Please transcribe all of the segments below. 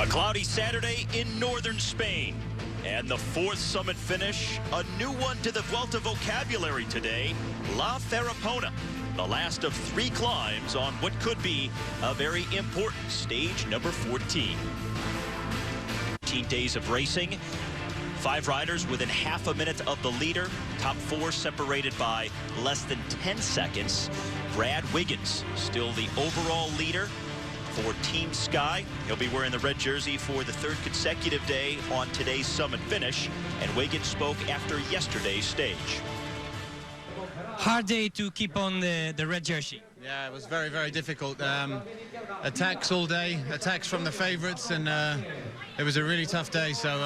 A cloudy Saturday in northern Spain. And the fourth summit finish, a new one to the Vuelta vocabulary today, La Farapona. The last of 3 climbs on what could be a very important stage number 14. 15 days of racing. 5 riders within half a minute of the leader. Top 4 separated by less than 10 seconds. Brad Wiggins, still the overall leader for Team Sky. He'll be wearing the red jersey for the 3rd consecutive day on today's summit finish. And Wiggins spoke after yesterday's stage. Hard day to keep on the red jersey. Yeah, it was very, very difficult. Attacks all day, attacks from the favorites, and it was a really tough day. So,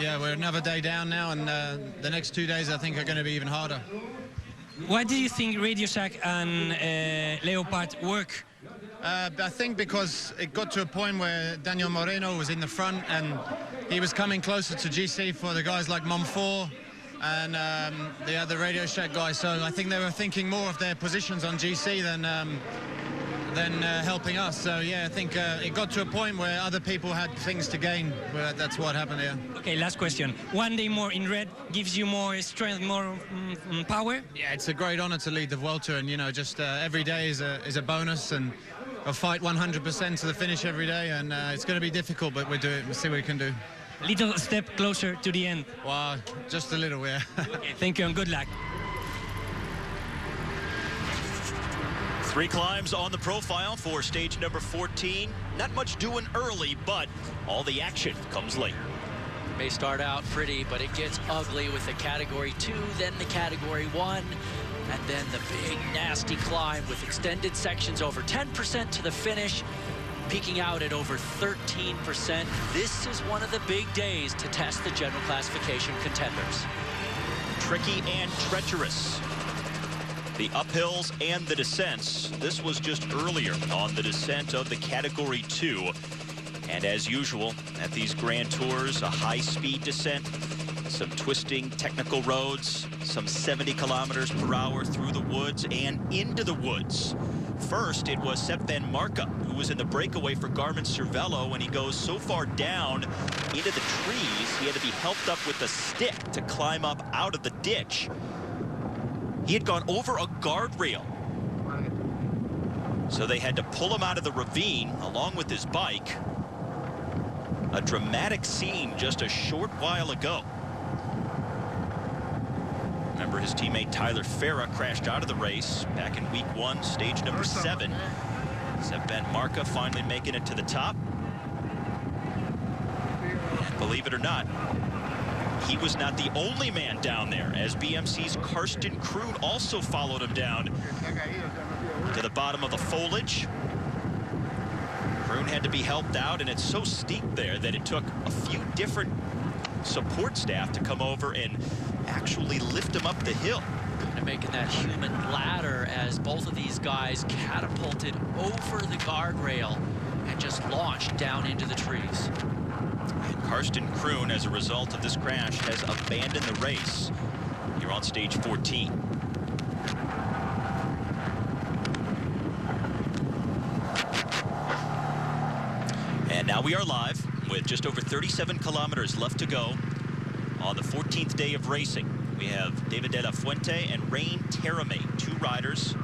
yeah, we're another day down now, and the next 2 days, I think, are going to be even harder. Why do you think Radio Shack and Leopard work? I think because it got to a point where Daniel Moreno was in the front, and he was coming closer to GC for the guys like Monfort and the other Radio Shack guys. So I think they were thinking more of their positions on GC than helping us. So yeah, I think it got to a point where other people had things to gain. But that's what happened here. Okay, last question. 1 day more in red gives you more strength, more power? Yeah, it's a great honor to lead the Vuelta, and you know, just every day is a bonus, and I'll fight 100% to the finish every day, and it's going to be difficult, but we'll do it. We'll see what we can do. Little step closer to the end. Wow, just a little, yeah. Okay, thank you and good luck. 3 climbs on the profile for stage number 14. Not much doing early, but all the action comes late. May start out pretty, but it gets ugly with the category 2, then the category 1, and then the big nasty climb with extended sections over 10% to the finish, peaking out at over 13%. This is one of the big days to test the general classification contenders. Tricky and treacherous. The uphills and the descents. This was just earlier on the descent of the category 2. And as usual, at these Grand Tours, a high-speed descent, some twisting technical roads, some 70 kilometers per hour through the woods and into the woods. First, it was Sepp van Marke, who was in the breakaway for Garmin Cervelo, and he goes so far down into the trees, he had to be helped up with a stick to climb up out of the ditch. He had gone over a guardrail, so they had to pull him out of the ravine along with his bike. A dramatic scene just a short while ago. Remember, his teammate Tyler Farah crashed out of the race back in week 1, stage number 7. Sepp van Marke finally making it to the top. And believe it or not, he was not the only man down there, as BMC's Karsten Kroon also followed him down to the bottom of the foliage. Kroon had to be helped out, and it's so steep there that it took a few different support staff to come over and actually lift him up the hill. Kind of making that human ladder as both of these guys catapulted over the guardrail and just launched down into the trees. And Karsten Kroon, as a result of this crash, has abandoned the race here on stage 14. And now we are live with just over 37 kilometers left to go on the 14th day of racing. We have David de la Fuente and Rain Teramé, 2 riders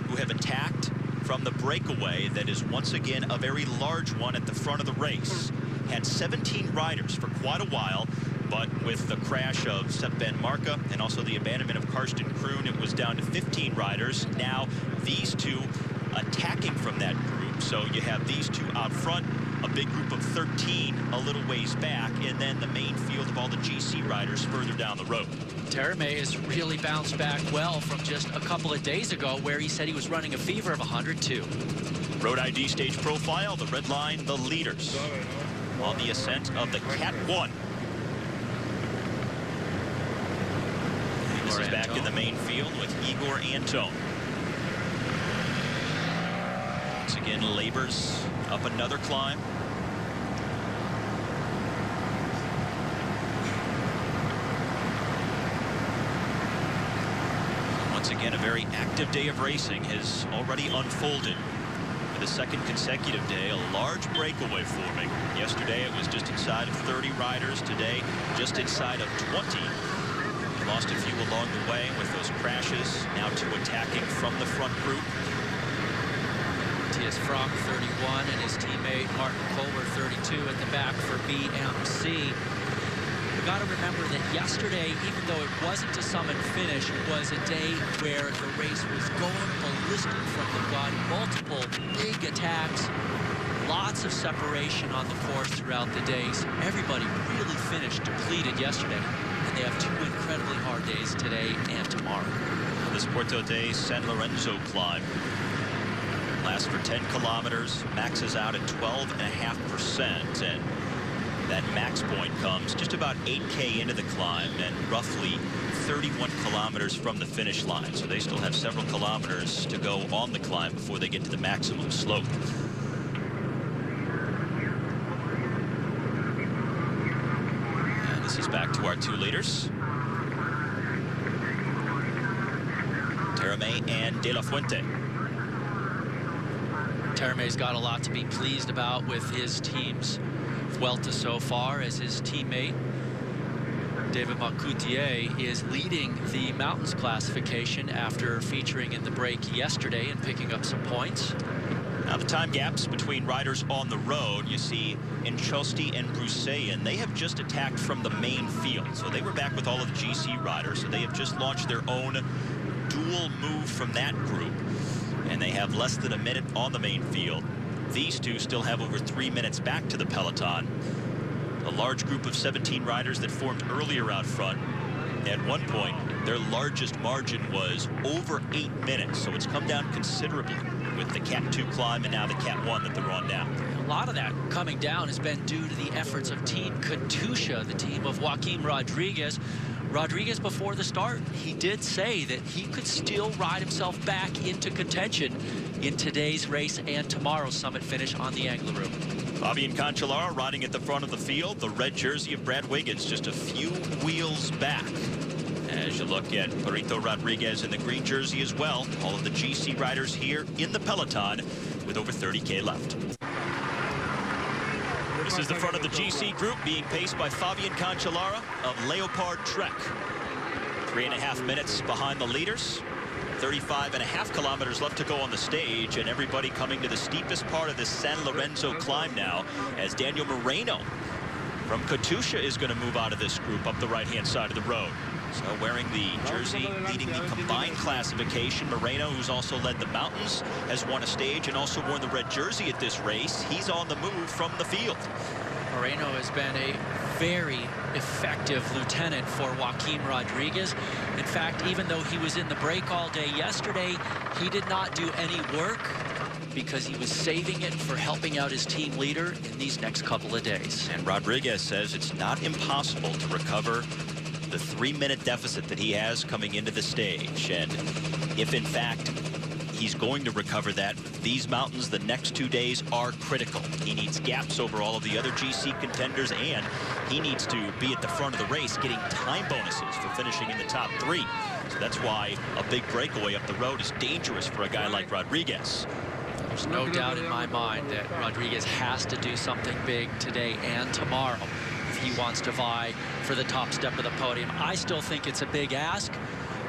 who have attacked from the breakaway that is once again a very large one at the front of the race. Had 17 riders for quite a while, but with the crash of Sepp van Marke and also the abandonment of Karsten Kroon, it was down to 15 riders. Now these 2 attacking from that group. So you have these 2 out front, a big group of 13 a little ways back, and then the main field of all the GC riders further down the road. Teramé has really bounced back well from just a couple of days ago, where he said he was running a fever of 102. Road ID stage profile, the red line, the leaders on the ascent of the Cat 1. This is back in the main field with Igor Anton. Once again, labors up another climb. Once again, a very active day of racing has already unfolded. for the second consecutive day. A large breakaway forming. Yesterday it was just inside of 30 riders. Today just inside of 20. Lost a few along the way with those crashes. Now two attacking from the front group. Matthias Frank, 31, and his teammate Martin Kohler, 32, at the back for BMC. We've got to remember that yesterday, even though it wasn't a summit finish, it was a day where the race was going ballistic from the gun. Multiple big attacks, lots of separation on the course throughout the days. Everybody really finished depleted yesterday, and they have two incredibly hard days today and tomorrow. This Puerto de San Lorenzo climb lasts for 10 kilometers, maxes out at 12.5%, and that max point comes just about 8K into the climb and roughly 31 kilometers from the finish line. So they still have several kilometers to go on the climb before they get to the maximum slope. And this is back to our two leaders, Terame and De La Fuente. Terame's got a lot to be pleased about with his team's Vuelta so far, as his teammate David Macoutier is leading the mountains classification after featuring in the break yesterday and picking up some points. Now the time gaps between riders on the road, you see Enchosti and Broussais, they have just attacked from the main field. So they were back with all of the GC riders, so they have just launched their own dual move from that group. And they have less than a minute on the main field. These two still have over 3 minutes back to the peloton. A large group of 17 riders that formed earlier out front. At one point, their largest margin was over 8 minutes, so it's come down considerably with the Cat 2 climb and now the Cat 1 that they're on now. A lot of that coming down has been due to the efforts of Team Katusha, the team of Joaquin Rodriguez. Rodriguez, before the start, he did say that he could still ride himself back into contention in today's race and tomorrow's summit finish on the Angleroo. Fabian Cancellara riding at the front of the field. The red jersey of Brad Wiggins just a few wheels back. As you look at Lorenzo Rodriguez in the green jersey as well. All of the GC riders here in the peloton with over 30K left. This is the front of the GC group being paced by Fabian Cancellara of Leopard Trek. 3.5 minutes behind the leaders. 35.5 kilometers left to go on the stage, and everybody coming to the steepest part of this San Lorenzo climb now, as Daniel Moreno from Katusha is going to move out of this group up the right-hand side of the road. So wearing the jersey leading the combined classification, Moreno, who's also led the mountains, has won a stage and also worn the red jersey at this race. He's on the move from the field. Moreno has been a very effective lieutenant for Joaquin Rodriguez. In fact, even though he was in the break all day yesterday, he did not do any work because he was saving it for helping out his team leader in these next couple of days. And Rodriguez says it's not impossible to recover the 3-minute deficit that he has coming into the stage. And if in fact he's going to recover that, these mountains the next 2 days are critical. He needs gaps over all of the other GC contenders, and he needs to be at the front of the race getting time bonuses for finishing in the top 3. So that's why a big breakaway up the road is dangerous for a guy like Rodriguez. There's no doubt in my mind that Rodriguez has to do something big today and tomorrow if he wants to vie for the top step of the podium. I still think it's a big ask,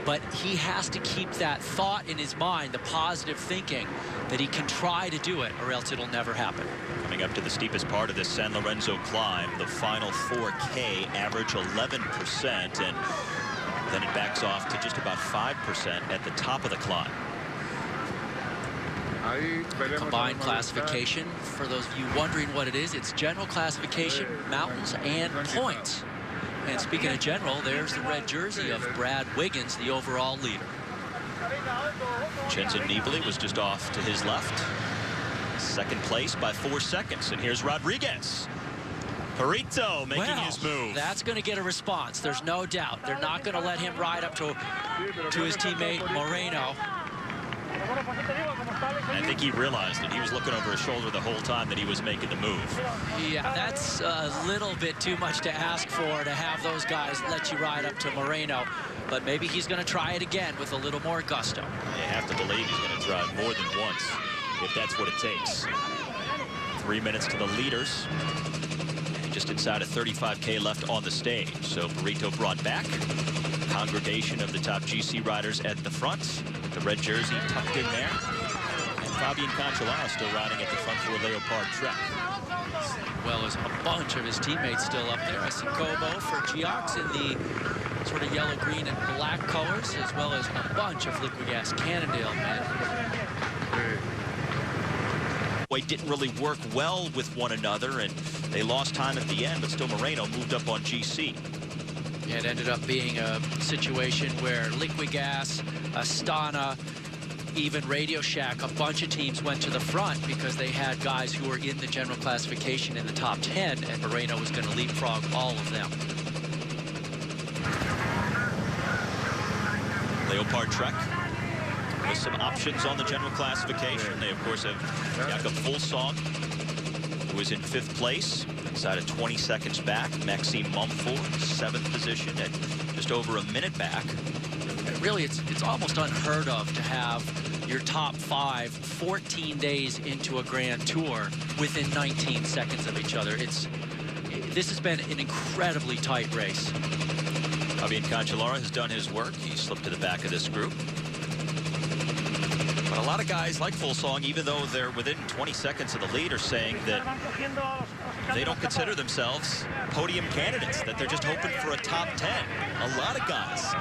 but he has to keep that thought in his mind, the positive thinking that he can try to do it, or else it'll never happen. Coming up to the steepest part of this San Lorenzo climb, the final 4K average 11%, and then it backs off to just about 5% at the top of the climb. Combined classification, for those of you wondering what it is, it's general classification, mountains, and points. And speaking of general, there's the red jersey of Brad Wiggins, the overall leader. Jensen Nibali was just off to his left. Second place by 4 seconds. And here's Rodriguez. Perito making his move. That's going to get a response. There's no doubt. They're not going to let him ride up to his teammate Moreno. I think he realized that he was looking over his shoulder the whole time that he was making the move. Yeah, that's a little bit too much to ask for, to have those guys let you ride up to Moreno. But maybe he's going to try it again with a little more gusto. You have to believe he's going to try it more than once. if that's what it takes. 3 minutes to the leaders. And just inside of 35K left on the stage. So Burrito brought back. Congregation of the top GC riders at the front. The red jersey tucked in there. And Fabian Cancellara still riding at the front for Leopard Trek. As well as a bunch of his teammates still up there. I see Kobo for Geox in the sort of yellow, green, and black colors, as well as a bunch of Liquid Gas Cannondale men. They didn't really work well with one another, and they lost time at the end, but still Moreno moved up on GC. Yeah, it ended up being a situation where Liquid Gas, Astana, even Radio Shack, a bunch of teams went to the front because they had guys who were in the general classification in the top 10, and Moreno was going to leapfrog all of them. Leopard Trek with some options on the general classification. They, of course, have Jakob Fuglsang, who is in 5th place, inside of 20 seconds back. Maxime Mumford, 7th position, at just over a minute back. Really, it's almost unheard of to have your top 5 14 days into a Grand Tour within 19 seconds of each other. This has been an incredibly tight race. Fabian Cancellara has done his work. He slipped to the back of this group. But a lot of guys like Fuglsang, even though they're within 20 seconds of the lead, are saying that they don't consider themselves podium candidates, that they're just hoping for a top 10. A lot of guys,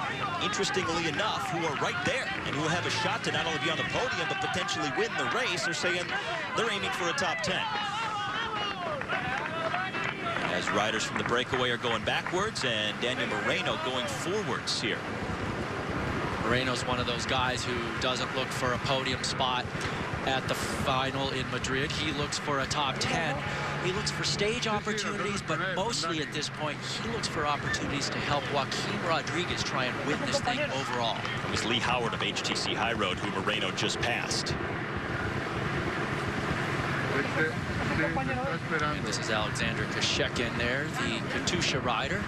interestingly enough, who are right there and who have a shot to not only be on the podium but potentially win the race, are saying they're aiming for a top 10. As riders from the breakaway are going backwards and Daniel Moreno going forwards here. Moreno's one of those guys who doesn't look for a podium spot at the final in Madrid. He looks for a top 10. He looks for stage opportunities, but mostly at this point, he looks for opportunities to help Joaquin Rodriguez try and win this thing overall. It was Lee Howard of HTC High Road who Moreno just passed. And this is Alexander Kashekin there, the Katusha rider.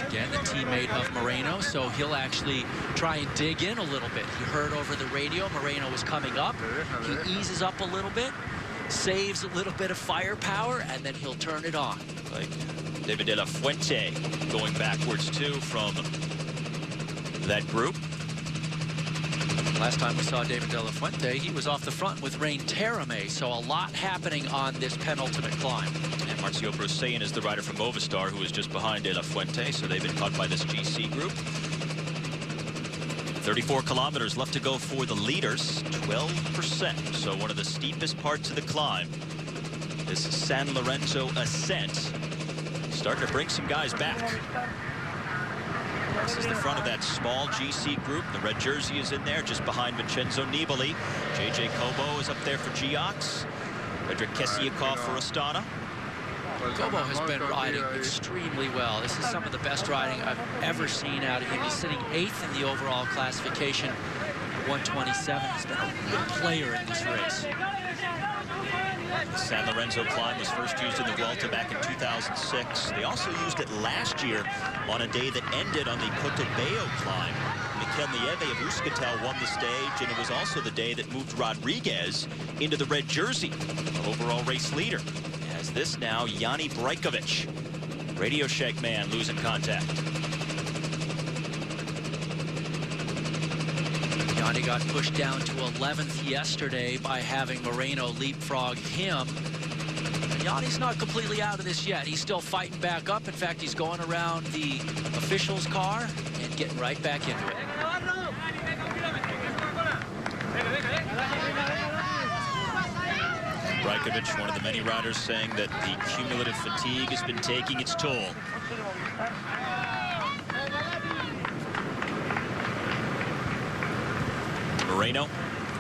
Again, the teammate of Moreno, so he'll actually try and dig in a little bit. He heard over the radio Moreno was coming up. He eases up a little bit, saves a little bit of firepower, and then he'll turn it on. Like David de la Fuente going backwards too from that group. Last time we saw David de la Fuente, he was off the front with Rain Terame, so a lot happening on this penultimate climb. And Marcio Broseyan is the rider from Movistar who is just behind De La Fuente, so they've been caught by this GC group. 34 kilometers left to go for the leaders, 12%. So one of the steepest parts of the climb. This San Lorenzo Ascent starting to bring some guys back. This is the front of that small GC group. The red jersey is in there just behind Vincenzo Nibali. JJ Kobo is up there for Geox. Fredrik Kesiakov for Astana. Kobo has been riding extremely well. This is some of the best riding I've ever seen out of him. He's sitting 8th in the overall classification, 127. He's been a good player in this race. The San Lorenzo climb was first used in the Vuelta back in 2006. They also used it last year on a day that ended on the Cotobeo climb. Mikel Nieve of Euskaltel won the stage, and it was also the day that moved Rodriguez into the red jersey, overall race leader. As this now, Yanni Brajkovic, Radio Shack man, losing contact. Yanni got pushed down to 11th yesterday by having Moreno leapfrog him. And Yanni's not completely out of this yet. He's still fighting back up. In fact, he's going around the official's car and getting right back into it. Brajkovic, one of the many riders, saying that the cumulative fatigue has been taking its toll. Moreno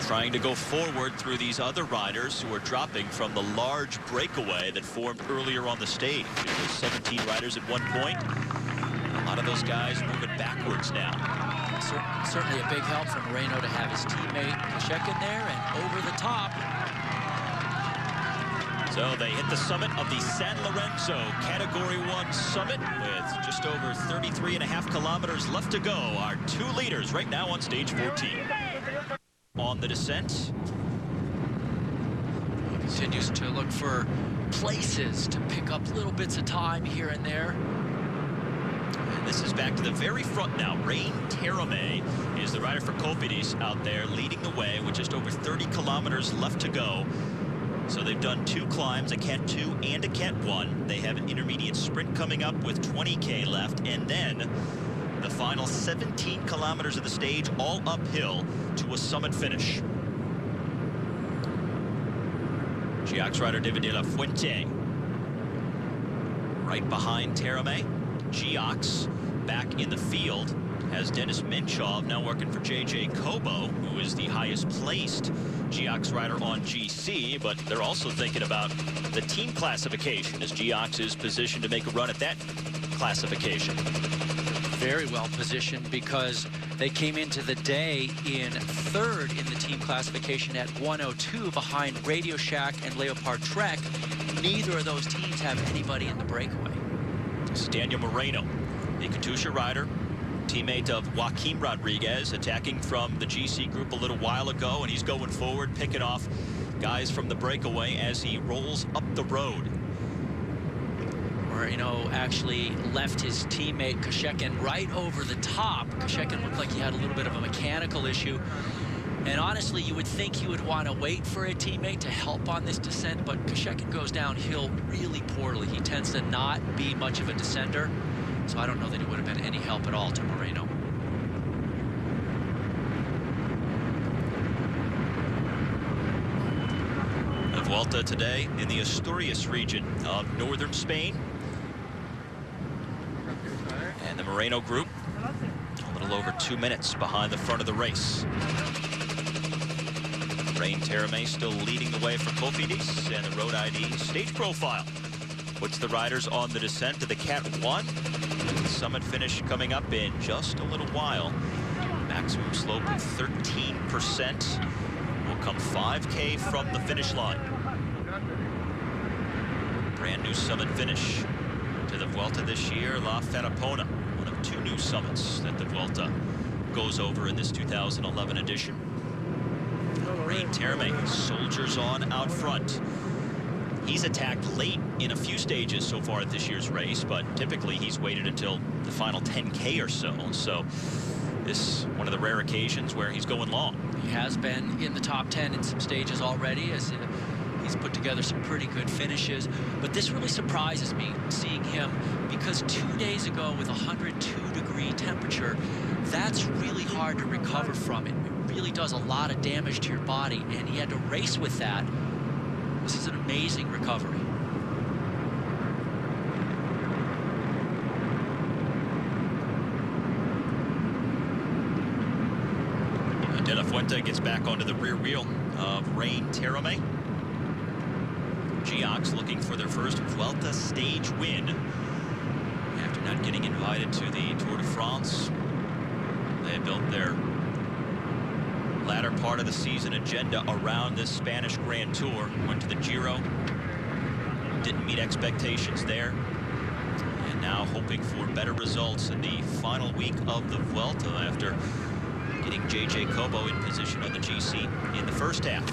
trying to go forward through these other riders who are dropping from the large breakaway that formed earlier on the stage. It was 17 riders at one point. A lot of those guys moving backwards now. Certainly a big help for Moreno to have his teammate Kashekin there, and over the top. So they hit the summit of the San Lorenzo Category 1 summit with just over 33.5 kilometers left to go. Our 2 leaders right now on stage 14. On the descent. He continues to look for places to pick up little bits of time here and there. And this is back to the very front now. Rain Terame is the rider for Cofidis out there leading the way with just over 30 kilometers left to go. So they've done 2 climbs, a Cat 2 and a Cat 1. They have an intermediate sprint coming up with 20K left, and then the final 17 kilometers of the stage all uphill to a summit finish. Giax rider David de la Fuente right behind Terame. Giax back in the field has Dennis Minchov now working for JJ Kobo, who is the highest placed Giax rider on GC, but they're also thinking about the team classification as Giax is positioned to make a run at that classification. Very well positioned because they came into the day in 3rd in the team classification at 102 behind Radio Shack and Leopard Trek. Neither of those teams have anybody in the breakaway. This is Daniel Moreno, the Katusha rider, teammate of Joaquin Rodriguez, attacking from the GC group a little while ago, and he's going forward, picking off guys from the breakaway as he rolls up the road. Moreno actually left his teammate Kashekin right over the top. Kashekin looked like he had a little bit of a mechanical issue. And honestly, you would think he would want to wait for a teammate to help on this descent, but Kashekin goes downhill really poorly. He tends to not be much of a descender. So I don't know that it would have been any help at all to Moreno. The Vuelta today in the Asturias region of northern Spain. And the Moreno group a little over 2 minutes behind the front of the race. Rain Terame still leading the way for Cofidis, and the Road ID stage profile puts the riders on the descent to the Cat 1. Summit finish coming up in just a little while. Maximum slope of 13%. Will come 5K from the finish line. Brand new summit finish to the Vuelta this year. La Ferrapona, one of 2 new summits that the Vuelta goes over in this 2011 edition. Rain Terame soldiers on out front. He's attacked late in a few stages so far at this year's race, but typically he's waited until the final 10K or so. So this is one of the rare occasions where he's going long. He has been in the top 10 in some stages already, as he's put together some pretty good finishes. But this really surprises me, seeing him, because 2 days ago with 102-degree temperature, that's really hard to recover from. It really does a lot of damage to your body, and he had to race with that. This is an amazing recovery. De La Fuente gets back onto the rear wheel of Rain Terame. Giax looking for their first Vuelta stage win after not getting invited to the Tour de France. They built their latter part of the season agenda around this Spanish Grand Tour. Went to the Giro, didn't meet expectations there, and now hoping for better results in the final week of the Vuelta after getting JJ Kobo in position on the GC in the first half.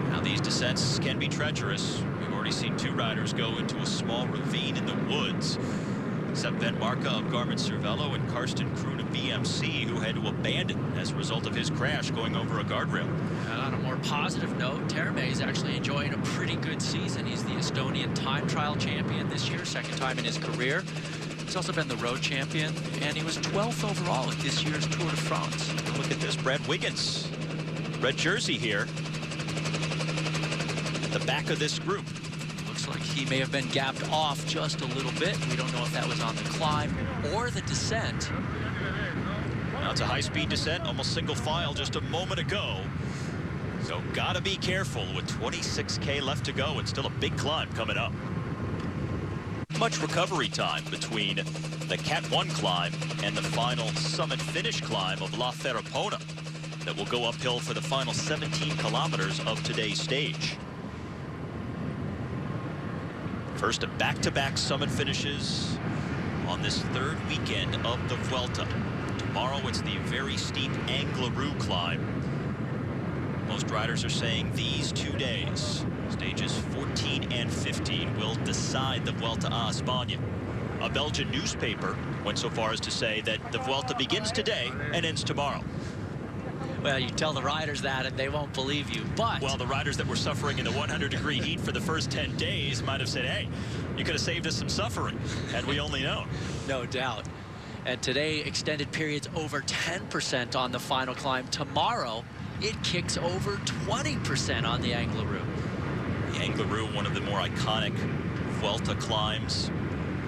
Now these descents can be treacherous. We've already seen 2 riders go into a small ravine in the woods. Except Ben Marca of Garmin Cervelo and Karsten Kroon of BMC, who had to abandon as a result of his crash going over a guardrail. And on a more positive note, Terame is actually enjoying a pretty good season. He's the Estonian time trial champion this year, 2nd time in his career. He's also been the road champion, and he was 12th overall at this year's Tour de France. Look at this, Brad Wiggins, red jersey here, at the back of this group. Looks like he may have been gapped off just a little bit. We don't know if that was on the climb or the descent. Now it's a high-speed descent, almost single file just a moment ago. So gotta be careful with 26K left to go and still a big climb coming up. Much recovery time between the Cat 1 climb and the final summit finish climb of La Ferrapona. that will go uphill for the final 17 kilometers of today's stage. First of back-to-back summit finishes on this third weekend of the Vuelta. Tomorrow it's the very steep Angleroo climb. Most riders are saying these 2 days, stages 14 and 15, will decide the Vuelta a Espana. A Belgian newspaper went so far as to say that the Vuelta begins today and ends tomorrow. Well, you tell the riders that and they won't believe you, but... Well, the riders that were suffering in the 100-degree heat for the first 10 days might have said, hey, you could have saved us some suffering had we only known. No doubt. And today, extended periods over 10% on the final climb. Tomorrow, it kicks over 20% on the Angleroo. The Angleroo, one of the more iconic Vuelta climbs.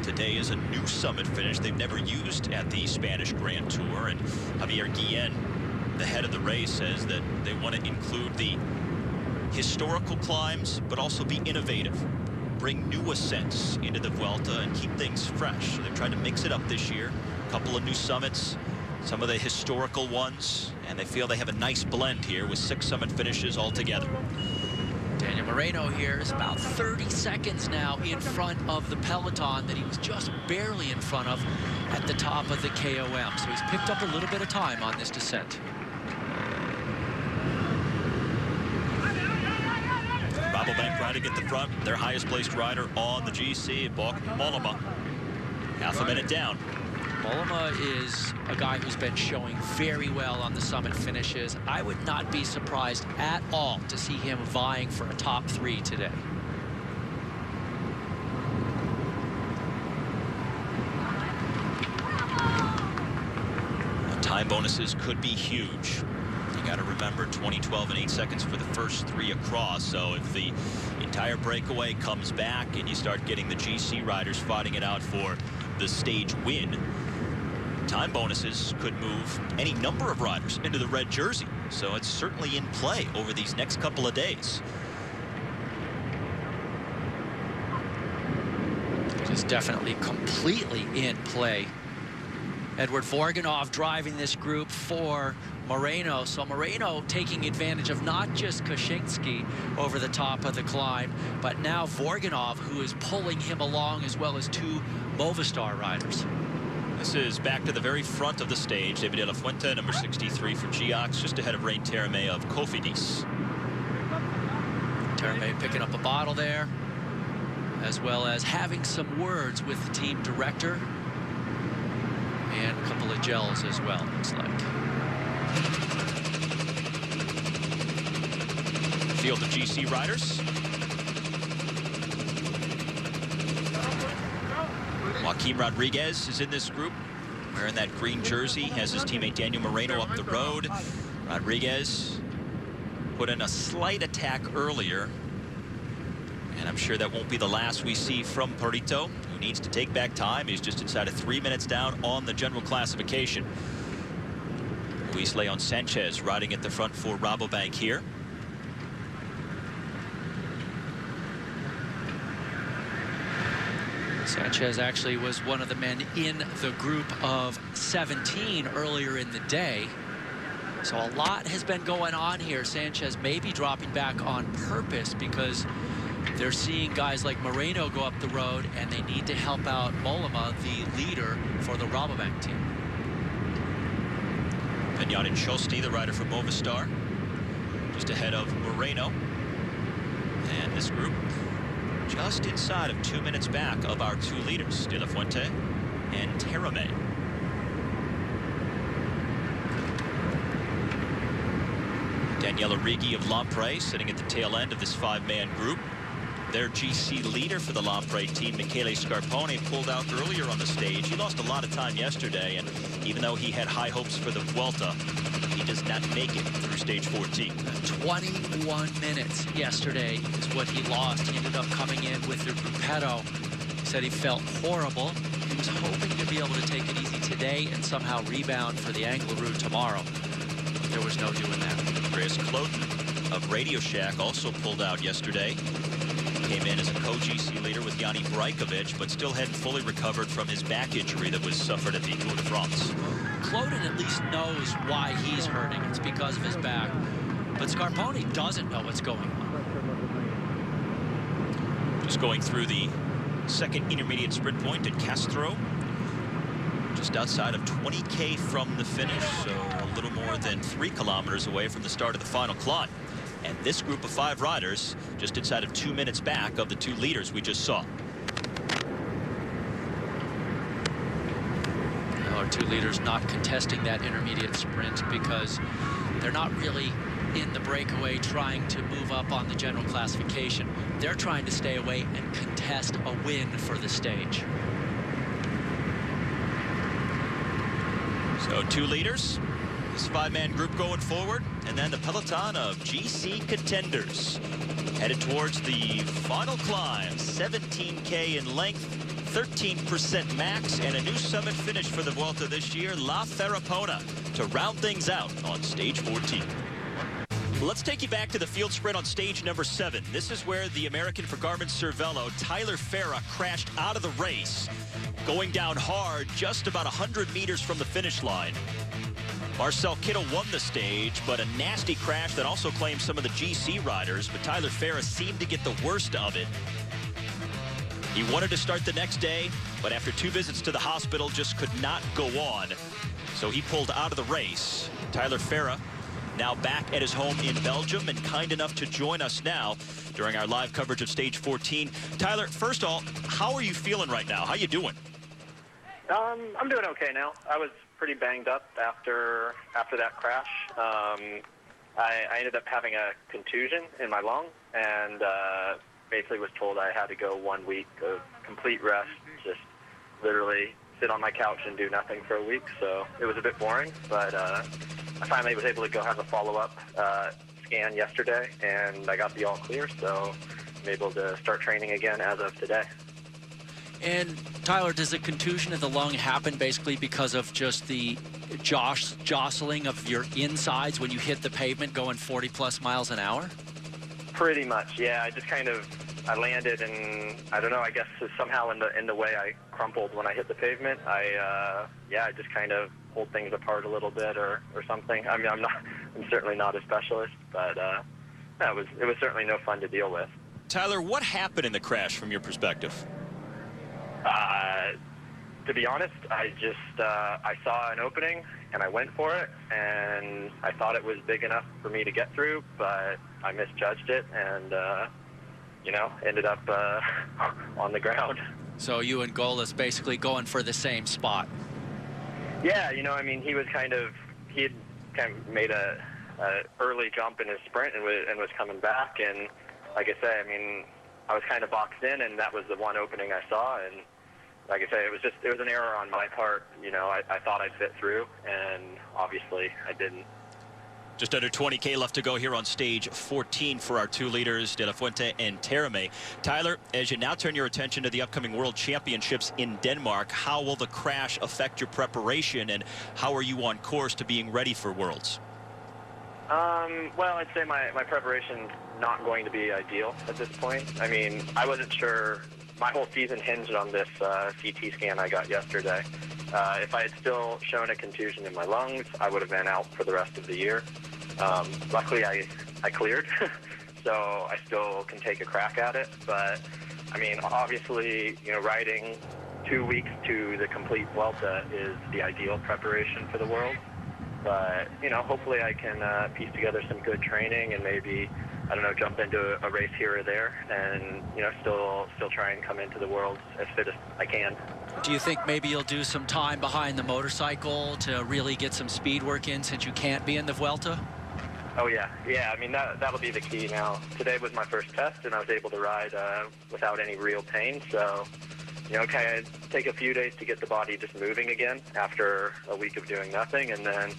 Today is a new summit finish they've never used at the Spanish Grand Tour. And Javier Guillen, the head of the race, says that they want to include the historical climbs, but also be innovative. Bring new ascents into the Vuelta and keep things fresh. So they've tried to mix it up this year. A couple of new summits, some of the historical ones, and they feel they have a nice blend here with 6 summit finishes altogether. Daniel Moreno here is about 30 seconds now in front of the peloton that he was just barely in front of at the top of the KOM. So he's picked up a little bit of time on this descent. Rabobank riding at the front, their highest placed rider on the GC, Mollema. Half a minute down. Mollema is a guy who's been showing very well on the summit finishes. I would not be surprised at all to see him vying for a top 3 today. Time bonuses could be huge. You got to remember 2012 and 8 seconds for the first 3 across. So if the entire breakaway comes back and you start getting the GC riders fighting it out for the stage win, time bonuses could move any number of riders into the red jersey. So it's certainly in play over these next couple of days. It is definitely completely in play. Edward Vorganov driving this group for Moreno. So Moreno taking advantage of not just Kaczynski over the top of the climb, but now Vorganov, who is pulling him along, as well as 2 Movistar riders. This is back to the very front of the stage. David de la Fuente, number 63 for Geox, just ahead of Rain Terame of Cofidis. Terame picking up a bottle there, as well as having some words with the team director. And a couple of gels as well, looks like. Field of GC riders. Joaquin Rodriguez is in this group, wearing that green jersey, has his teammate Daniel Moreno up the road. Rodriguez put in a slight attack earlier, and I'm sure that won't be the last we see from Perito, who needs to take back time. He's just inside of 3 minutes down on the general classification. Luis Leon Sanchez riding at the front for Rabobank here. Sanchez actually was one of the men in the group of 17 earlier in the day. So a lot has been going on here. Sanchez may be dropping back on purpose because they're seeing guys like Moreno go up the road, and they need to help out Mollema, the leader for the Rabobank team. Benjamin Chosti, the rider from Movistar, just ahead of Moreno. And this group just inside of 2 minutes back of our 2 leaders, De La Fuente and Terame. Daniela Righi of Lampre sitting at the tail end of this 5-man group. Their GC leader for the Lampre team, Michele Scarpone, pulled out earlier on the stage. He lost a lot of time yesterday, and even though he had high hopes for the Vuelta, he does not make it through stage 14. 21 minutes yesterday is what he lost. He ended up coming in with the Gruppetto. He said he felt horrible. He was hoping to be able to take it easy today and somehow rebound for the Angleroo tomorrow. But there was no doing that. Chris Cloten of Radio Shack also pulled out yesterday. came in as a co-GC leader with Yanni Brajkovic, but still hadn't fully recovered from his back injury that was suffered at the Tour de France. Cloden at least knows why he's hurting. It's because of his back. But Scarponi doesn't know what's going on. Just going through the second intermediate sprint point at Castro. Just outside of 20K from the finish, so a little more than 3 kilometers away from the start of the final climb. And this group of 5 riders just inside of 2 minutes back of the 2 leaders we just saw. Our 2 leaders not contesting that intermediate sprint because they're not really in the breakaway trying to move up on the general classification. They're trying to stay away and contest a win for the stage. So 2 leaders, this 5-man group going forward, and then the peloton of GC contenders headed towards the final climb, 17K in length, 13% max, and a new summit finish for the Vuelta this year, La Farapona, to round things out on stage 14. Let's take you back to the field sprint on stage number 7. This is where the American for Garmin-Cervelo, Tyler Farah, crashed out of the race, going down hard just about 100 meters from the finish line. Marcel Kittel won the stage, but a nasty crash that also claimed some of the GC riders, but Tyler Farah seemed to get the worst of it. He wanted to start the next day, but after 2 visits to the hospital, just could not go on. So he pulled out of the race. Tyler Farah now back at his home in Belgium and kind enough to join us now during our live coverage of stage 14. Tyler, first of all, how are you feeling right now? How you doing? I'm doing okay now. I was pretty banged up after that crash. I ended up having a contusion in my lung and basically was told I had to go 1 week of complete rest, just literally sit on my couch and do nothing for a week. So it was a bit boring, but I finally was able to go have a follow-up scan yesterday, and I got the all clear, so I'm able to start training again as of today. And Tyler, does the contusion of the lung happen basically because of just the jostling of your insides when you hit the pavement going 40+ miles an hour? Pretty much, yeah. I landed, and I don't know, I guess somehow in the way I crumpled when I hit the pavement, I just kind of pulled things apart a little bit or something. I mean, I'm certainly not a specialist, but it was certainly no fun to deal with. Tyler, what happened in the crash from your perspective? To be honest, I saw an opening and I went for it, and I thought it was big enough for me to get through, but I misjudged it and, ended up on the ground. So you and Golis basically going for the same spot. Yeah, he had kind of made a early jump in his sprint and was coming back, and like I say, I was kind of boxed in, and that was the one opening I saw, and like I say, it was an error on my part. I thought I'd fit through, and obviously I didn't. Just under 20K left to go here on stage 14 for our 2 leaders, De La Fuente and Terame. Tyler, as you now turn your attention to the upcoming World Championships in Denmark, how will the crash affect your preparation, and how are you on course to being ready for Worlds? Well, I'd say my preparation's not going to be ideal at this point. I wasn't sure. My whole season hinged on this CT scan I got yesterday. If I had still shown a contusion in my lungs, I would have been out for the rest of the year. Luckily, I cleared, so I still can take a crack at it. But, obviously, riding 2 weeks to the complete Vuelta is the ideal preparation for the World. But, hopefully I can piece together some good training and maybe, jump into a race here or there and, still try and come into the World as fit as I can. Do you think maybe you'll do some time behind the motorcycle to really get some speed work in since you can't be in the Vuelta? Oh, yeah. Yeah, that'll be the key now. Today was my first test, and I was able to ride without any real pain. So, kind of take a few days to get the body just moving again after a week of doing nothing, and then,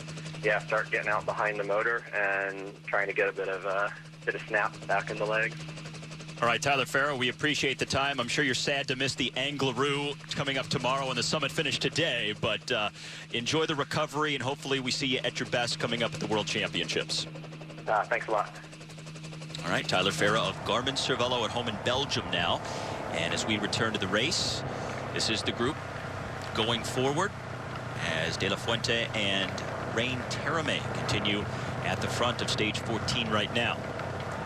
start getting out behind the motor and trying to get a bit of snap back in the legs. All right, Tyler Farah, we appreciate the time. I'm sure you're sad to miss the Angleroo coming up tomorrow and the summit finish today, but enjoy the recovery, and hopefully we see you at your best coming up at the World Championships. Thanks a lot. All right, Tyler Farah of Garmin Cervelo at home in Belgium now. And as we return to the race, this is the group going forward as De La Fuente and Rain Terame continue at the front of stage 14 right now.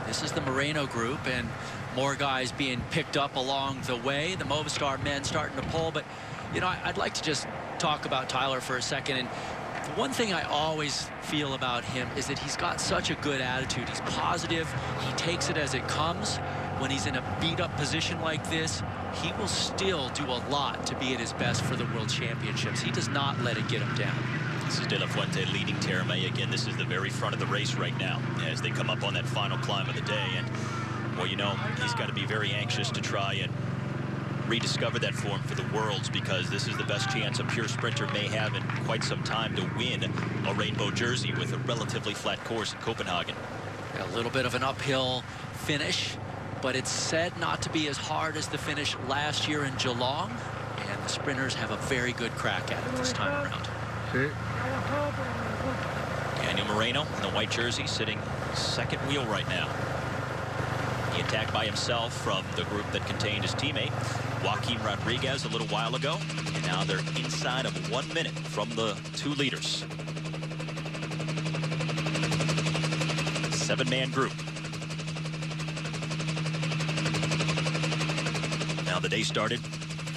This is the Moreno group, and more guys being picked up along the way. The Movistar men starting to pull, but you know, I'd like to just talk about Tyler for a second. And the one thing I always feel about him is that he's got such a good attitude. He's positive. He takes it as it comes. When he's in a beat-up position like this, he will still do a lot to be at his best for the World Championships. He does not let it get him down. This is De La Fuente leading Terame. Again, this is the very front of the race right now as they come up on that final climb of the day. And, well, you know, he's got to be very anxious to try and rediscover that form for the Worlds, because this is the best chance a pure sprinter may have in quite some time to win a rainbow jersey with a relatively flat course in Copenhagen. A little bit of an uphill finish, but it's said not to be as hard as the finish last year in Geelong, and the sprinters have a very good crack at it this time around. Daniel Moreno in the white jersey sitting second wheel right now. He attacked by himself from the group that contained his teammate Joaquin Rodriguez a little while ago, and now they're inside of 1 minute from the two leaders. 7-man group. Now the day started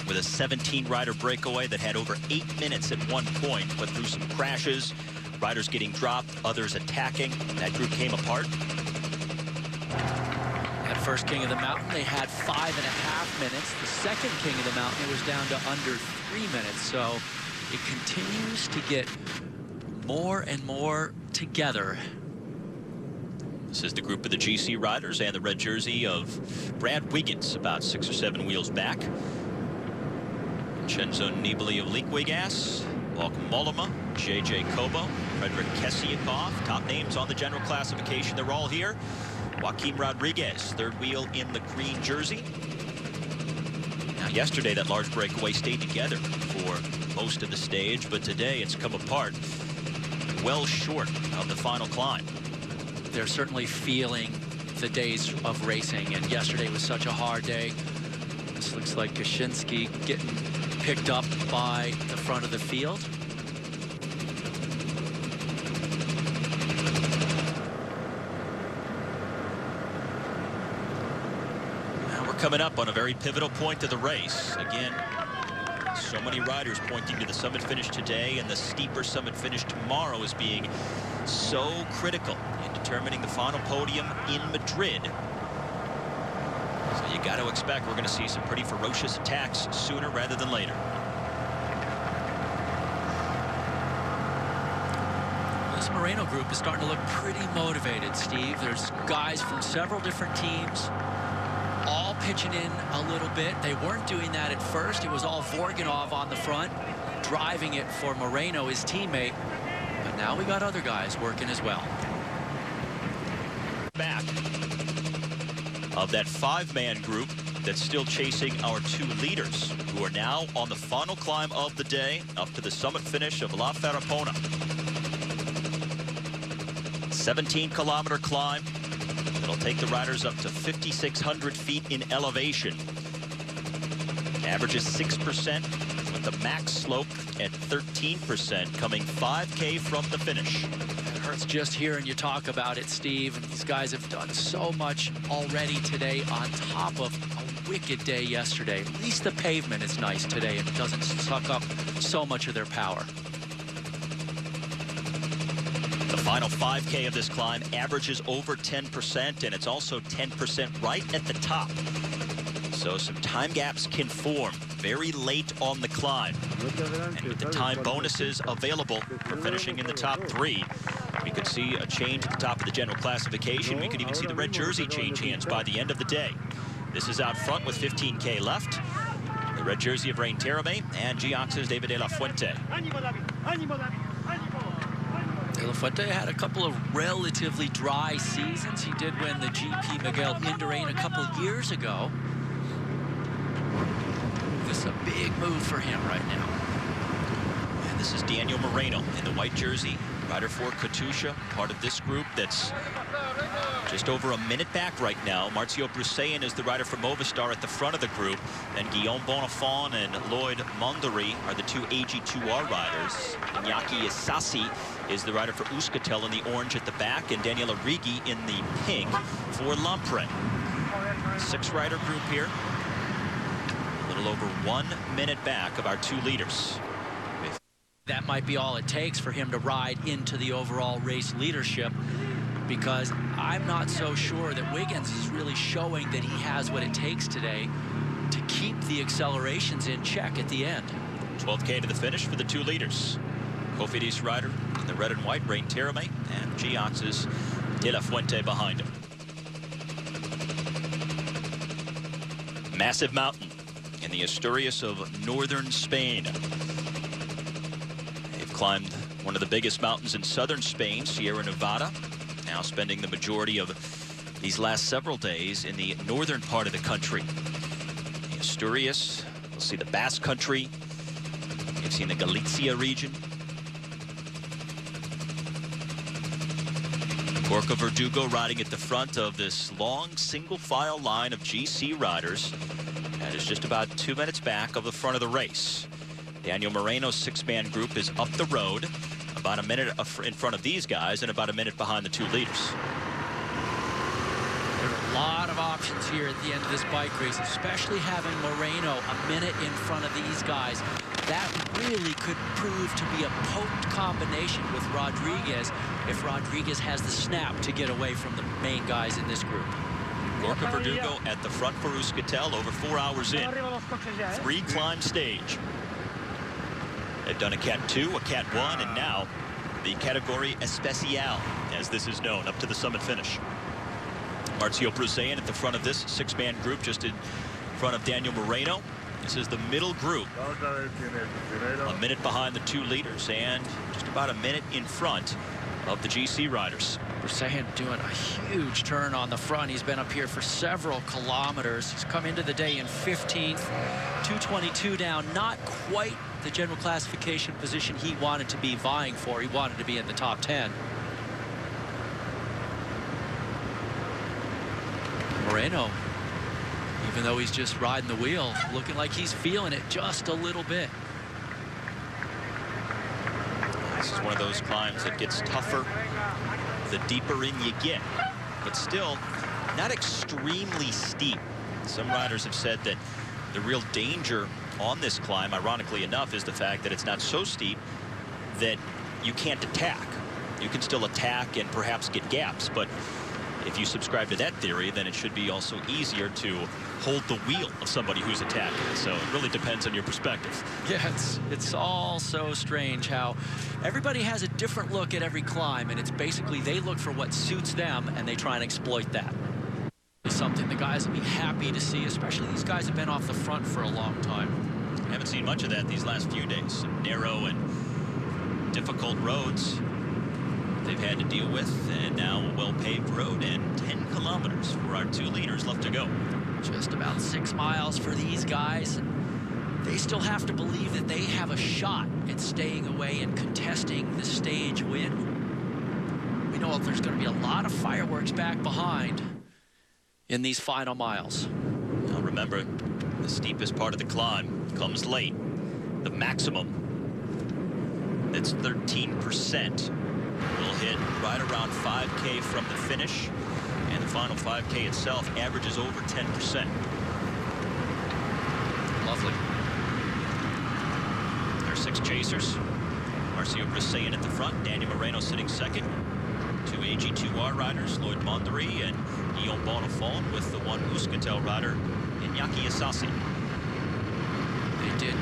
with a 17-rider breakaway that had over 8 minutes at one point, but through some crashes, riders getting dropped, others attacking, that group came apart. That first King of the Mountain, they had 5.5 minutes. The second King of the Mountain, it was down to under 3 minutes. So it continues to get more and more together. This is the group of the GC riders and the red jersey of Brad Wiggins, about 6 or 7 wheels back. Vincenzo Nibali of Liquigas, Walk Mollema, JJ Kobo, Frederick Kessiakoff. Top names on the general classification. They're all here. Joaquin Rodriguez, third wheel in the green jersey. Now, yesterday, that large breakaway stayed together for most of the stage, but today it's come apart well short of the final climb. They're certainly feeling the days of racing, and yesterday was such a hard day. This looks like Kaczynski getting picked up by the front of the field. Now we're coming up on a very pivotal point of the race. Again, so many riders pointing to the summit finish today and the steeper summit finish tomorrow as being so critical in determining the final podium in Madrid. So you got to expect we're going to see some pretty ferocious attacks sooner rather than later. This Moreno group is starting to look pretty motivated, Steve. There's guys from several different teams all pitching in a little bit. They weren't doing that at first. It was all Vorganov on the front, driving it for Moreno, his teammate. But now we got other guys working as well. Back of that 5-man group that's still chasing our 2 leaders, who are now on the final climb of the day up to the summit finish of La Farapona. 17-kilometer climb. It'll take the riders up to 5,600 feet in elevation. Averages 6% with the max slope at 13%, coming 5K from the finish. It hurts just hearing you talk about it, Steve. And these guys have done so much already today on top of a wicked day yesterday. At least the pavement is nice today. It doesn't suck up so much of their power. The final 5K of this climb averages over 10%, and it's also 10% right at the top. So some time gaps can form very late on the climb. And with the time bonuses available for finishing in the top 3, we could see a change at the top of the general classification. We could even see the red jersey change hands by the end of the day. This is out front with 15K left. The red jersey of Rain Terame and Geox's David De La Fuente. De La Fuente had a couple of relatively dry seasons. He did win the GP Miguel Indurain a couple years ago. This is a big move for him right now. And this is Daniel Moreno in the white jersey. rider for Katusha, part of this group that's just over a minute back right now. Marcio Bruseyan is the rider for Movistar at the front of the group. And Guillaume Bonifant and Lloyd Mondary are the two AG2R riders. Iñaki Isasi is the rider for Euskaltel in the orange at the back, and Daniela Rigi in the pink for Lampre. 6-rider group here. A little over 1 minute back of our 2 leaders. That might be all it takes for him to ride into the overall race leadership, because I'm not so sure that Wiggins is really showing that he has what it takes today to keep the accelerations in check at the end. 12K to the finish for the 2 leaders. Cofidis rider in the red and white, Rain Terame, and Geox's De La Fuente behind him. Massive mountain in the Asturias of northern Spain. They've climbed one of the biggest mountains in southern Spain, Sierra Nevada, now spending the majority of these last several days in the northern part of the country. The Asturias, we'll see the Basque Country, you've seen the Galicia region. Gorka Verdugo riding at the front of this long single file line of GC riders. That is just about 2 minutes back of the front of the race. Daniel Moreno's 6-man group is up the road, about a minute in front of these guys and about a minute behind the 2 leaders. There are a lot of options here at the end of this bike race, especially having Moreno a minute in front of these guys. That really could prove to be a potent combination with Rodriguez if Rodriguez has the snap to get away from the main guys in this group. Gorka Verdugo at the front for Euskaltel, over 4 hours in. 3-climb stage. They've done a Cat 2, a Cat 1, and now the Category Especial, as this is known, up to the summit finish. Marcio Bruseyan at the front of this 6-man group, just in front of Daniel Moreno. This is the middle group. A minute behind the 2 leaders and just about a minute in front of the GC riders. Bruseyan doing a huge turn on the front. He's been up here for several kilometers. He's come into the day in 15th, 2:22 down. Not quite the general classification position he wanted to be vying for. He wanted to be in the top 10. Moreno, even though he's just riding the wheel, looking like he's feeling it just a little bit. This is one of those climbs that gets tougher the deeper in you get, but still not extremely steep. Some riders have said that the real danger on this climb, ironically enough, is the fact that it's not so steep that you can't attack. You can still attack and perhaps get gaps, but if you subscribe to that theory, then it should be also easier to hold the wheel of somebody who's attacking. So it really depends on your perspective. Yeah, it's all so strange how everybody has a different look at every climb, and it's basically they look for what suits them and they try and exploit that. It's something the guys will be happy to see, especially these guys have been off the front for a long time. Haven't seen much of that these last few days. Some narrow and difficult roads they've had to deal with, and now a well-paved road and 10 kilometers for our 2 leaders left to go. Just about 6 miles for these guys. They still have to believe that they have a shot at staying away and contesting the stage win. We know there's going to be a lot of fireworks back behind in these final miles. Now remember, the steepest part of the climb comes late. The maximum, it's 13%. Will hit right around 5K from the finish, and the final 5K itself averages over 10%. Lovely. There are 6 chasers. Marcio Bruseyan at the front, Daniel Moreno sitting second. 2 AG2R riders, Lloyd Mondary and Guillaume Bonifant, with the 1 Euskaltel rider, Iñaki Isasi. They did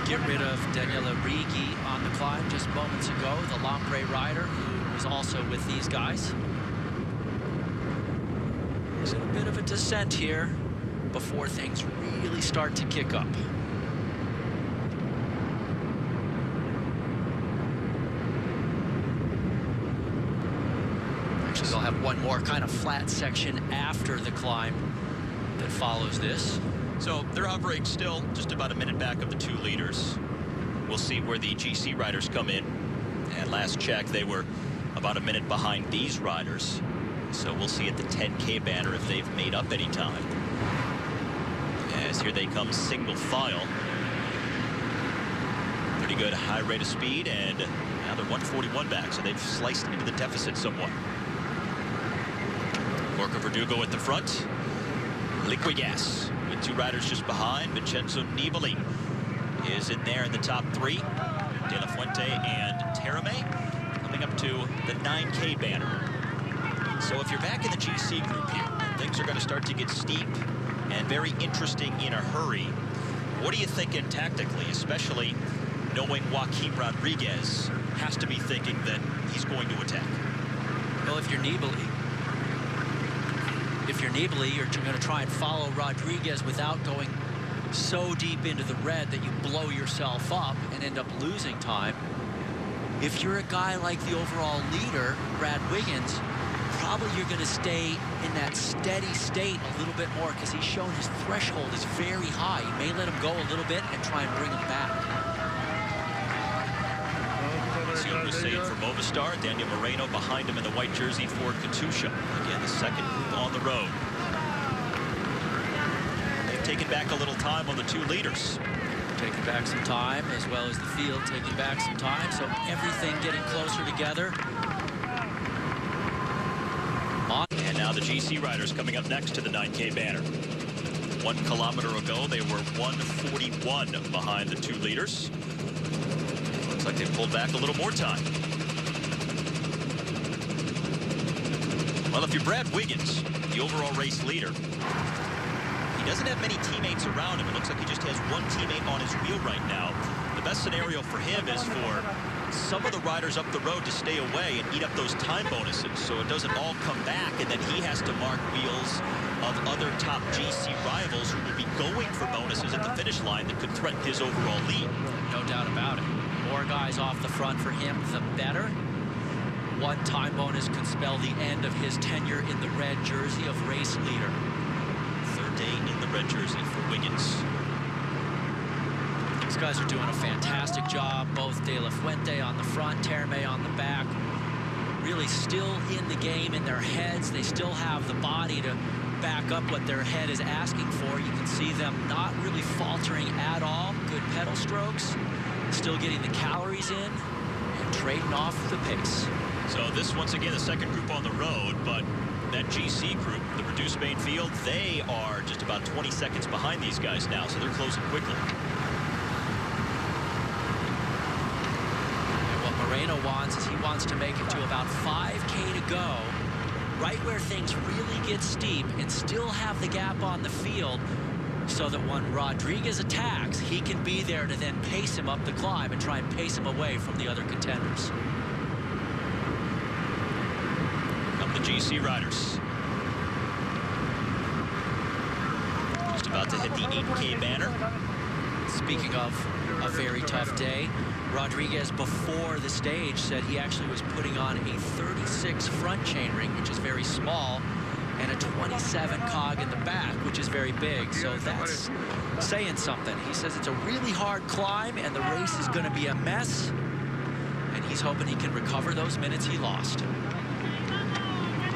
get rid of Daniela Rigi on the climb just moments ago, the Lampre rider who was also with these guys. There's a bit of a descent here before things really start to kick up. Actually, they'll have one more kind of flat section after the climb that follows this. So they're hovering still just about a minute back of the 2 leaders. We'll see where the GC riders come in And last check, they were about a minute behind these riders. So we'll see at the 10K banner if they've made up any time. As here they come, single file. Pretty good high rate of speed, and now they're 141 back, so they've sliced into the deficit somewhat. Gorka Verdugo at the front. Liquigas with 2 riders just behind. Vincenzo Nibali is in there in the top 3. De La Fuente and Terame coming up to the 9K banner. So if you're back in the GC group here, things are going to start to get steep and very interesting in a hurry. What are you thinking tactically, especially knowing Joaquin Rodriguez has to be thinking that he's going to attack? Well, if you're Nibali, you're going to try and follow Rodriguez without going so deep into the red that you blow yourself up and end up losing time. If you're a guy like the overall leader, Brad Wiggins, probably you're going to stay in that steady state a little bit more because he's shown his threshold is very high. You may let him go a little bit and try and bring him back. Saying for Movistar, Daniel Moreno behind him in the white jersey for Katusha. Again, the second group on the road. They've taken back a little time on the 2 leaders. Taking back some time, as well as the field taking back some time, so everything getting closer together. And now the GC riders coming up next to the 9K banner. 1 kilometer ago, they were 141 behind the 2 leaders. Looks like they pulled back a little more time. Well, if you're Brad Wiggins, the overall race leader, he doesn't have many teammates around him. It looks like he just has 1 teammate on his wheel right now. The best scenario for him is for some of the riders up the road to stay away and eat up those time bonuses so it doesn't all come back, and then he has to mark wheels of other top GC rivals who will be going for bonuses at the finish line that could threaten his overall lead. No doubt about it. More guys off the front for him, the better. 1 time bonus could spell the end of his tenure in the red jersey of race leader. 3rd day in the red jersey for Wiggins. These guys are doing a fantastic job. Both De La Fuente on the front, Terame on the back. Really still in the game in their heads. They still have the body to back up what their head is asking for. You can see them not really faltering at all. Good pedal strokes. Still getting the calories in and trading off the pace. So this, once again, the second group on the road, but that GC group, the reduced main field, they are just about 20 seconds behind these guys now, so they're closing quickly. And what Moreno wants is he wants to make it to about 5K to go, right where things really get steep, and still have the gap on the field, so that when Rodriguez attacks, he can be there to then pace him up the climb and try and pace him away from the other contenders. Come the GC riders. Just about to hit the 8K banner. Speaking of a very tough day, Rodriguez before the stage said he actually was putting on a 36 front chainring, which is very small, and a 27 cog in the back, which is very big. So that's saying something. He says it's a really hard climb and the race is going to be a mess, and he's hoping he can recover those minutes he lost.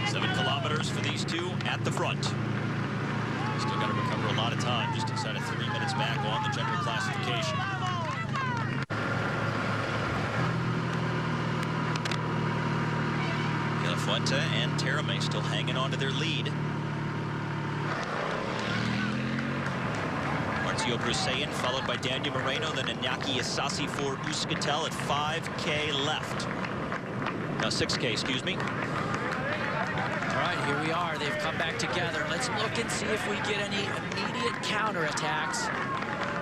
7 kilometers for these 2 at the front. Still got to recover a lot of time, just inside of 3 minutes back on the general classification. Fuente and Terame still hanging on to their lead. Marzio Brusayan followed by Daniel Moreno, then Iñaki Isasi for Euskaltel at 5K left. 6K, excuse me. All right, here we are. They've come back together. Let's look and see if we get any immediate counterattacks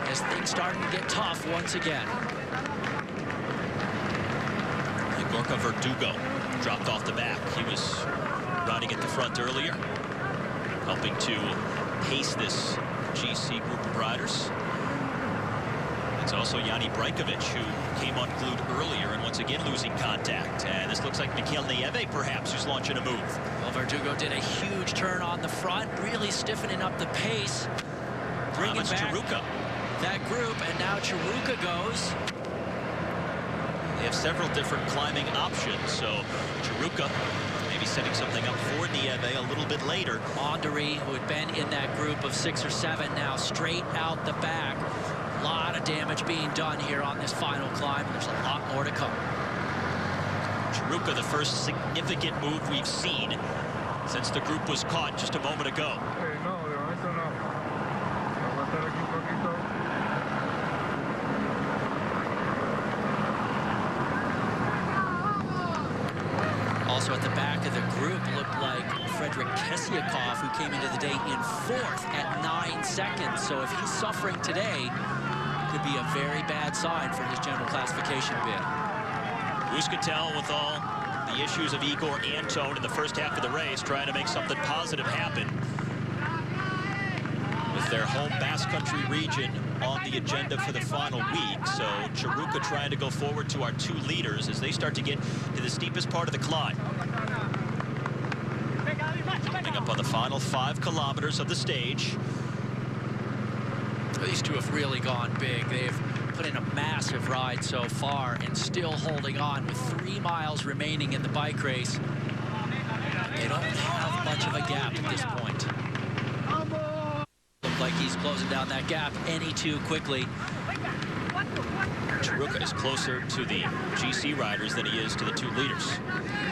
as things starting to get tough once again. And Gorka Verdugo dropped off the back. He was riding at the front earlier, helping to pace this GC group of riders. It's also Yanni Brajkovic, who came unglued earlier and once again losing contact. And this looks like Mikel Nieve, perhaps, who's launching a move. Well, Verdugo did a huge turn on the front, really stiffening up the pace, bringing back Chiruka. That group, and now Chiruka goes. They have several different climbing options, so Chiruka maybe setting something up for Nieve a little bit later. Mondery, who had been in that group of 6 or 7, now straight out the back. A lot of damage being done here on this final climb. There's a lot more to come. Chiruka, the first significant move we've seen since the group was caught just a moment ago. Also at the back of the group looked like Frederick Kesiakov, who came into the day in 4th at 9 seconds. So if he's suffering today, could be a very bad sign for his general classification bid. Euskaltel, with all the issues of Igor Anton in the first half of the race, trying to make something positive happen with their home Basque Country region on the agenda for the final week. So Chiruka trying to go forward to our 2 leaders as they start to get to the steepest part of the climb. Coming up on the final 5 kilometers of the stage. These two have really gone big. They've put in a massive ride so far and still holding on with 3 miles remaining in the bike race. They don't have much of a gap at this point. Looks like he's closing down that gap any too quickly. Chiruka is closer to the GC riders than he is to the 2 leaders.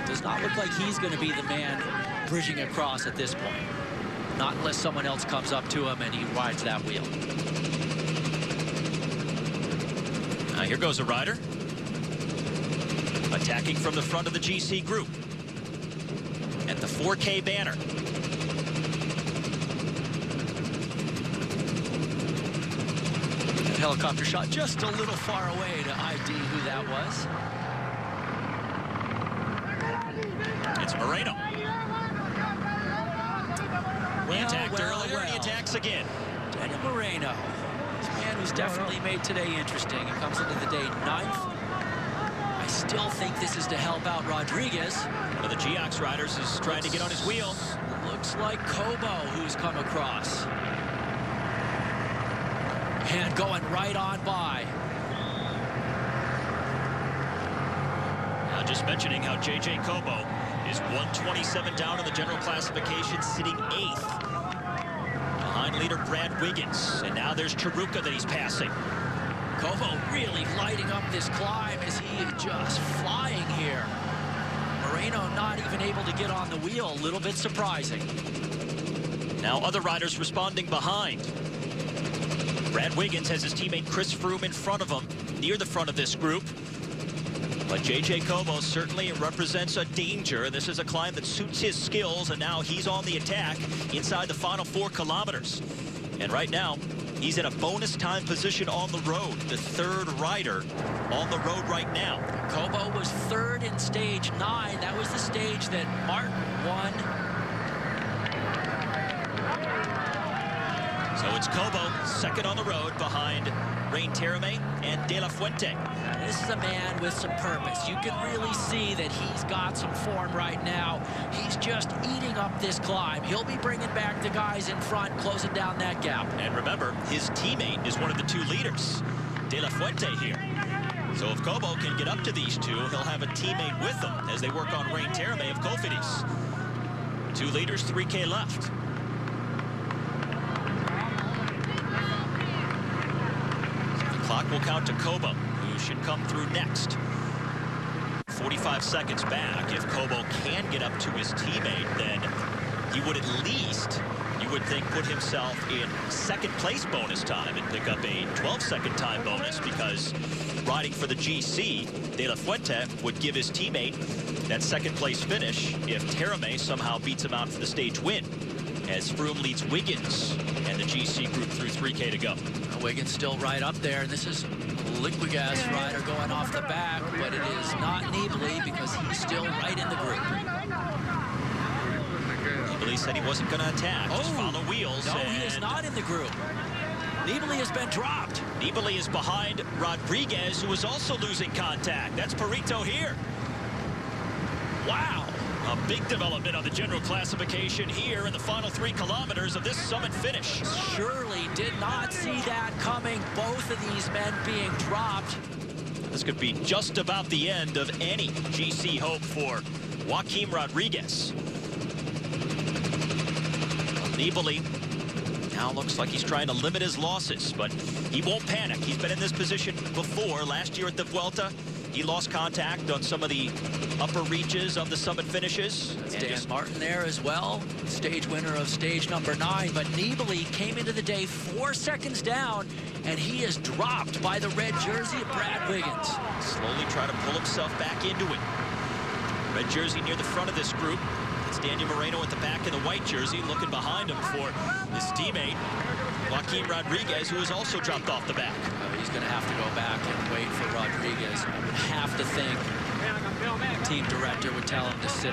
Does not look like he's going to be the man bridging across at this point. Not unless someone else comes up to him and he rides that wheel. Here goes a rider attacking from the front of the GC group at the 4K banner. That helicopter shot just a little far away to ID who that was. It's Moreno. He attacked earlier, and he attacks again. Daniel Moreno. Man who's definitely made today interesting. He comes into the day 9th. I still think this is to help out Rodriguez. One of the Geox riders is trying to get on his wheel. Looks like Kobo who's come across. And going right on by. Now just mentioning how JJ Kobo is 127 down in the general classification, sitting 8th. Behind leader Brad Wiggins, and now there's Chiruka that he's passing. Kobo really lighting up this climb as he is just flying here. Moreno not even able to get on the wheel, a little bit surprising. Now other riders responding behind. Brad Wiggins has his teammate Chris Froome in front of him, near the front of this group. But JJ Kobo certainly represents a danger. This is a climb that suits his skills, and now he's on the attack inside the final 4 kilometers. And right now, he's in a bonus time position on the road, the 3rd rider on the road right now. Kobo was 3rd in stage 9. That was the stage that Martin won. So it's Kobo, 2nd on the road behind Rain Terame and De La Fuente. This is a man with some purpose. You can really see that he's got some form right now. He's just eating up this climb. He'll be bringing back the guys in front, closing down that gap. And remember, his teammate is one of the 2 leaders, De La Fuente here. So if Kobo can get up to these 2, he'll have a teammate with him as they work on Rain Terame of Cofidis. 2 leaders, 3K left. Clock will count to Kobo, who should come through next. 45 seconds back. If Kobo can get up to his teammate, then he would at least, you would think, put himself in 2nd place bonus time and pick up a 12-second time bonus, because riding for the GC, De La Fuente would give his teammate that 2nd place finish if Terame somehow beats him out for the stage win, as Froome leads Wiggins and the GC group through 3K to go. Wiggins still right up there, and this is Liquid Gas rider going off the back, but it is not Nibali because he's still right in the group. Nibali said he wasn't going to attack, just follow wheels. No, he is not in the group. Nibali has been dropped. Nibali is behind Rodriguez, who is also losing contact. That's Perito here. Wow. A big development on the general classification here in the final 3 kilometers of this summit finish. Surely did not see that coming. Both of these men being dropped. This could be just about the end of any GC hope for Joaquin Rodriguez. Nibali now looks like he's trying to limit his losses, but he won't panic. He's been in this position before. Last year at the Vuelta, he lost contact on some of the upper reaches of the summit finishes. Dan Martin there as well, stage winner of stage number 9. But Nibali came into the day 4 seconds down, and he is dropped by the red jersey of Brad Wiggins. Slowly try to pull himself back into it. Red jersey near the front of this group. It's Daniel Moreno at the back in the white jersey, looking behind him for his teammate, Joaquin Rodriguez, who has also dropped off the back. He's going to have to go back and wait for Rodriguez. I would have to think the team director would tell him to sit.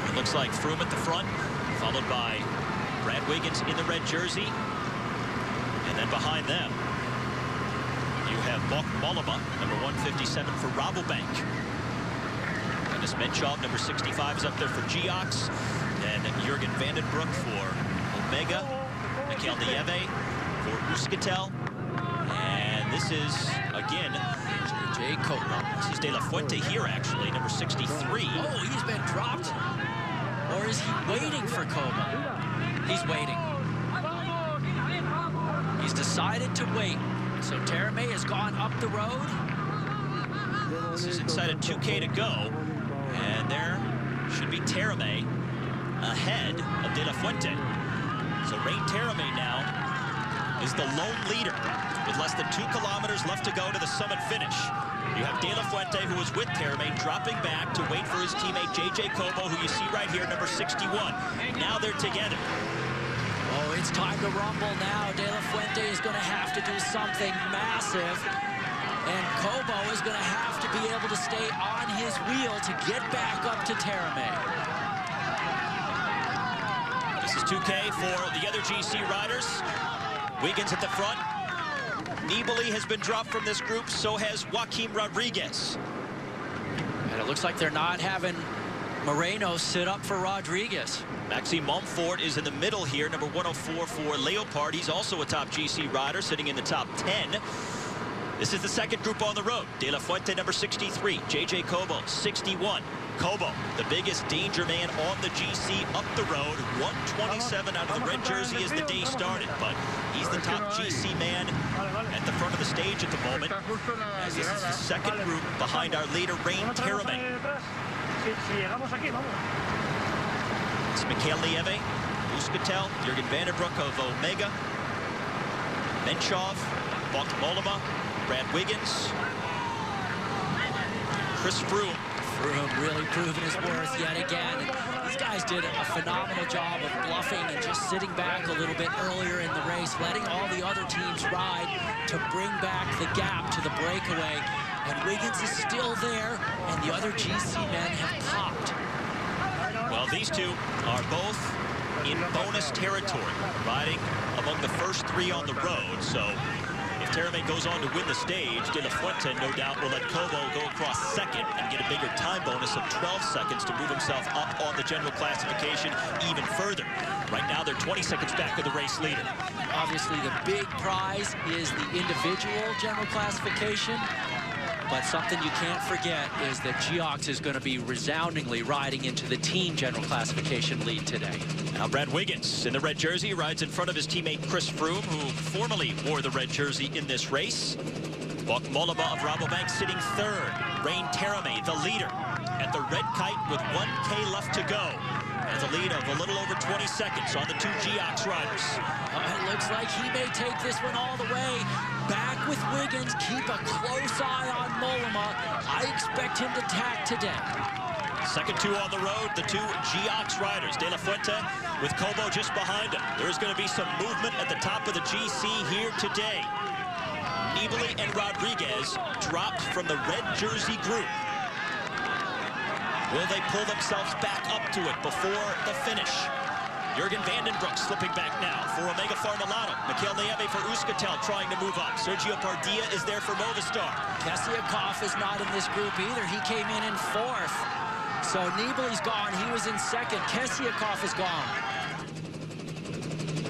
It looks like Froome at the front, followed by Brad Wiggins in the red jersey. And then behind them, you have Mollema, number 157 for Rabobank. Dennis Menchov, number 65, is up there for Geox. And Jurgen Vandenbroek for Omega. Mikel Nieve for Euskaltel. And this is, again, J.J. Cobo. This is De La Fuente here, actually, number 63. Oh, he's been dropped. Or is he waiting for Cobo? He's waiting. He's decided to wait. So Terame has gone up the road. This is inside a 2K to go. And there should be Terame ahead of De La Fuente. So Rain Terame now is the lone leader with less than 2 kilometers left to go to the summit finish. You have De La Fuente, who was with Terame, dropping back to wait for his teammate J.J. Cobo, who you see right here, number 61. Now they're together. Oh, it's time to rumble now. De La Fuente is going to have to do something massive. And Cobo is going to have to be able to stay on his wheel to get back up to Terame. This is 2K for the other GC riders. Wiggins at the front. Nibali has been dropped from this group, so has Joaquin Rodriguez. And it looks like they're not having Moreno sit up for Rodriguez. Maxime Montfort is in the middle here, number 104 for Leopard. He's also a top GC rider, sitting in the top 10. This is the second group on the road. De La Fuente, number 63. J.J. Cobo, 61. Cobo, the biggest danger man on the GC up the road. 127 out of the red jersey as the day started, but he's the top GC man at the front of the stage at the moment, as this is the second group behind our leader, Rain Terame. It's Mikel Nieve, Euskaltel, Jurgen Vandenbroek of Omega, Menchov, Mollema, Brad Wiggins, Chris Froome. Froome really proving his worth yet again. And these guys did a phenomenal job of bluffing and just sitting back a little bit earlier in the race, letting all the other teams ride to bring back the gap to the breakaway. And Wiggins is still there, and the other GC men have popped. Well, these two are both in bonus territory, riding among the first 3 on the road. So if Terame goes on to win the stage, De La Fuente no doubt will let Cobo go across second and get a bigger time bonus of 12 seconds to move himself up on the general classification even further. Right now, they're 20 seconds back of the race leader. Obviously, the big prize is the individual general classification. But something you can't forget is that Geox is going to be resoundingly riding into the team general classification lead today. Now Brad Wiggins in the red jersey rides in front of his teammate Chris Froome, who formerly wore the red jersey in this race. Mollema of Rabobank sitting third. Rain Terame, the leader, at the red kite with 1K left to go. Has a lead of a little over 20 seconds on the 2 Geox riders. It looks like he may take this one all the way. Back with Wiggins, keep a close eye on Mollema. I expect him to tack today. Second 2 on the road, the 2 Geox riders. De La Fuente with Cobo just behind him. There's going to be some movement at the top of the GC here today. Nibali and Rodriguez dropped from the red jersey group. Will they pull themselves back up to it before the finish? Jurgen Vandenbroek slipping back now for Omega Pharmalato. Mikel Nieve for Euskaltel trying to move up. Sergio Pardia is there for Movistar. Kessiakoff is not in this group either. He came in 4th. So Nibali's gone. He was in 2nd. Kessiakoff is gone.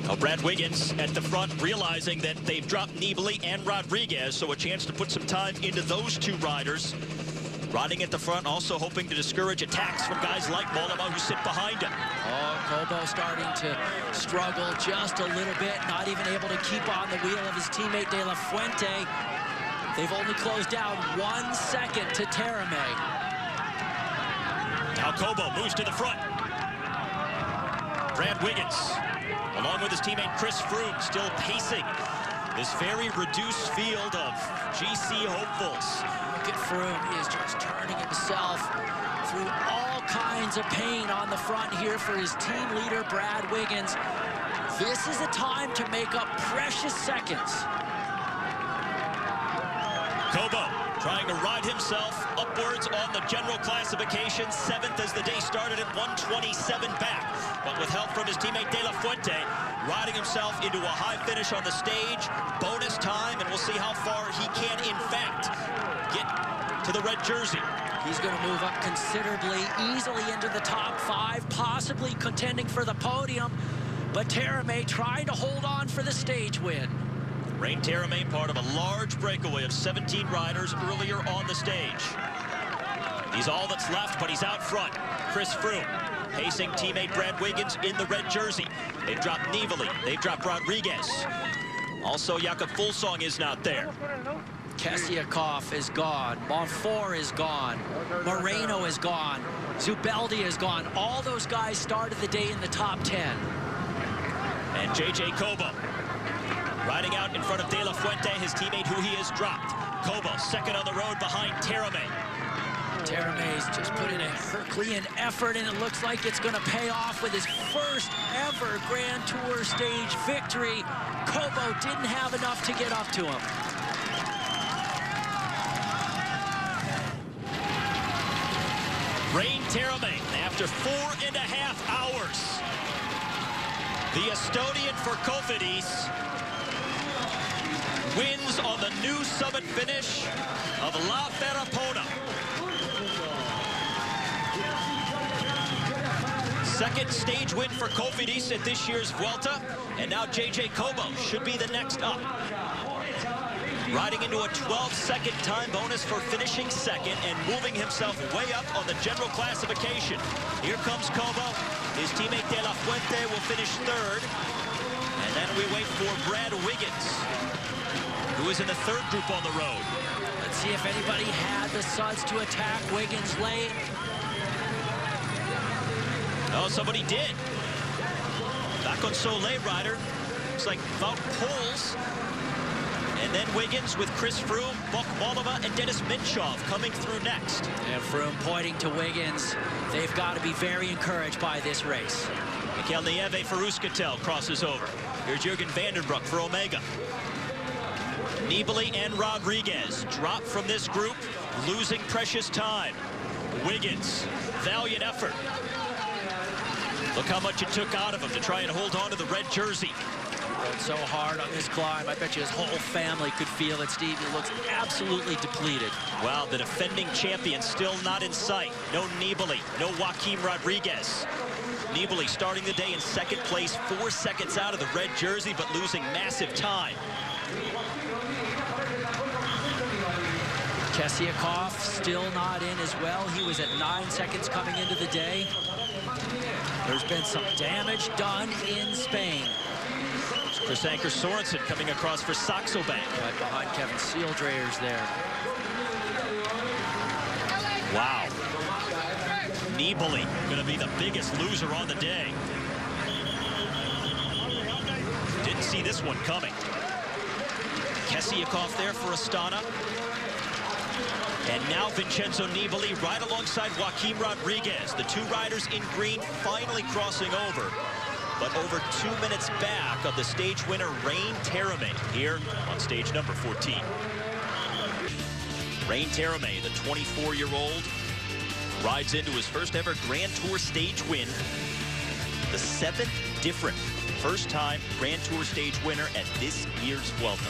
Oh, Brad Wiggins at the front, realizing that they've dropped Nibali and Rodriguez, so a chance to put some time into those two riders. Riding at the front, also hoping to discourage attacks from guys like Mollema who sit behind him. Oh, Cobo starting to struggle just a little bit, not even able to keep on the wheel of his teammate De La Fuente. They've only closed down 1 second to Terame. Now Cobo moves to the front. Brad Wiggins, along with his teammate Chris Froome, still pacing this very reduced field of GC hopefuls. Look at Froome, he is just turning himself through all kinds of pain on the front here for his team leader, Brad Wiggins. This is a time to make up precious seconds. Cobo trying to ride himself upwards on the general classification, 7th as the day started at 127 back. But with help from his teammate De La Fuente, riding himself into a high finish on the stage, bonus time, and we'll see how far he can, in fact, get to the red jersey. He's going to move up considerably, easily into the top 5, possibly contending for the podium. But Terame trying to hold on for the stage win. Rain Terame, part of a large breakaway of 17 riders earlier on the stage. He's all that's left, but he's out front. Chris Froome pacing teammate Brad Wiggins in the red jersey. They've dropped Nibali. They've dropped Rodriguez. Also, Jakob Fuglsang is not there. Kessiakoff is gone. Montfort is gone. Moreno is gone. Zubeldia is gone. All those guys started the day in the top 10. And JJ Cobo riding out in front of De La Fuente, his teammate who he has dropped. Cobo second on the road behind Terame. Terame's just put in a Herculean effort, and it looks like it's going to pay off with his first ever Grand Tour stage victory. Cobo didn't have enough to get up to him. Rain Terame, after 4.5 hours. The Estonian for Cofidis wins on the new summit finish of La Ferrapona. Second stage win for Cofidis at this year's Vuelta, and now JJ Cobo should be the next up. Riding into a 12-second time bonus for finishing second and moving himself way up on the general classification. Here comes Cobo. His teammate De La Fuente will finish third. And then we wait for Brad Wiggins, who is in the third group on the road. Let's see if anybody had the suds to attack Wiggins late. Oh, somebody did. Back on Soleil rider. Looks like Wout Poels. And then Wiggins with Chris Froome, Bok Mollema, and Dennis Minchov coming through next. And Froome pointing to Wiggins. They've got to be very encouraged by this race. Mikel Nieve for Euskaltel crosses over. Here's Jürgen Vandenbroek for Omega. Nibali and Rodriguez drop from this group, losing precious time. Wiggins, valiant effort. Look how much it took out of him to try and hold on to the red jersey. Rode so hard on this climb. I bet you his whole family could feel it, Steve. He looks absolutely depleted. Well, the defending champion still not in sight. No Nibali, no Joaquin Rodriguez. Nibali starting the day in second place, 4 seconds out of the red jersey, but losing massive time. Kessiakoff still not in as well. He was at 9 seconds coming into the day. There's been some damage done in Spain. Chris Anker Sorensen coming across for Saxo Bank. Right behind Kevin Seeldreyers there. Wow. Nibali going to be the biggest loser on the day. Didn't see this one coming. Kessiakoff there for Astana. And now Vincenzo Nibali right alongside Joaquin Rodriguez. The two riders in green finally crossing over. But over 2 minutes back of the stage winner, Rain Terame, here on stage number 14. Rain Terame, the 24-year-old, rides into his first ever Grand Tour stage win. The 7th different first-time Grand Tour stage winner at this year's Vuelta.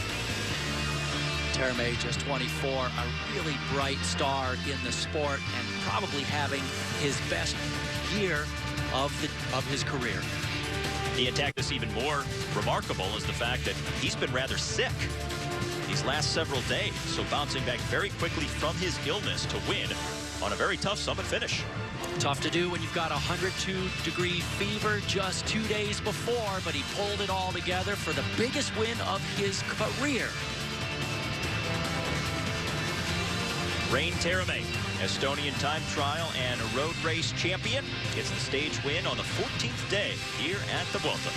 Terame, just 24, a really bright star in the sport and probably having his best year of his career. The attack that's even more remarkable is the fact that he's been rather sick these last several days, so bouncing back very quickly from his illness to win on a very tough summit finish. Tough to do when you've got 102-degree fever just 2 days before, but he pulled it all together for the biggest win of his career. Rein Taaramäe, Estonian time trial and a road race champion, gets the stage win on the 14th day here at the Vuelta.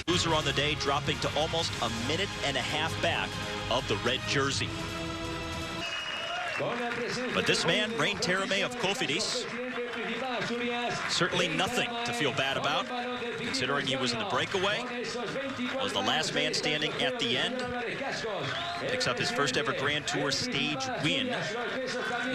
Loser on the day, dropping to almost a minute and a half back of the red jersey. But this man, Rein Taaramäe of Cofidis, certainly nothing to feel bad about, considering he was in the breakaway, was the last man standing at the end, picks up his first ever Grand Tour stage win.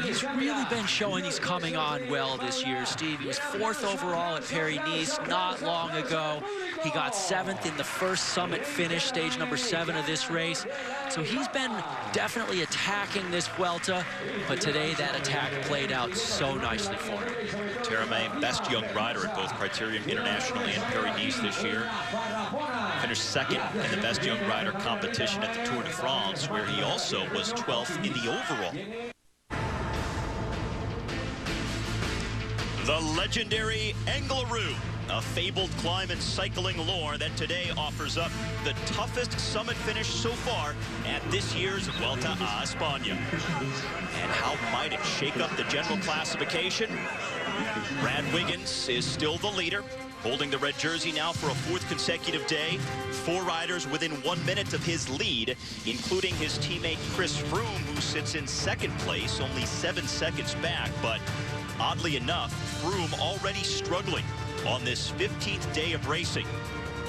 He's really been showing he's coming on well this year, Steve. He was 4th overall at Paris-Nice not long ago. He got 7th in the first summit finish, stage number 7 of this race. So he's been definitely attacking this Vuelta, but today that attack played out so nicely for him. Taaramäe, best young rider at both Criterium International and Paris-Nice this year. Finished 2nd in the best young rider competition at the Tour de France, where he also was 12th in the overall. The legendary Angliru, a fabled climb in cycling lore that today offers up the toughest summit finish so far at this year's Vuelta a Espana. And how might it shake up the general classification? Brad Wiggins is still the leader, holding the red jersey now for a 4th consecutive day. 4 riders within 1 minute of his lead, including his teammate Chris Froome, who sits in 2nd place, only 7 seconds back. But oddly enough, Froome already struggling on this 15th day of racing.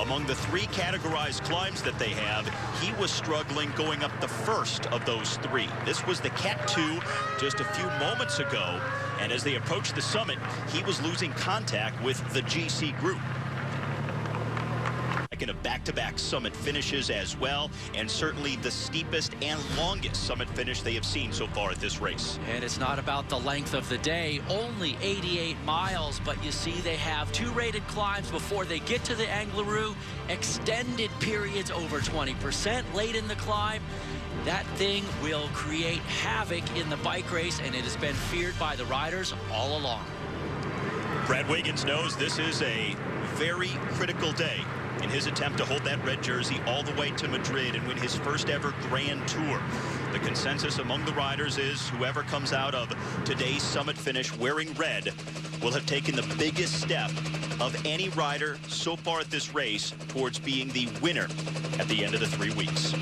Among the 3 categorized climbs that they have, he was struggling going up the first of those 3. This was the Cat 2 just a few moments ago, and as they approached the summit, he was losing contact with the GC group. Of back-to-back summit finishes as well, and certainly the steepest and longest summit finish they have seen so far at this race. And it's not about the length of the day, only 88 miles, but you see they have 2 rated climbs before they get to the Angliru, extended periods over 20% late in the climb. That thing will create havoc in the bike race, and it has been feared by the riders all along. Brad Wiggins knows this is a very critical day in his attempt to hold that red jersey all the way to Madrid and win his first ever Grand Tour. The consensus among the riders is whoever comes out of today's summit finish wearing red will have taken the biggest step of any rider so far at this race towards being the winner at the end of the 3 weeks.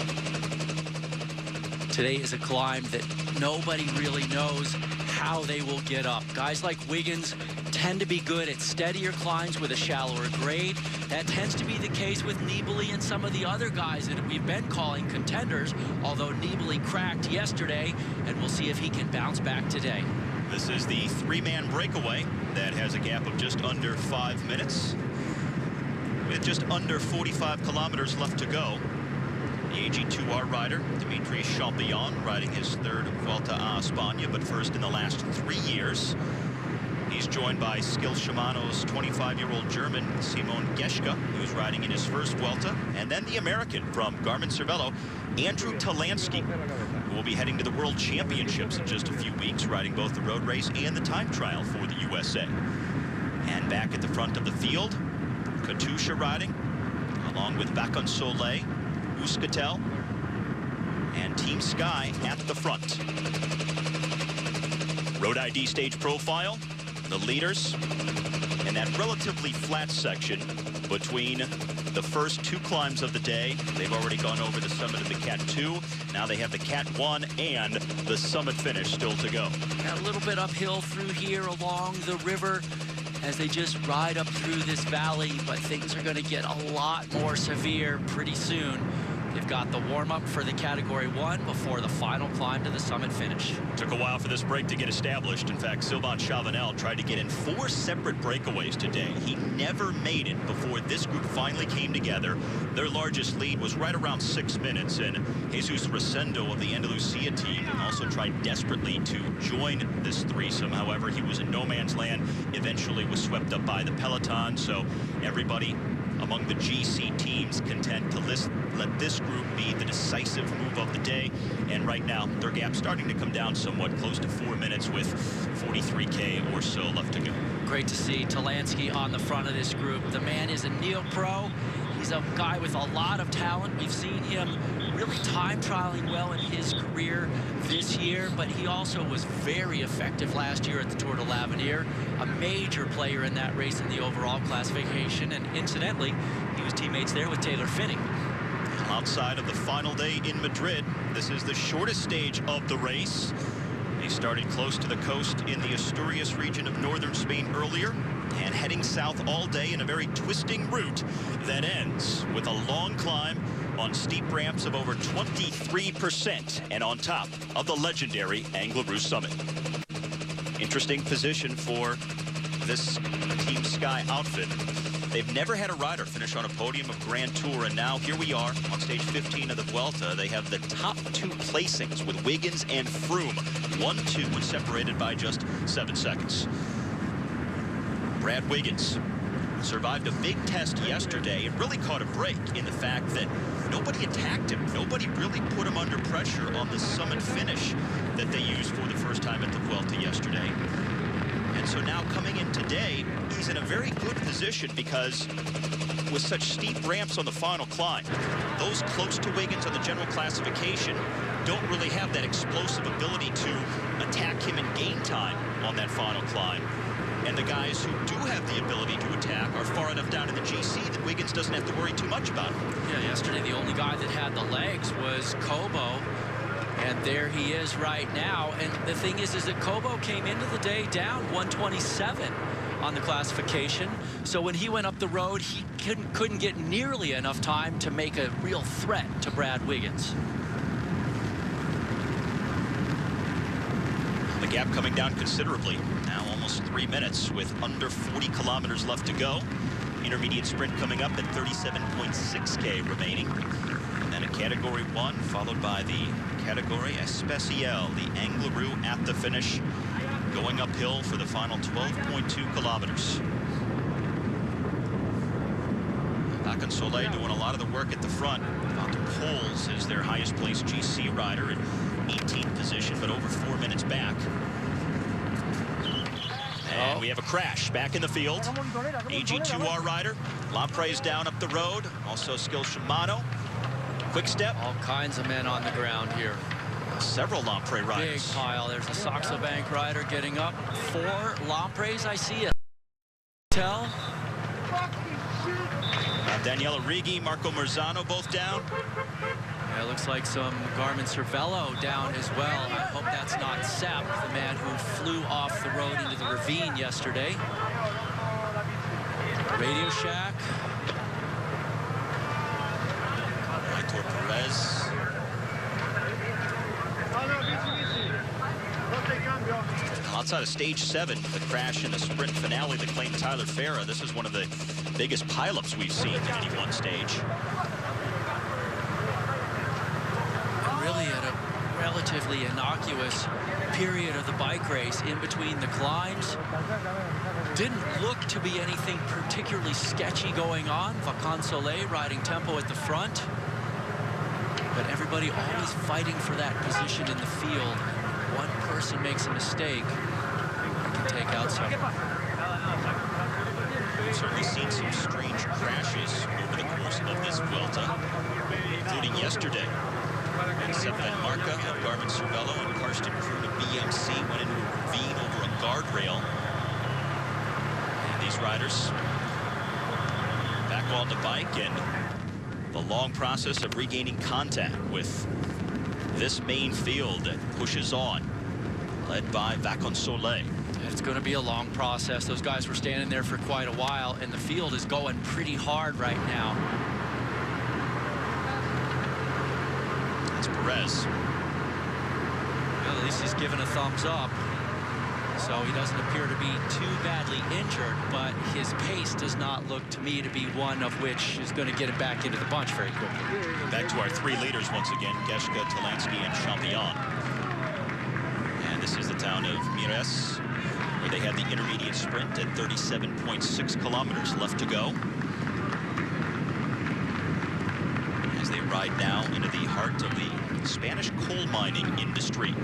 Today is a climb that nobody really knows how they will get up. Guys like Wiggins tend to be good at steadier climbs with a shallower grade. That tends to be the case with Nibali and some of the other guys that we've been calling contenders, although Nibali cracked yesterday, and we'll see if he can bounce back today. This is the 3-man breakaway that has a gap of just under 5 minutes, with just under 45 kilometers left to go. The AG2R rider, Dimitri Champillon, riding his 3rd Vuelta a Espana, but first in the last 3 years. He's joined by Skill Shimano's 25-year-old German, Simon Geschke, who's riding in his first Vuelta, and then the American from Garmin-Cervelo, Andrew Talansky, who will be heading to the World Championships in just a few weeks, riding both the road race and the time trial for the USA. And back at the front of the field, Katusha riding, along with Vakon Soleil, Euskaltel, and Team Sky at the front. Road ID stage profile, the leaders in that relatively flat section between the first 2 climbs of the day. They've already gone over the summit of the Cat 2. Now they have the Cat 1 and the summit finish still to go. A little bit uphill through here along the river as they just ride up through this valley, but things are going to get a lot more severe pretty soon. They've got the warm-up for the Category 1 before the final climb to the summit finish. Took a while for this break to get established. In fact, Sylvain Chavanel tried to get in 4 separate breakaways today. He never made it before this group finally came together. Their largest lead was right around 6 minutes, and Jesus Rosendo of the Andalusia team also tried desperately to join this threesome. However, he was in no man's land, eventually was swept up by the peloton, so everybody among the GC teams content to let this group be the decisive move of the day. And right now, their gap starting to come down somewhat, close to 4 minutes with 43K or so left to go. Great to see Talansky on the front of this group. The man is a neo-pro. He's a guy with a lot of talent. We've seen him really time trialing well in his career this year, but he also was very effective last year at the Tour de l'Avenir, a major player in that race in the overall classification, and incidentally, he was teammates there with Taylor Phinney. Outside of the final day in Madrid, this is the shortest stage of the race. They started close to the coast in the Asturias region of northern Spain earlier, and heading south all day in a very twisting route that ends with a long climb on steep ramps of over 23% and on top of the legendary Angleroo summit. Interesting position for this Team Sky outfit. They've never had a rider finish on a podium of Grand Tour, and now here we are on stage 15 of the Vuelta. They have the top 2 placings with Wiggins and Froome, 1-2, and separated by just 7 seconds. Brad Wiggins survived a big test yesterday and really caught a break in the fact that nobody attacked him. Nobody really put him under pressure on the summit finish that they used for the first time at the Vuelta yesterday. And so now coming in today, he's in a very good position because with such steep ramps on the final climb, those close to Wiggins on the general classification don't really have that explosive ability to attack him and gain time on that final climb. And the guys who do have the ability to attack are far enough down in the GC that Wiggins doesn't have to worry too much about it. Yeah, yesterday the only guy that had the legs was Kobo, and there he is right now. And the thing is that Kobo came into the day down 127 on the classification. So when he went up the road, he couldn't get nearly enough time to make a real threat to Brad Wiggins. The gap coming down considerably. Now almost 3 minutes with under 40 kilometers left to go. Intermediate sprint coming up at 37.6K remaining. And then a Category 1 followed by the Category Especial, the Angleroo at the finish, going uphill for the final 12.2 kilometers. Joaquin Rodriguez doing a lot of the work at the front. About to Poles is their highest placed GC rider at 18th position, but over 4 minutes back. And we have a crash back in the field. AG2R rider. Lampre's down up the road. Also Skill Shimano. Quick step. All kinds of men on the ground here. Several Lampre riders. Big pile. There's a Saxo Bank rider getting up. 4 Lampres. I see it. Tell. Daniela Riggi, Marco Marzano both down. Yeah, it looks like some Garmin Cervelo down as well. I hope that's not Sepp, the man who flew off the road into the ravine yesterday. Radio Shack. Aitor Perez. Outside of stage 7, the crash in the sprint finale that claimed Tyler Farah. This is one of the biggest pileups we've seen in any one stage. Really at a relatively innocuous period of the bike race in between the climbs. Didn't look to be anything particularly sketchy going on. Joaquin Rodriguez riding tempo at the front. But everybody always fighting for that position in the field. One person makes a mistake, can take out someone. We've certainly seen some strange crashes over the course of this Vuelta, including yesterday. And Sepp Van Marke of Garmin Cervelo and Karsten Kroon of BMC went into a ravine over a guardrail. And these riders back on the bike, and the long process of regaining contact with this main field that pushes on, led by Joaquin Rodriguez. It's going to be a long process. Those guys were standing there for quite a while, and the field is going pretty hard right now. That's Perez. Well, at least he's given a thumbs up. So he doesn't appear to be too badly injured, but his pace does not look to me to be one of which is going to get it back into the bunch very quickly. Back to our 3 leaders once again, Geschke, Talansky, and Champion. And this is the town of Mieres, where they had the intermediate sprint at 37.6 kilometers left to go. as they ride now into the heart of the Spanish coal mining industry.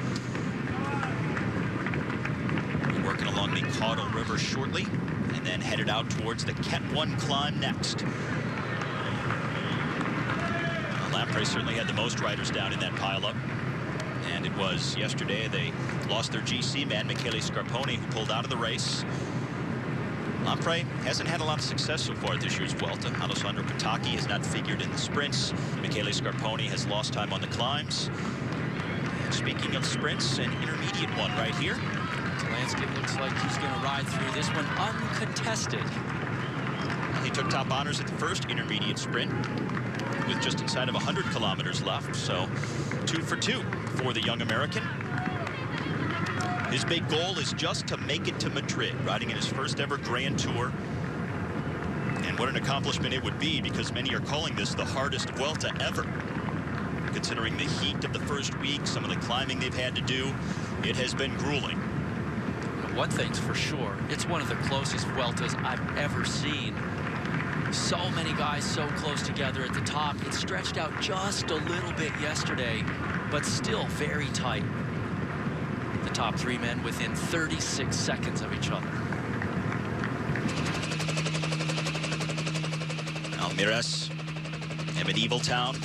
We're working along the Caudal River shortly, and then headed out towards the Ket 1 climb next. Lampre certainly had the most riders down in that pileup. And it was yesterday they lost their GC man, Michele Scarponi, who pulled out of the race. Lampre hasn't had a lot of success so far this year's Vuelta. Alessandro Pataki has not figured in the sprints. Michele Scarponi has lost time on the climbs. And speaking of sprints, an intermediate one right here. Talansky looks like he's going to ride through this one uncontested. He took top honors at the first intermediate sprint with just inside of 100 kilometers left, so 2 for 2 for the young American. His big goal is just to make it to Madrid, riding in his first ever Grand Tour. And what an accomplishment it would be, because many are calling this the hardest Vuelta ever. Considering the heat of the first week, some of the climbing they've had to do, it has been grueling. One thing's for sure, it's one of the closest Vueltas I've ever seen. So many guys so close together at the top. It stretched out just a little bit yesterday, but still very tight. The top 3 men within 36 seconds of each other. Almirez, a medieval town,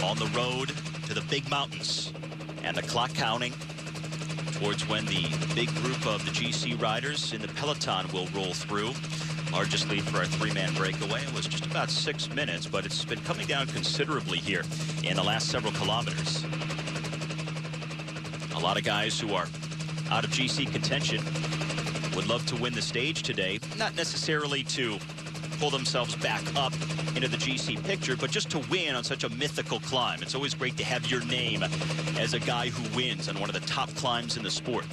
on the road to the big mountains, and the clock counting towards when the big group of the GC riders in the peloton will roll through. Largest lead for our 3-man breakaway was just about 6 minutes, but it's been coming down considerably here in the last several kilometers. A lot of guys who are out of GC contention would love to win the stage today, not necessarily to pull themselves back up into the GC picture, but just to win on such a mythical climb. It's always great to have your name as a guy who wins on one of the top climbs in the sport.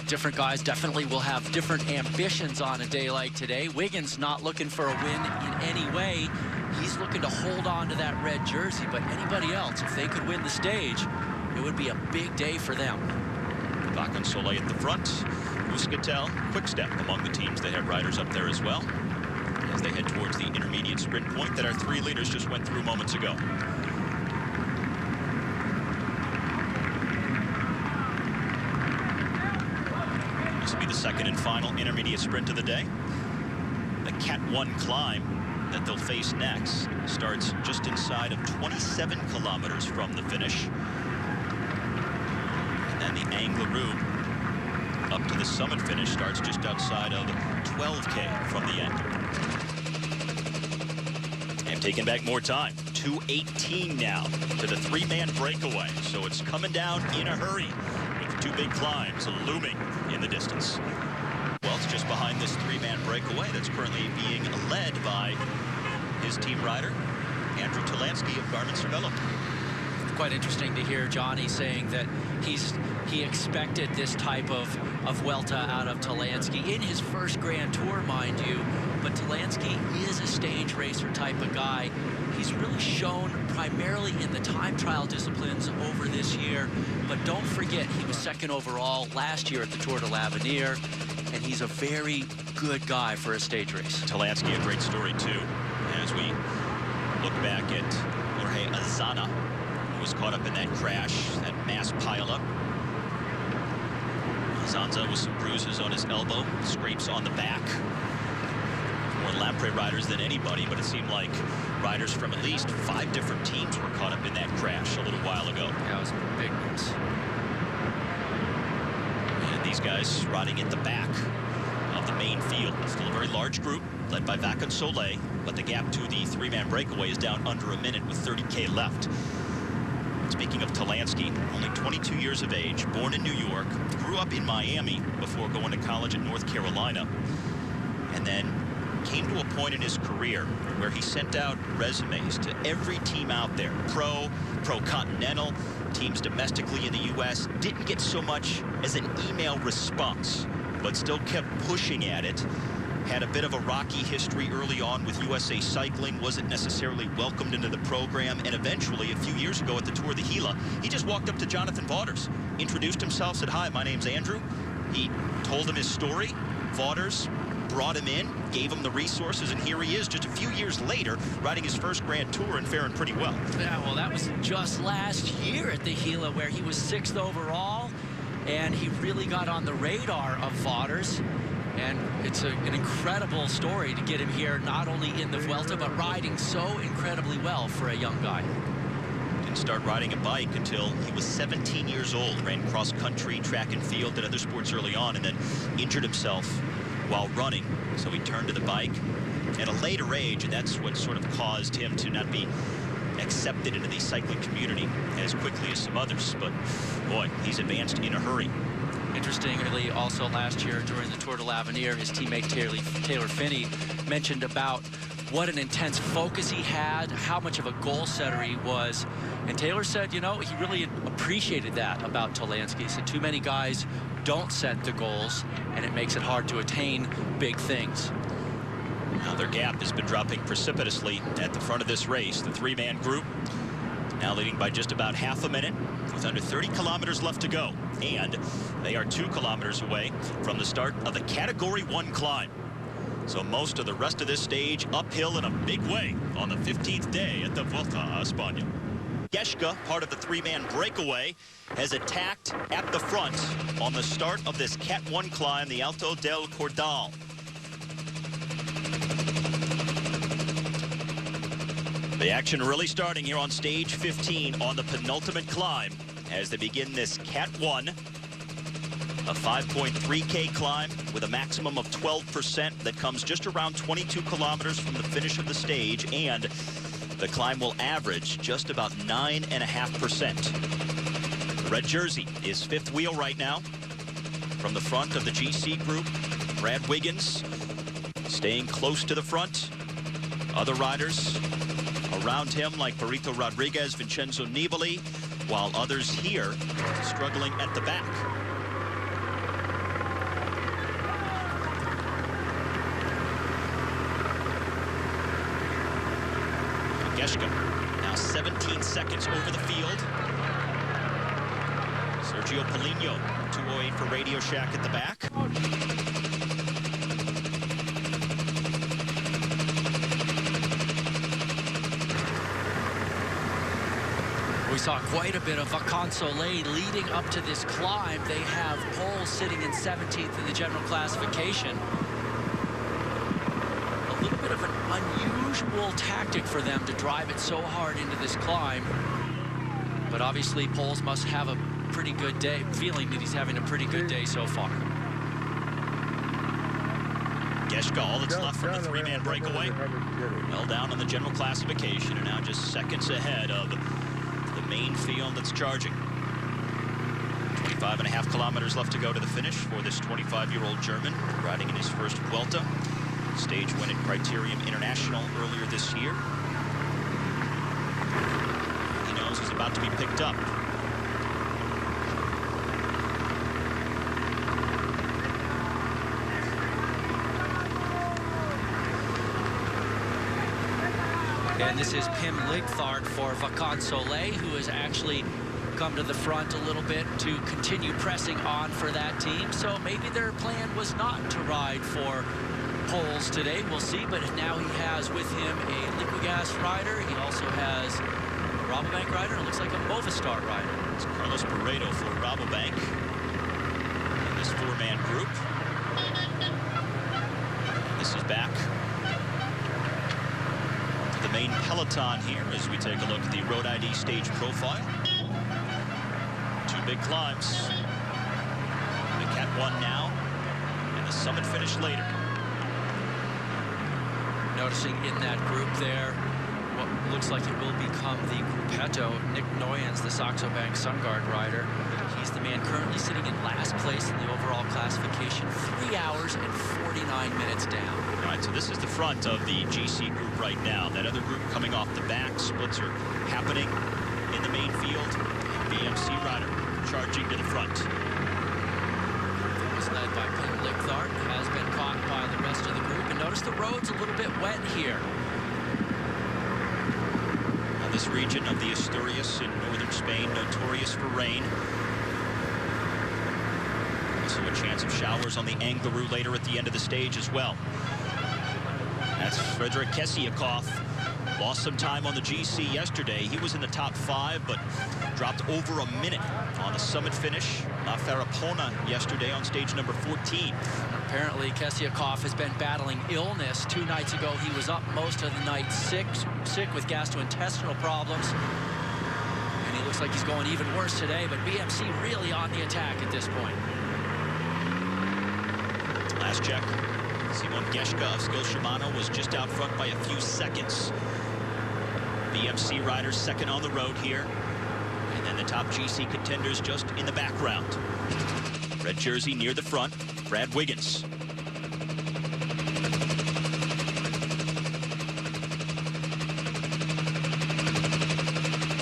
Different guys definitely will have different ambitions on a day like today. Wiggins not looking for a win in any way. He's looking to hold on to that red jersey, but anybody else, if they could win the stage, it would be a big day for them. Joaquin Rodriguez at the front. Euskaltel, Quick-Step among the teams that have riders up there as well, as they head towards the intermediate sprint point that our 3 leaders just went through moments ago. This will be the second and final intermediate sprint of the day. The Ket 1 climb that they'll face next starts just inside of 27 kilometers from the finish. And the Angleroo up to the summit finish starts just outside of 12K from the end. And taking back more time, 2:18 now to the 3-man breakaway. So it's coming down in a hurry with the 2 big climbs looming in the distance. Well, it's just behind this 3-man breakaway that's currently being led by his team rider, Andrew Talansky of Garmin Cervelo. Quite interesting to hear Johnny saying that he expected this type of Vuelta out of Talansky in his first Grand Tour, mind you. But Talansky is a stage racer type of guy. He's really shown primarily in the time trial disciplines over this year. But don't forget, he was 2nd overall last year at the Tour de l'Avenir, and he's a very good guy for a stage race. Talansky, a great story too. As we look back at Jorge Azana, who was caught up in that crash, that mass pileup. Zanza with some bruises on his elbow, scrapes on the back. More Lampre riders than anybody, but it seemed like riders from at least 5 different teams were caught up in that crash a little while ago. That was a big mess. And these guys riding at the back of the main field. Still a very large group, led by Joaquin Rodriguez, but the gap to the 3-man breakaway is down under a minute with 30K left. Speaking of Talansky, only 22 years of age, born in New York, grew up in Miami before going to college at North Carolina, and then came to a point in his career where he sent out resumes to every team out there, pro continental, teams domestically in the U.S., didn't get so much as an email response, but still kept pushing at it. Had a bit of a rocky history early on with USA Cycling, wasn't necessarily welcomed into the program, and eventually, a few years ago at the Tour de Gila, he just walked up to Jonathan Vaughters, introduced himself, said, "Hi, my name's Andrew." He told him his story. Vaughters brought him in, gave him the resources, and here he is just a few years later riding his first Grand Tour and faring pretty well. Yeah, well, that was just last year at the Gila where he was 6th overall, and he really got on the radar of Vaughters. And it's an incredible story to get him here, not only in the Vuelta, but riding so incredibly well for a young guy. Didn't start riding a bike until he was 17 years old. Ran cross country, track and field, did other sports early on, and then injured himself while running. So he turned to the bike at a later age, and that's what sort of caused him to not be accepted into the cycling community as quickly as some others. But boy, he's advanced in a hurry. Interestingly, also last year during the Tour de l'Avenir, his teammate Taylor Phinney mentioned about what an intense focus he had, how much of a goal setter he was. And Taylor said, you know, he really appreciated that about Talansky. He said too many guys don't set the goals, and it makes it hard to attain big things. Now their gap has been dropping precipitously at the front of this race. The three-man group now leading by just about half a minute with under 30 kilometers left to go. And they are 2 kilometers away from the start of the Category 1 climb. So most of the rest of this stage uphill in a big way on the 15th day at the Vuelta a Espana. Yeshka, part of the three-man breakaway, has attacked at the front on the start of this Cat 1 climb, the Alto del Cordal. The action really starting here on stage 15 on the penultimate climb as they begin this Cat 1, a 5.3K climb with a maximum of 12% that comes just around 22 kilometers from the finish of the stage, and the climb will average just about 9.5%. The red jersey is fifth wheel right now. From the front of the GC group, Brad Wiggins staying close to the front. Other riders around him like Lorenzo Rodriguez, Vincenzo Nibali, while others here struggling at the back. Geshka now 17 seconds over the field. Sergio Polino, 2:08 for Radio Shack at the back. We saw quite a bit of Joaquin Rodriguez leading up to this climb. They have Poles sitting in 17th in the general classification. A little bit of an unusual tactic for them to drive it so hard into this climb. But obviously, Poles must have a pretty good day, feeling that he's having a pretty good day so far. Geshka, all that's left from the three-man breakaway. Well down on the general classification, and now just seconds ahead of the main field that's charging. 25.5 kilometers left to go to the finish for this 25-year-old German riding in his first Vuelta. Stage win at Criterium International earlier this year. He knows he's about to be picked up. And this is Pim Ligthart for Joaquin Rodriguez, who has actually come to the front a little bit to continue pressing on for that team. So maybe their plan was not to ride for Poles today. We'll see, but now he has with him a Liquigas rider. He also has a Rabobank rider, and it looks like a Movistar rider. It's Carlos Moreno for Rabobank in this four-man group. This is back the main peloton here as we take a look at the Road ID stage profile. 2 big climbs. The Cat 1 now, and the summit finish later. Noticing in that group there what looks like it will become the Gruppetto. Nick Noyens, the Saxo Bank Sungard rider. He's the man currently sitting in last place in the overall classification, 3 hours and 49 minutes down. All right, so this is the front of the GC group right now. That other group coming off the back. Splits are happening in the main field. BMC rider charging to the front. It was led by Pim Ligthart, has been caught by the rest of the group. And notice the road's a little bit wet here. Now this region of the Asturias in northern Spain, notorious for rain. Also a chance of showers on the Angliru later at the end of the stage as well. That's Frederick Kesiakov. Lost some time on the GC yesterday. He was in the top 5, but dropped over a minute on the summit finish. La Farapona yesterday on stage number 14. Apparently, Kesiakov has been battling illness. 2 nights ago, he was up most of the night sick with gastrointestinal problems. And he looks like he's going even worse today, but BMC really on the attack at this point. Last check. Simon Geschke of Skill Shimano was just out front by a few seconds. BMC riders second on the road here. And then the top GC contenders just in the background. Red jersey near the front, Brad Wiggins.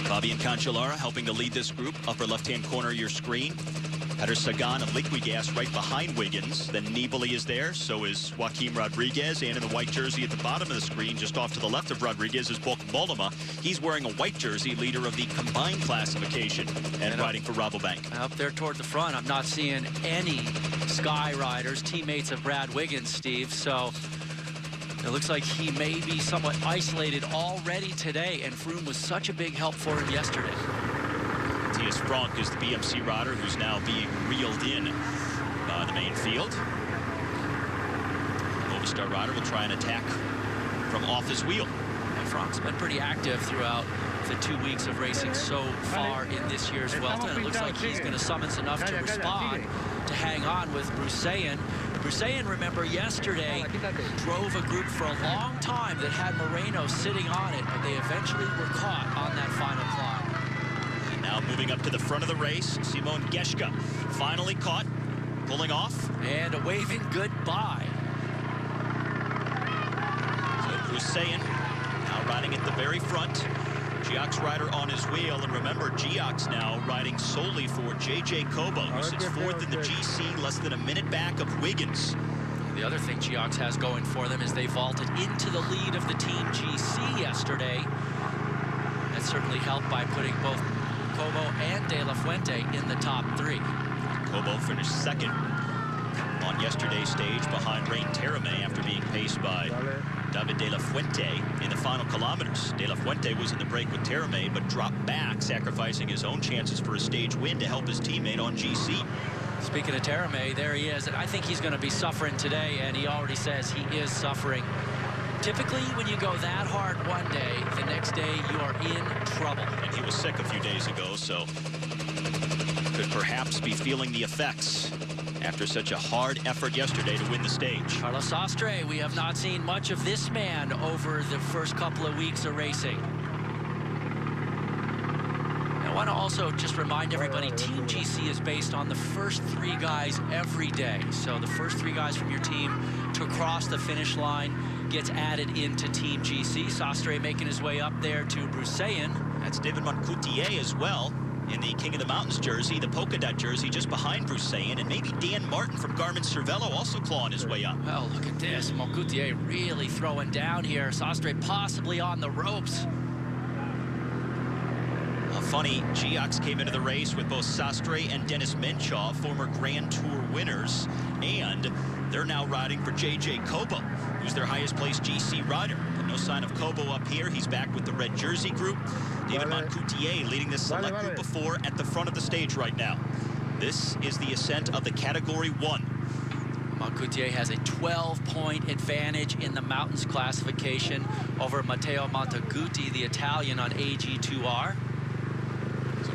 Fabian Cancellara helping to lead this group. Upper left-hand corner of your screen. Peter Sagan of Liquigas right behind Wiggins. Then Nibali is there. So is Joaquin Rodriguez. And in the white jersey at the bottom of the screen, just off to the left of Rodriguez, is Bok Mollema. He's wearing a white jersey, leader of the combined classification and riding for Rabobank. Up there toward the front, I'm not seeing any Sky riders, teammates of Brad Wiggins, Steve. So it looks like he may be somewhat isolated already today. And Froome was such a big help for him yesterday. Matthias Frank is the BMC rider who's now being reeled in by the main field. Movistar rider will try and attack from off his wheel. And Frank's been pretty active throughout the 2 weeks of racing so far in this year's Vuelta. And it looks like he's going to summons enough to respond to hang on with Broussillon. Broussillon, remember, yesterday drove a group for a long time that had Moreno sitting on it, but they eventually were caught on that final climb. Now moving up to the front of the race, Simon Geschke finally caught, pulling off. And a waving goodbye. So Broussillon now riding at the very front. Giox rider on his wheel, and remember, Giox now riding solely for J.J. Cobo, who sits 4th in the GC, less than a minute back of Wiggins. The other thing Giox has going for them is they vaulted into the lead of the Team GC yesterday. That certainly helped by putting both Cobo and De La Fuente in the top 3. Cobo finished second on yesterday's stage behind Rain Terame after being paced by David De La Fuente in the final kilometers. De La Fuente was in the break with Terame, but dropped back, sacrificing his own chances for a stage win to help his teammate on GC. Speaking of Terame, there he is. And I think he's going to be suffering today, and he already says he is suffering. Typically, when you go that hard one day, the next day you are in trouble. And he was sick a few days ago, so could perhaps be feeling the effects after such a hard effort yesterday to win the stage. Carlos Sastre, we have not seen much of this man over the first couple of weeks of racing. I want to also just remind everybody, Team GC is based on the first 3 guys every day. So the first 3 guys from your team to cross the finish line gets added into Team GC. Sastre making his way up there to Broussillon. That's David Moncoutier as well in the King of the Mountains jersey, the polka dot jersey just behind Broussillon, and maybe Dan Martin from Garmin-Cervelo also clawing his way up. Well, look at this. Moncoutier really throwing down here. Sastre possibly on the ropes. Funny, Giox came into the race with both Sastre and Dennis Menchov, former Grand Tour winners, and they're now riding for J.J. Cobo, who's their highest placed GC rider. But no sign of Cobo up here. He's back with the red jersey group. David Moncoutier leading this select group of 4 at the front of the stage right now. This is the ascent of the Category 1. Moncoutier has a 12-point advantage in the mountains classification over Matteo Montaguti, the Italian, on AG2R.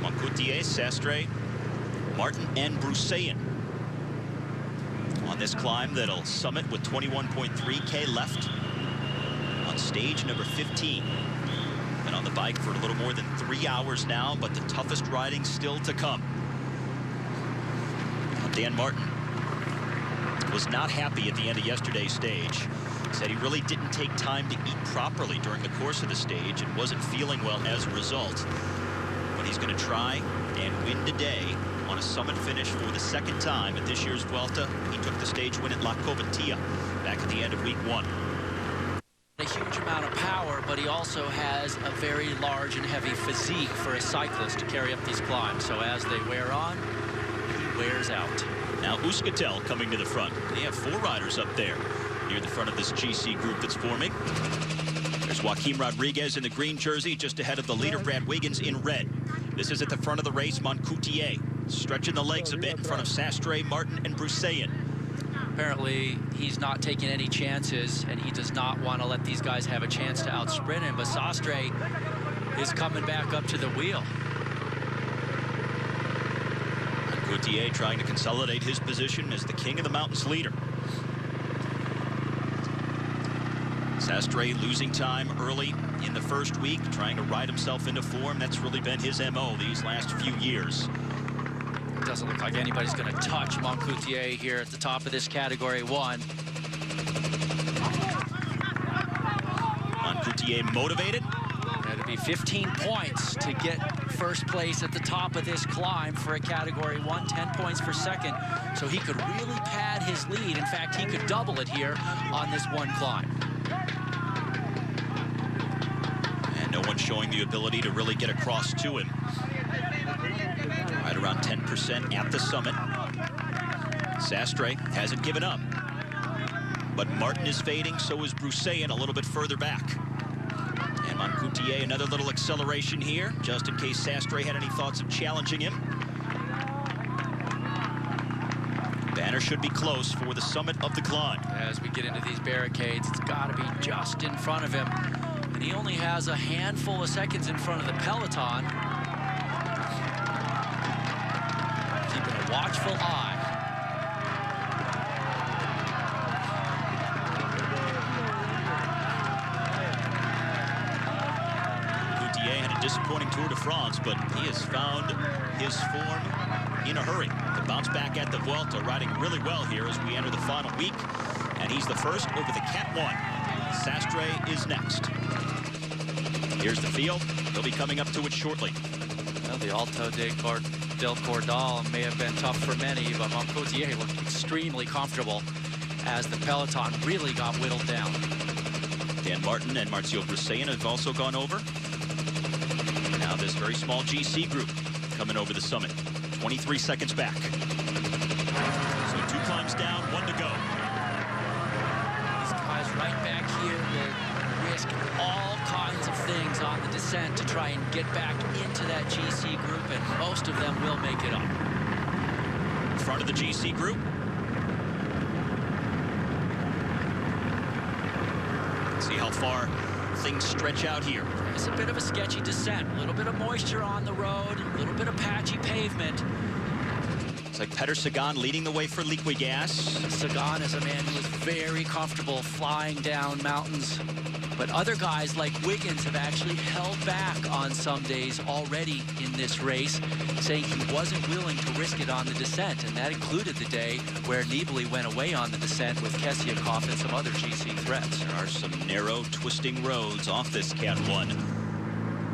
Moncoutier, Sastre, Martin, and Broussillon on this climb that'll summit with 21.3K left on stage number 15. Been on the bike for a little more than 3 hours now, but the toughest riding still to come. Dan Martin was not happy at the end of yesterday's stage. Said he really didn't take time to eat properly during the course of the stage and wasn't feeling well as a result. But he's going to try and win today on a summit finish for the 2nd time at this year's Vuelta. He took the stage win at La Covatia back at the end of week 1. A huge amount of power, but he also has a very large and heavy physique for a cyclist to carry up these climbs. So as they wear on, he wears out. Now Euskaltel coming to the front. They have 4 riders up there near the front of this GC group that's forming. There's Joaquin Rodriguez in the green jersey, just ahead of the leader, Brad Wiggins, in red. This is at the front of the race, Moncoutier, stretching the legs a bit in front of Sastre, Martin, and Broussaillan. Apparently, he's not taking any chances, and he does not want to let these guys have a chance to outsprint him. But Sastre is coming back up to the wheel. Moncoutier trying to consolidate his position as the King of the Mountains leader. Sastre losing time early in the first week, trying to ride himself into form. That's really been his MO these last few years. It doesn't look like anybody's going to touch Moncoutier here at the top of this Category 1. Moncoutier motivated. It'll be 15 points to get first place at the top of this climb for a Category 1, 10 points for second. So he could really pad his lead. In fact, he could double it here on this one climb. And no one showing the ability to really get across to him. Right around 10% at the summit. Sastre hasn't given up. But Martin is fading, so is Broussaillan a little bit further back. And Moncoutier, another little acceleration here, just in case Sastre had any thoughts of challenging him. Banner should be close for the summit of the climb. As we get into these barricades, it's got to be just in front of him. And he only has a handful of seconds in front of the peloton. Keeping a watchful eye. Moncoutier had a disappointing Tour de France, but he has found his form in a hurry to bounce back at the Vuelta, riding really well here as we enter the final week. And he's the first over the Cat 1. Sastre is next. Here's the field. He'll be coming up to it shortly. Well, the Alto del Cordal may have been tough for many, but Moncoutier looked extremely comfortable as the peloton really got whittled down. Dan Martin and Marcio Broussaillan have also gone over. Now this very small GC group coming over the summit. 23 seconds back. So 2 climbs down, 1 to go. These guys right back here will risk all kinds of things on the descent to try and get back into that GC group, and most of them will make it up. In front of the GC group. See how far things stretch out here. It's a bit of a sketchy descent, a little bit of moisture on the road, a little bit of patchy pavement. It's like Petter Sagan leading the way for Liquigas. Sagan is a man who is very comfortable flying down mountains. But other guys like Wiggins have actually held back on some days already in this race, saying he wasn't willing to risk it on the descent. And that included the day where Nibali went away on the descent with Kessiakoff and some other GC threats. There are some narrow, twisting roads off this Cat 1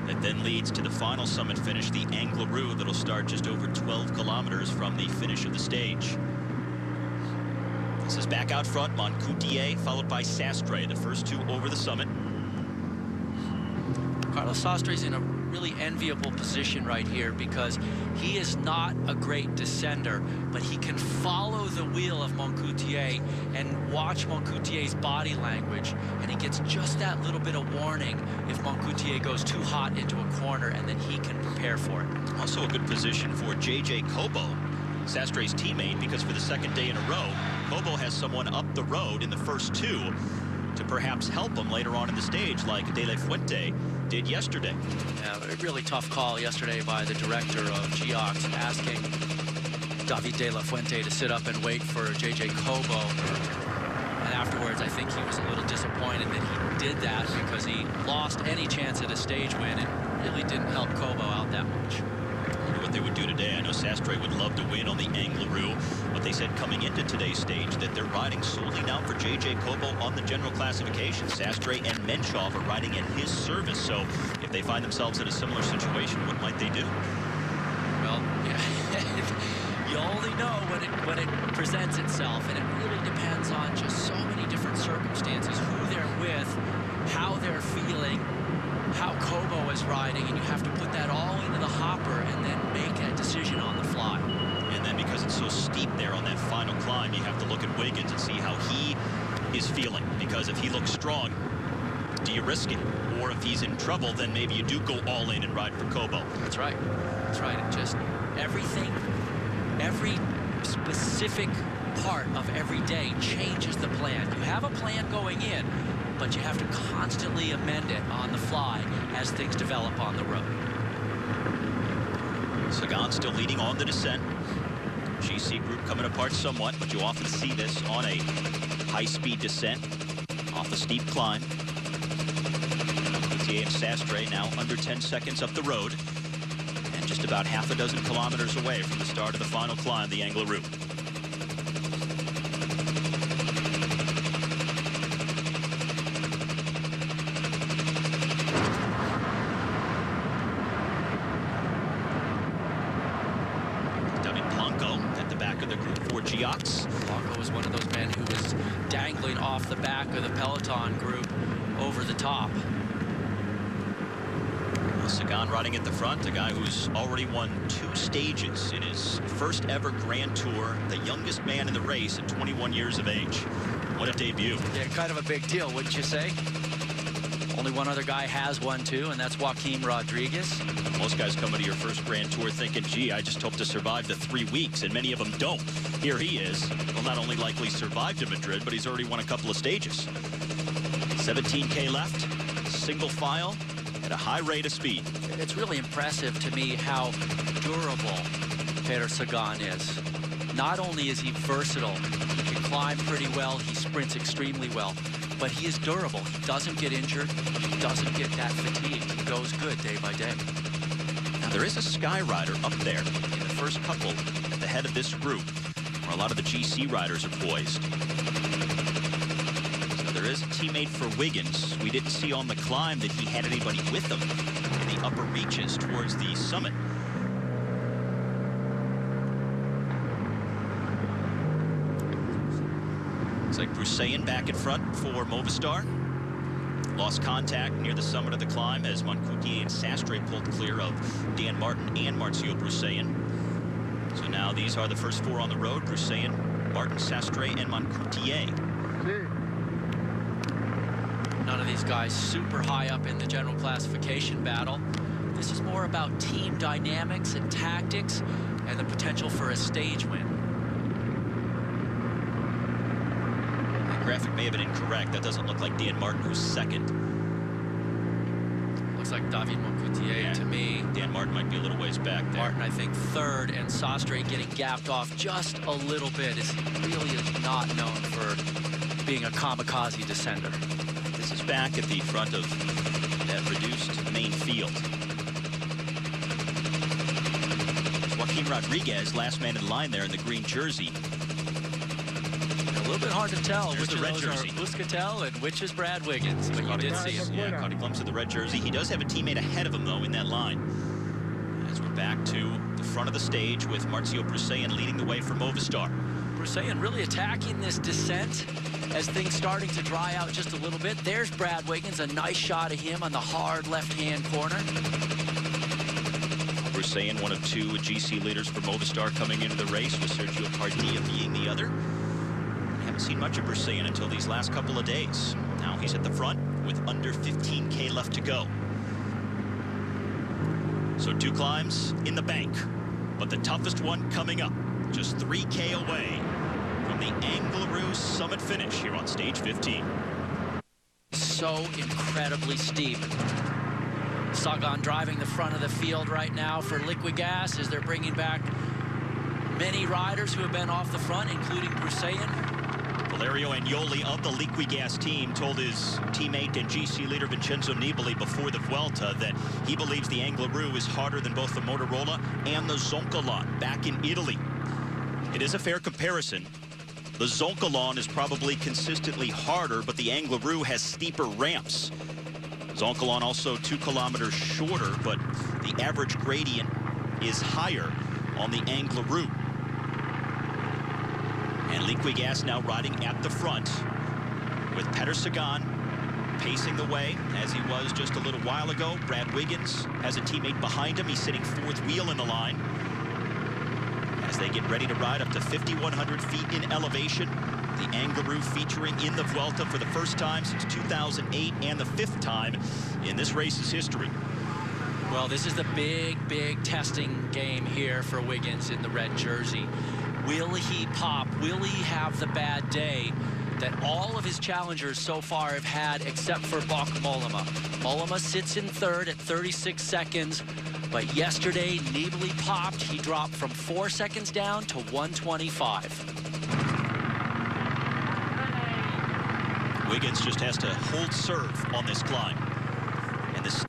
that then leads to the final summit finish, the Angleroo, that'll start just over 12 kilometers from the finish of the stage. This is back out front, Moncoutier, followed by Sastre, the first 2 over the summit. Carlos Sastre's in a really enviable position right here because he is not a great descender, but he can follow the wheel of Moncoutier and watch Moncoutier's body language, and he gets just that little bit of warning if Moncoutier goes too hot into a corner, and then he can prepare for it. Also a good position for JJ Cobo, Sastre's teammate, because for the second day in a row, Cobo has someone up the road in the first 2 to perhaps help him later on in the stage, like De La Fuente did yesterday. Yeah, a really tough call yesterday by the director of Geox, asking David De La Fuente to sit up and wait for JJ Cobo. And afterwards, I think he was a little disappointed that he did that because he lost any chance at a stage win and really didn't help Cobo out that much. I wonder what they would do today. I know Sastre would love to win on the Angleroo, but they said coming into today's stage that they're riding solely now for JJ Cobo on the general classification. Sastre and Menchov are riding in his service, so if they find themselves in a similar situation, what might they do? Well, yeah, you only know when it presents itself, and it really depends on just so many different circumstances, who they're with, how they're feeling, how Cobo is riding, and you have to put that all into the hopper and then make a decision on the fly. And then because it's so steep there on that final climb, you have to look at Wiggins and see how he is feeling. Because if he looks strong, do you risk it? Or if he's in trouble, then maybe you do go all in and ride for Kobo. That's right. That's right. It just everything, every specific part of every day changes the plan. You have a plan going in, but you have to constantly amend it on the fly as things develop on the road. Sagan still leading on the descent. GC group coming apart somewhat, but you often see this on a high-speed descent off a steep climb. Coutier and Sastre now under 10 seconds up the road, and just about half a dozen kilometers away from the start of the final climb, the Angliru. Blanco was one of those men who was dangling off the back of the peloton group over the top. Sagan riding at the front, a guy who's already won 2 stages in his first ever Grand Tour, the youngest man in the race at 21 years of age. What a debut. Yeah, kind of a big deal, wouldn't you say? Only one other guy has won 2, and that's Joaquin Rodriguez. Most guys come into your first Grand Tour thinking, gee, I just hope to survive the 3 weeks, and many of them don't. Here he is. Well, not only likely survived in Madrid, but he's already won a couple of stages. 17K left, single file, at a high rate of speed. It's really impressive to me how durable Peter Sagan is. Not only is he versatile, he can climb pretty well, he sprints extremely well, but he is durable. He doesn't get injured, he doesn't get that fatigued. He goes good day by day. Now, there is a Skyrider up there in the first couple at the head of this group, where a lot of the GC riders are poised. So there is a teammate for Wiggins. We didn't see on the climb that he had anybody with him in the upper reaches towards the summit. Looks like Broussaillan back in front for Movistar. Lost contact near the summit of the climb as Moncoutier and Sastre pulled clear of Dan Martin and Marcio Broussaillan. So now these are the first 4 on the road: Broussaillan, Martin, Sastre, and Moncoutier. None of these guys super high up in the general classification battle. This is more about team dynamics and tactics and the potential for a stage win. Graphic may have been incorrect. That doesn't look like Dan Martin, who's second. Looks like David Moncoutier to me. Dan Martin might be a little ways back there. Martin, I think, third, and Sastre getting gapped off just a little bit. He really is not known for being a kamikaze descender. This is back at the front of that reduced main field. Joaquin Rodriguez, last man in line there in the green jersey. A little bit hard to tell There's which the of red those jersey. are Euskaltel and which is Brad Wiggins, but you did see him. Yeah, caught a glimpse of the red jersey. He does have a teammate ahead of him, though, in that line. As we're back to the front of the stage with Marcio Broussaillan leading the way for Movistar. Broussaillan really attacking this descent as things starting to dry out just a little bit. There's Brad Wiggins, a nice shot of him on the hard left-hand corner. Broussaillan, one of 2 GC leaders for Movistar coming into the race, with Sergio Pardilla being the other. Haven't seen much of Broussaillan until these last couple of days. Now he's at the front with under 15K left to go. So 2 climbs in the bank, but the toughest one coming up, just 3K away from the Angliru summit finish here on stage 15. So incredibly steep. Sagan driving the front of the field right now for Liquigas as they're bringing back many riders who have been off the front, including Broussaillan. Valerio Agnoli of the Liquigas team told his teammate and GC leader Vincenzo Nibali before the Vuelta that he believes the Angliru is harder than both the Motorola and the Zoncolan back in Italy. It is a fair comparison. The Zoncolan is probably consistently harder, but the Angliru has steeper ramps. Zoncolan also 2 kilometers shorter, but the average gradient is higher on the Angliru. And Liquigas now riding at the front with Peter Sagan pacing the way as he was just a little while ago. Brad Wiggins has a teammate behind him. He's sitting 4th wheel in the line. As as they get ready to ride up to 5,100 feet in elevation. The Angliru featuring in the Vuelta for the first time since 2008 and the 5th time in this race's history. Well, this is the big testing game here for Wiggins in the red jersey. Will he pop? Will he have the bad day that all of his challengers so far have had except for Bok Mollema? Mollema sits in 3rd at 36 seconds, but yesterday Nibali popped. He dropped from 4 seconds down to 125. Wiggins just has to hold serve on this climb. And this,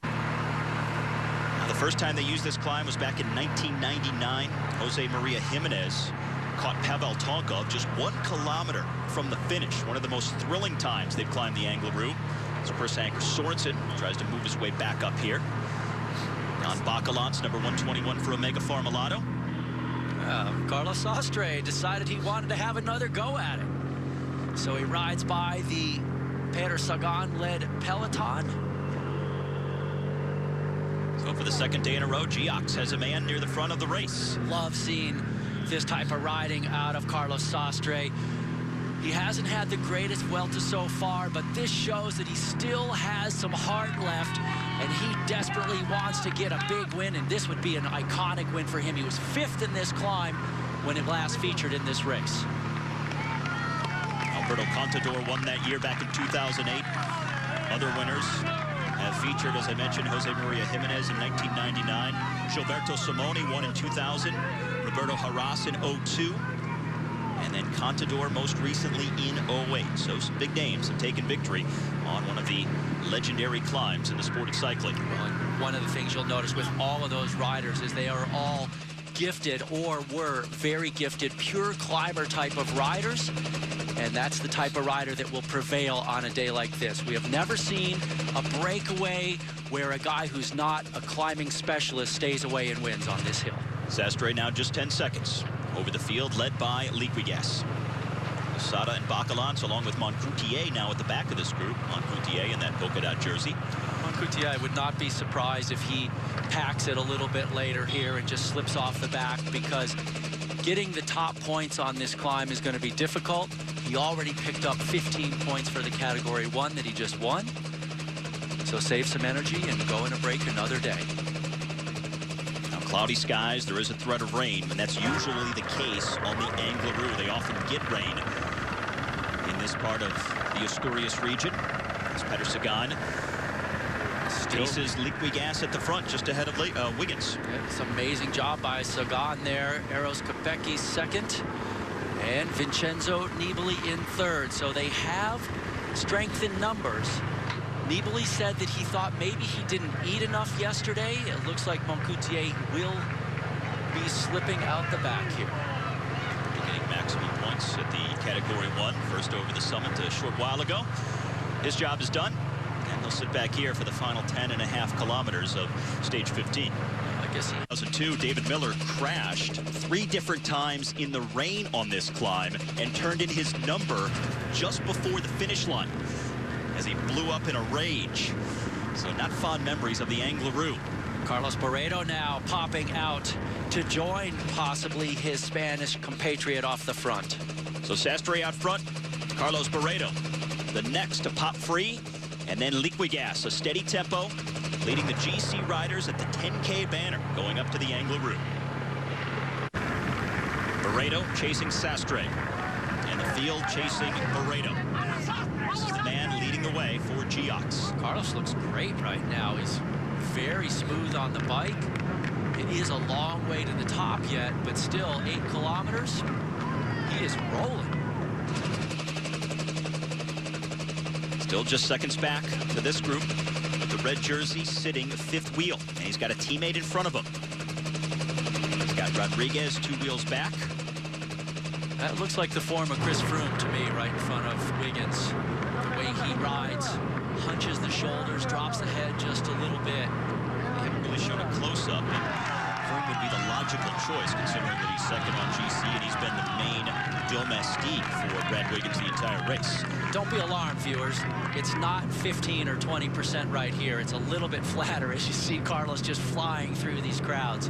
the first time they used this climb was back in 1999. Jose Maria Jimenez caught Pavel Tonkov just 1 kilometer from the finish. One of the most thrilling times they've climbed the Angliru. As Chris Anker Sorensen tries to move his way back up here. Jan Bakelants, number 121 for Omega Pharma-Lotto. Carlos Sastre decided he wanted to have another go at it. So he rides by the Peter Sagan-led peloton. So for the 2nd day in a row, Geox has a man near the front of the race. Love seeing this type of riding out of Carlos Sastre. He hasn't had the greatest Vuelta so far, but this shows that he still has some heart left, and he desperately wants to get a big win, and this would be an iconic win for him. He was 5th in this climb when it last featured in this race. Alberto Contador won that year back in 2008. Other winners have featured, as I mentioned, Jose Maria Jimenez in 1999. Gilberto Simoni won in 2000. Roberto Haras in 02. And then Contador most recently in 08. So some big names have taken victory on one of the legendary climbs in the sport of cycling. Well, one of the things you'll notice with all of those riders is they are all gifted or were very gifted, pure climber type of riders. And that's the type of rider that will prevail on a day like this. We have never seen a breakaway where a guy who's not a climbing specialist stays away and wins on this hill. Sastre now just 10 seconds over the field, led by Liquigas. Sada and Bakelants, along with Moncoutier, now at the back of this group. Moncoutier in that polka dot jersey. Moncoutier, I would not be surprised if he packs it a little bit later here and just slips off the back, because getting the top points on this climb is going to be difficult. He already picked up 15 points for the Category 1 that he just won. So save some energy and go in a break another day. Now, cloudy skies, there is a threat of rain, and that's usually the case on the Angliru. They often get rain in this part of the Asturias region. It's Peter Sagan faces Liquigas at the front, just ahead of Wiggins. It's an amazing job by Sagan there. Eros Kopecky 2nd. And Vincenzo Nibali in 3rd. So they have strength in numbers. Nibali said that he thought maybe he didn't eat enough yesterday. It looks like Moncoutier will be slipping out the back here. Getting maximum points at the Category 1, first over the summit a short while ago. His job is done, and he'll sit back here for the final 10.5 kilometers of stage 15. I guess 2002, David Miller crashed 3 different times in the rain on this climb and turned in his number just before the finish line as he blew up in a rage. So not fond memories of the Angliru. Carlos Moreno now popping out to join possibly his Spanish compatriot off the front. So Sastre out front, Carlos Moreno the next to pop free, and then Liquigas, a steady tempo, leading the GC riders at the 10K banner going up to the Angliru. Moreno chasing Sastre, and the field chasing Moreno. This is the man leading the way for Geox. Carlos looks great right now. He's very smooth on the bike. It is a long way to the top yet, but still 8 kilometers. He is rolling. Still just seconds back to this group, with the red jersey sitting 5th wheel, and he's got a teammate in front of him. He's got Rodriguez 2 wheels back. That looks like the form of Chris Froome to me, right in front of Wiggins. The way he rides, hunches the shoulders, drops the head just a little bit. They haven't really shown a close-up, but Froome would be the logical choice, considering that he's 2nd on GC and he's been the main domestique for Brad Wiggins the entire race. Don't be alarmed, viewers. It's not 15 or 20% right here. It's a little bit flatter as you see Carlos just flying through these crowds.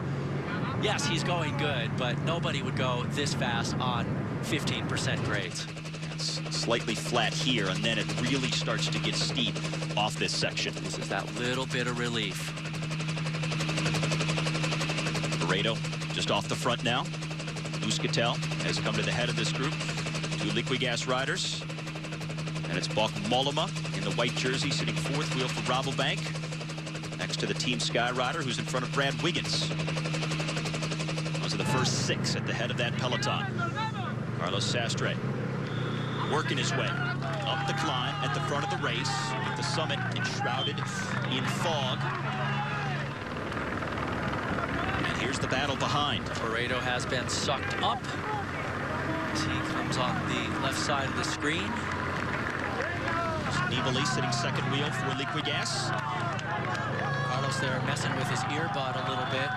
Yes, he's going good, but nobody would go this fast on 15% grades. It's slightly flat here, and then it really starts to get steep off this section. This is that little bit of relief. Moreno just off the front now. Euskaltel has come to the head of this group. 2 Liquigas riders. And it's Bach Mollema in the white jersey sitting 4th wheel for Rabobank. Next to the Team Sky rider who's in front of Brad Wiggins. Those are the first 6 at the head of that peloton. Carlos Sastre working his way up the climb at the front of the race with the summit enshrouded in fog. And here's the battle behind. Moreno has been sucked up as he comes on the left side of the screen. Nibali sitting 2nd wheel for Liquigas. Carlos there messing with his earbud a little bit.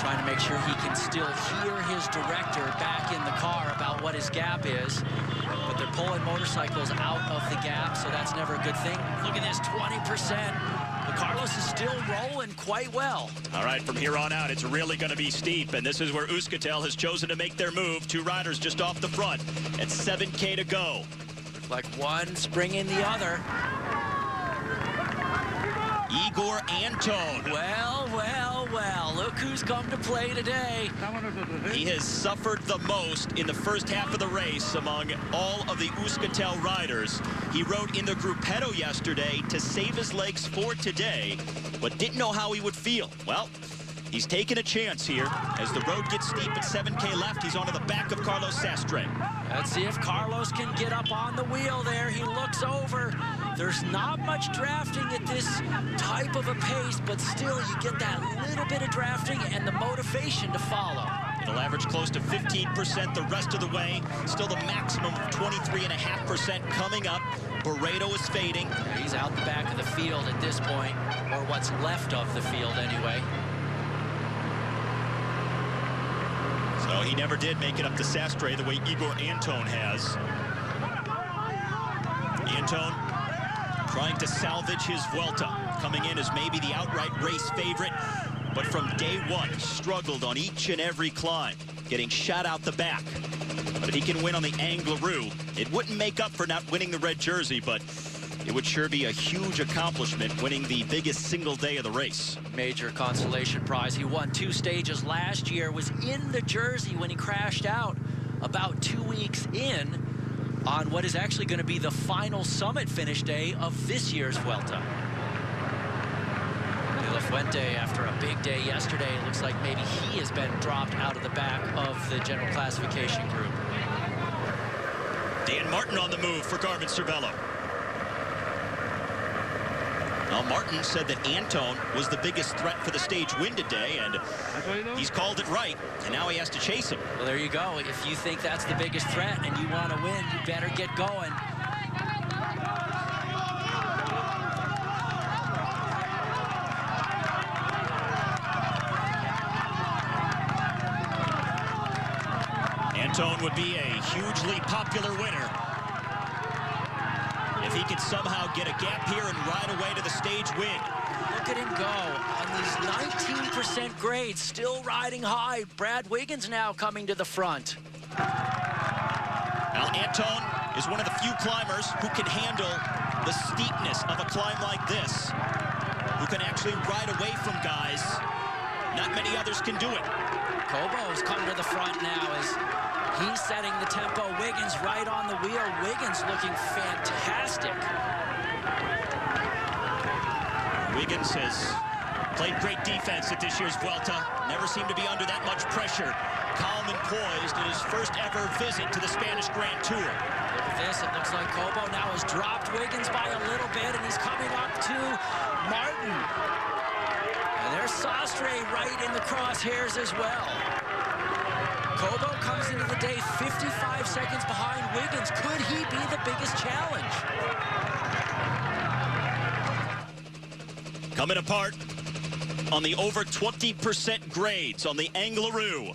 Trying to make sure he can still hear his director back in the car about what his gap is. But they're pulling motorcycles out of the gap, so that's never a good thing. Look at this, 20%. But Carlos is still rolling quite well. All right, from here on out, it's really going to be steep, and this is where Euskaltel has chosen to make their move. 2 riders just off the front at 7K to go. Like one springing the other. Igor Anton. Well, well, well, look who's come to play today. He has suffered the most in the first half of the race among all of the Euskaltel riders. He rode in the Gruppetto yesterday to save his legs for today, but didn't know how he would feel. Well, he's taking a chance here. As the road gets steep at 7K left, he's onto the back of Carlos Sastre. Let's see if Carlos can get up on the wheel there. He looks over. There's not much drafting at this type of a pace, but still you get that little bit of drafting and the motivation to follow. It'll average close to 15% the rest of the way. Still the maximum of 23.5% coming up. Barreto is fading. Yeah, he's out the back of the field at this point, or what's left of the field anyway. So he never did make it up to Sastre the way Igor Anton has. Anton trying to salvage his Vuelta, coming in as maybe the outright race favorite, but from day one struggled on each and every climb, getting shot out the back. But if he can win on the Angleroo, it wouldn't make up for not winning the red jersey, but it would sure be a huge accomplishment winning the biggest single day of the race. Major consolation prize. He won 2 stages last year, was in the jersey when he crashed out about 2 weeks in on what is actually going to be the final summit finish day of this year's Vuelta. De La Fuente, after a big day yesterday, it looks like maybe he has been dropped out of the back of the general classification group. Dan Martin on the move for Garmin Cervelo. Now, Martin said that Anton was the biggest threat for the stage win today, and he's called it right, and now he has to chase him. Well, there you go. If you think that's the biggest threat and you want to win, you better get going. Anton would be a hugely popular winner if he could somehow get a gap here and ride away to the stage win. Look at him go on these 19% grades, still riding high. Brad Wiggins now coming to the front. Now, Anton is one of the few climbers who can handle the steepness of a climb like this, who can actually ride away from guys. Not many others can do it. Kobo's come to the front now as he's setting the tempo. Wiggins right on the wheel. Wiggins looking fantastic. Wiggins has played great defense at this year's Vuelta. Never seemed to be under that much pressure. Calm and poised in his first ever visit to the Spanish Grand Tour. Look at this. It looks like Kobo now has dropped Wiggins by a little bit, and he's coming up to Martin. And there's Sastre right in the crosshairs as well. Kobo comes into the day 55 seconds behind Wiggins. Could he be the biggest challenge? Coming apart on the over 20% grades on the Angleroo.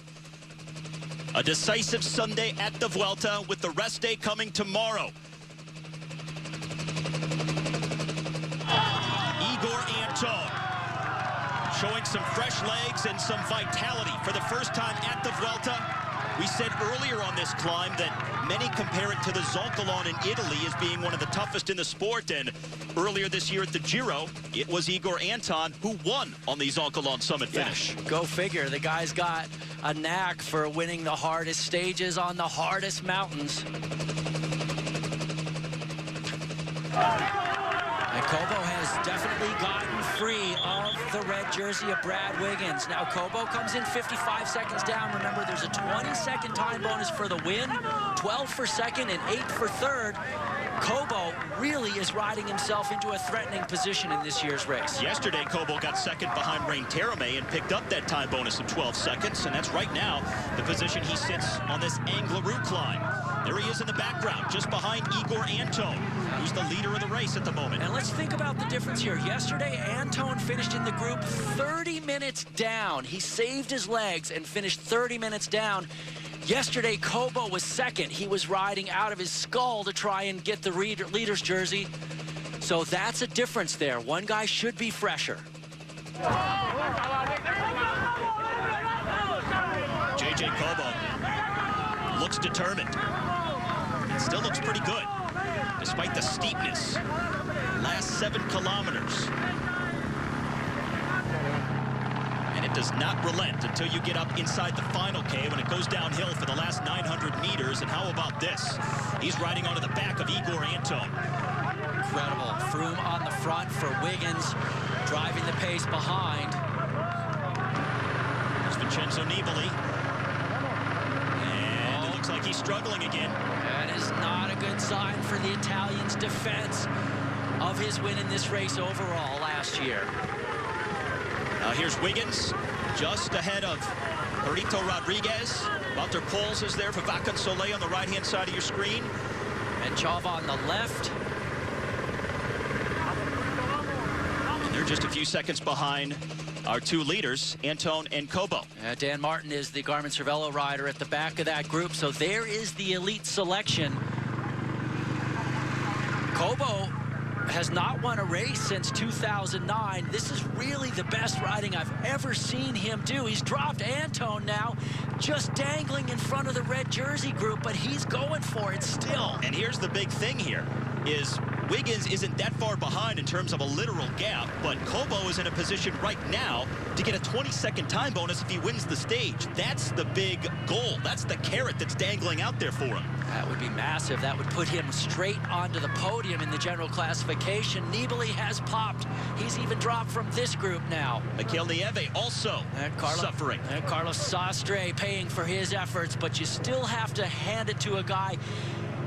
A decisive Sunday at the Vuelta with the rest day coming tomorrow. Igor Anton showing some fresh legs and some vitality for the first time at the Vuelta. We said earlier on this climb that many compare it to the Zoncolan in Italy as being one of the toughest in the sport, and earlier this year at the Giro, it was Igor Anton who won on the Zoncolan summit finish. Go figure. The guy's got a knack for winning the hardest stages on the hardest mountains. And Kobo has definitely gotten free of the red jersey of Brad Wiggins. Now Kobo comes in 55 seconds down. Remember, there's a 20-second time bonus for the win, 12 for second and 8 for third. Kobo really is riding himself into a threatening position in this year's race. Yesterday, Kobo got second behind Rain Terame and picked up that time bonus of 12 seconds, and that's right now the position he sits on this Angleroo climb. There he is in the background, just behind Igor Anton, who's the leader of the race at the moment. And let's think about the difference here. Yesterday, Anton finished in the group 30 minutes down. He saved his legs and finished 30 minutes down. Yesterday, Kobo was second. He was riding out of his skull to try and get the leader's jersey. So that's a difference there. One guy should be fresher. JJ Kobo looks determined. It still looks pretty good, despite the steepness. Last 7 kilometers. And it does not relent until you get up inside the final K when it goes downhill for the last 900 meters. And how about this? He's riding onto the back of Igor Anton. Incredible. Froome on the front for Wiggins, driving the pace behind. There's Vincenzo Nibali. And it looks like he's struggling again. That is not a good sign for the Italian's defense of his win in this race overall last year. Now here's Wiggins, just ahead of Lorenzo Rodriguez. Walter Poels is there for Vacan Soleil on the right-hand side of your screen. And Chava on the left. And they're just a few seconds behind our 2 leaders, Anton and Kobo. Dan Martin is the Garmin Cervelo rider at the back of that group, so there is the elite selection. Kobo has not won a race since 2009. This is really the best riding I've ever seen him do. He's dropped Anton now, just dangling in front of the red jersey group, but he's going for it still. And here's the big thing here, is Wiggins isn't that far behind in terms of a literal gap, but Kobo is in a position right now to get a 20-second time bonus if he wins the stage. That's the big goal. That's the carrot that's dangling out there for him. That would be massive. That would put him straight onto the podium in the general classification. Nibali has popped. He's even dropped from this group now. Mikel Nieve also suffering. Carlos Sastre paying for his efforts, but you still have to hand it to a guy.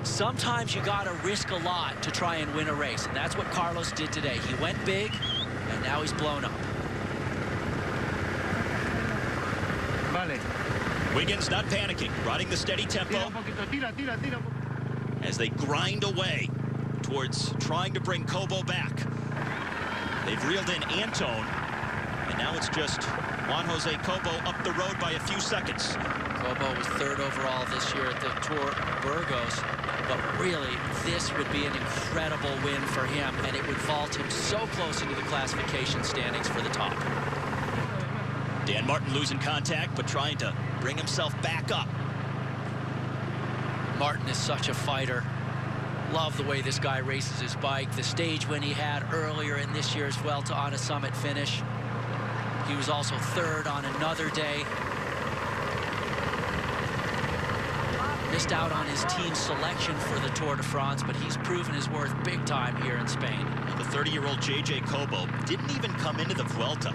Sometimes you got to risk a lot to try and win a race, and that's what Carlos did today. He went big, and now he's blown up. Wiggins not panicking, riding the steady tempo as they grind away towards trying to bring Kobo back. They've reeled in Anton, and now it's just Juan Jose Kobo up the road by a few seconds. Kobo was 3rd overall this year at the Tour Burgos, but really, this would be an incredible win for him, and it would vault him so close into the classification standings for the top. Dan Martin losing contact, but trying to bring himself back up. Martin is such a fighter. Love the way this guy races his bike. The stage win he had earlier in this year's Vuelta on a summit finish. He was also 3rd on another day. Missed out on his team selection for the Tour de France, but he's proven his worth big time here in Spain. The 30-year-old JJ Kobo didn't even come into the Vuelta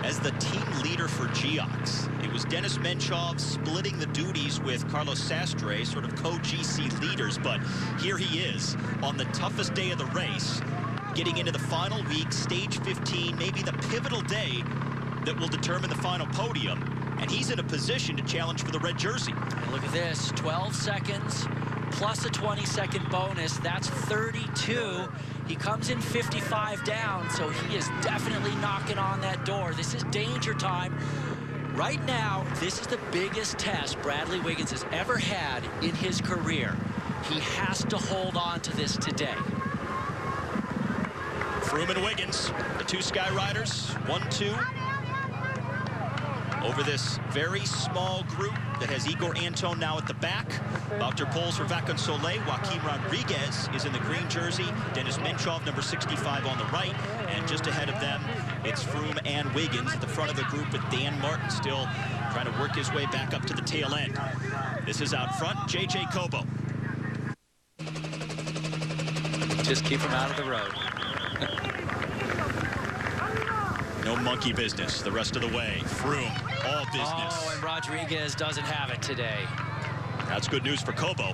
as the team leader for Geox. It was Denis Menchov splitting the duties with Carlos Sastre, sort of co-GC leaders, but here he is on the toughest day of the race, getting into the final week, stage 15, maybe the pivotal day that will determine the final podium, and he's in a position to challenge for the red jersey. And look at this, 12 seconds plus a 20-second bonus, that's 32. He comes in 55 down, so he is definitely knocking on that door. This is danger time. Right now, this is the biggest test Bradley Wiggins has ever had in his career. He has to hold on to this today. Froome and Wiggins, the 2 Sky Riders, 1-2. over this very small group that has Igor Anton now at the back. Wouter Poels for Vacan Soleil. Joaquin Rodriguez is in the green jersey. Denis Menchov, number 65, on the right. And just ahead of them, it's Froome and Wiggins at the front of the group, with Dan Martin still trying to work his way back up to the tail end. This is out front, J.J. Cobo. Just keep him out of the road. No monkey business the rest of the way. Froome, all business. Oh, and Rodriguez doesn't have it today. That's good news for Cobo.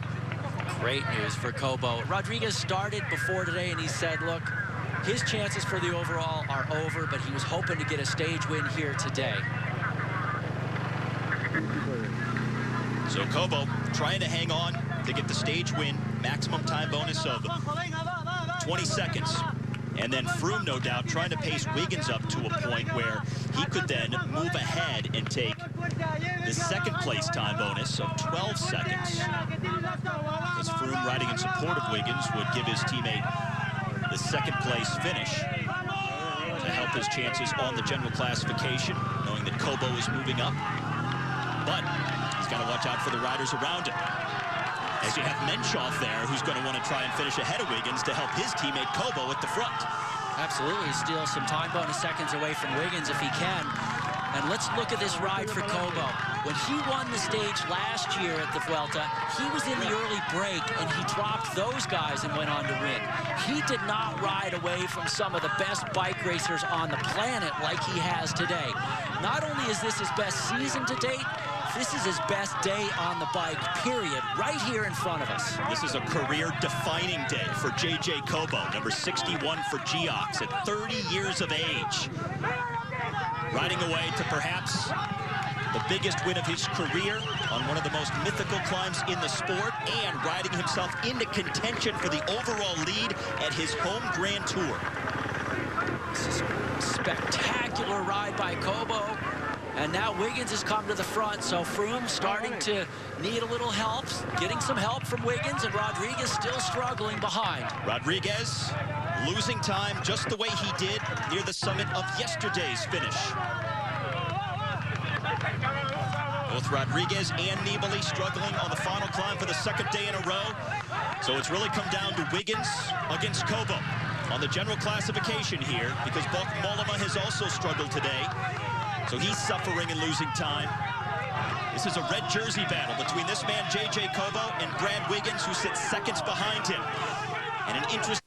Great news for Cobo. Rodriguez started before today, and he said, look, his chances for the overall are over, but he was hoping to get a stage win here today. So Cobo trying to hang on to get the stage win, maximum time bonus of 20 seconds. And then Froome, no doubt, trying to pace Wiggins up to a point where he could then move ahead and take the second place time bonus of 12 seconds. Because Froome, riding in support of Wiggins, would give his teammate the second place finish to help his chances on the general classification, knowing that Cobo is moving up. But he's got to watch out for the riders around him, as you have Menchov there, who's going to want to try and finish ahead of Wiggins to help his teammate Cobo at the front. Absolutely, steal some time bonus seconds away from Wiggins if he can. And let's look at this ride for Cobo. When he won the stage last year at the Vuelta, he was in the early break, and he dropped those guys and went on to win. He did not ride away from some of the best bike racers on the planet like he has today. Not only is this his best season to date, this is his best day on the bike, period, right here in front of us. This is a career-defining day for J.J. Cobo, number 61 for Geox, at 30 years of age. Riding away to perhaps the biggest win of his career on one of the most mythical climbs in the sport, and riding himself into contention for the overall lead at his home Grand Tour. This is a spectacular ride by Cobo. And now Wiggins has come to the front, so Froome starting to need a little help, getting some help from Wiggins, and Rodriguez still struggling behind. Rodriguez losing time just the way he did near the summit of yesterday's finish. Both Rodriguez and Nibali struggling on the final climb for the second day in a row. So it's really come down to Wiggins against Cobo on the general classification here, because Bok Mollema has also struggled today. So he's suffering and losing time. This is a red jersey battle between this man, J.J. Cobo, and Brad Wiggins, who sits seconds behind him. And an interesting...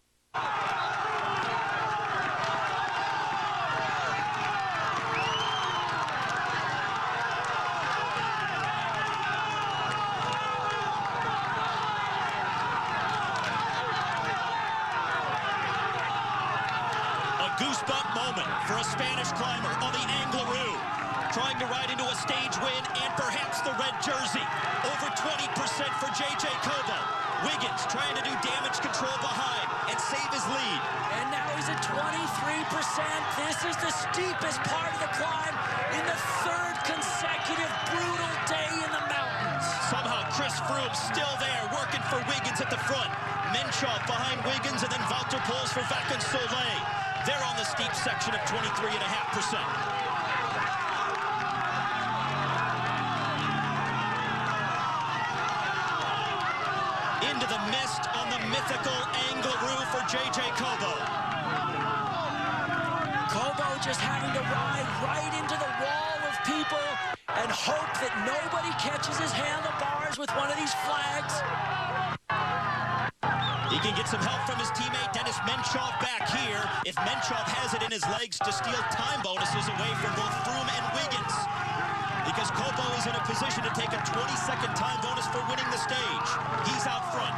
goosebump moment for a Spanish climber on the Angleroo, trying to ride into a stage win and perhaps the red jersey. Over 20% for J.J. Cobo. Wiggins trying to do damage control behind and save his lead. And now he's at 23%. This is the steepest part of the climb in the third consecutive brutal day in the mountains. Somehow Chris Froome still there, working for Wiggins at the front. Menchov behind Wiggins, and then Wouter Poels for Vacan Soleil. They're on the steep section of 23.5%. Into the mist on the mythical Angleroo for J.J. Cobo. Cobo just having to ride right into the wall of people and hope that nobody catches his handlebars with one of these flags. He can get some help from his teammate Denis Menchov back here if Menchov has it in his legs to steal time bonuses away from both Froome and Wiggins. Because Cobo is in a position to take a 20-second time bonus for winning the stage. He's out front.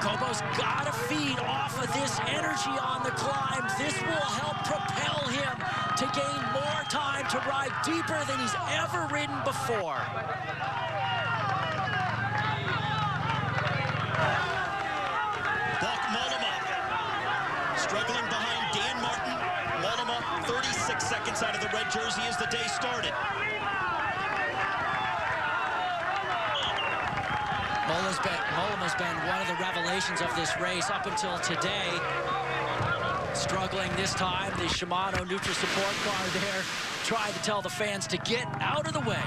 Cobo's got to feed off of this energy on the climb. This will help propel him to gain more time to ride deeper than he's ever ridden before. Struggling behind Dan Martin. Mollema, 36 seconds out of the red jersey as the day started. Mollema's been one of the revelations of this race up until today. Struggling this time, the Shimano neutral support car there, trying to tell the fans to get out of the way.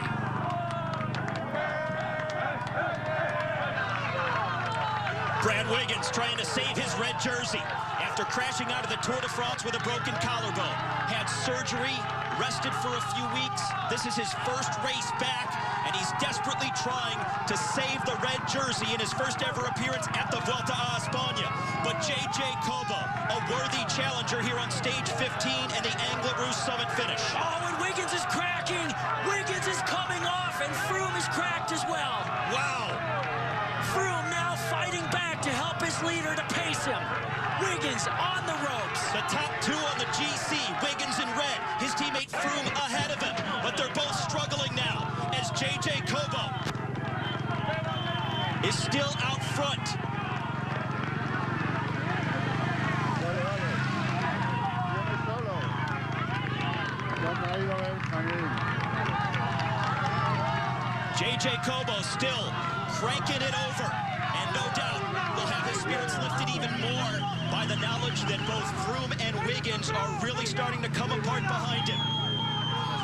Brad Wiggins trying to save his red jersey after crashing out of the Tour de France with a broken collarbone. Had surgery, rested for a few weeks. This is his first race back, and he's desperately trying to save the red jersey in his first ever appearance at the Vuelta a Espana. But J.J. Cobo, a worthy challenger here on stage 15 and the Angleroo Summit finish. Oh, and Wiggins is cracking. Wiggins is coming off, and Froome is cracked as well. Wow. Froome now fighting back to help his leader to pace him. Wiggins on the ropes. The top two on the GC, Wiggins in red. His teammate Froome ahead of him. But they're both struggling now as J.J. Cobo is still out front. J.J. Cobo still cranking it over. And no doubt will have his spirits lifted even more by the knowledge that both Froome and Wiggins are really starting to come apart behind him.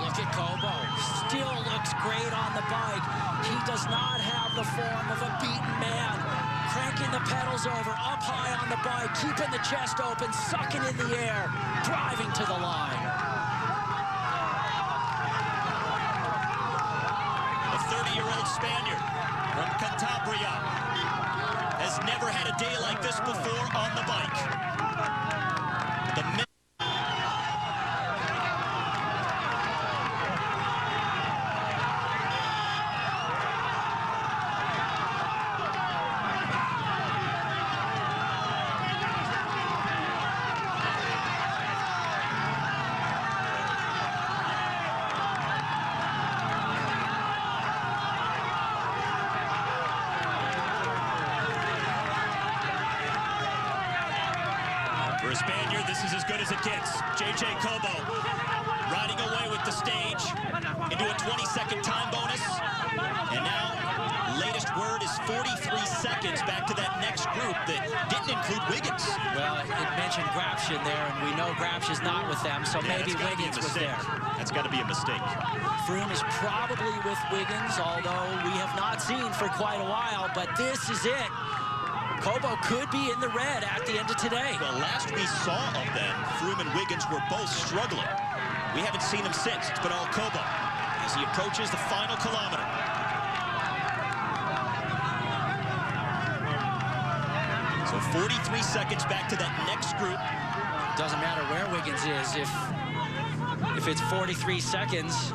Look at Cobo. Still looks great on the bike. He does not have the form of a beaten man. Cranking the pedals over, up high on the bike, keeping the chest open, sucking in the air, driving to the line. A 30-year-old Spaniard from Cantabria has never had a day like this before on the bike. For a Spaniard, this is as good as it gets. J.J. Cobo riding away with the stage into a 20-second time bonus. And now, latest word is 43 seconds back to that next group that didn't include Wiggins. Well, it mentioned Grapsch in there, and we know Grapsch is not with them, so maybe Wiggins was there. That's got to be a mistake. Froome is probably with Wiggins, although we have not seen for quite a while, but this is it. Cobo could be in the red at the end of today. Well, last we saw of them, Froome and Wiggins were both struggling. We haven't seen them since. It's been all Cobo as he approaches the final kilometer. So 43 seconds back to that next group. Doesn't matter where Wiggins is. If it's 43 seconds.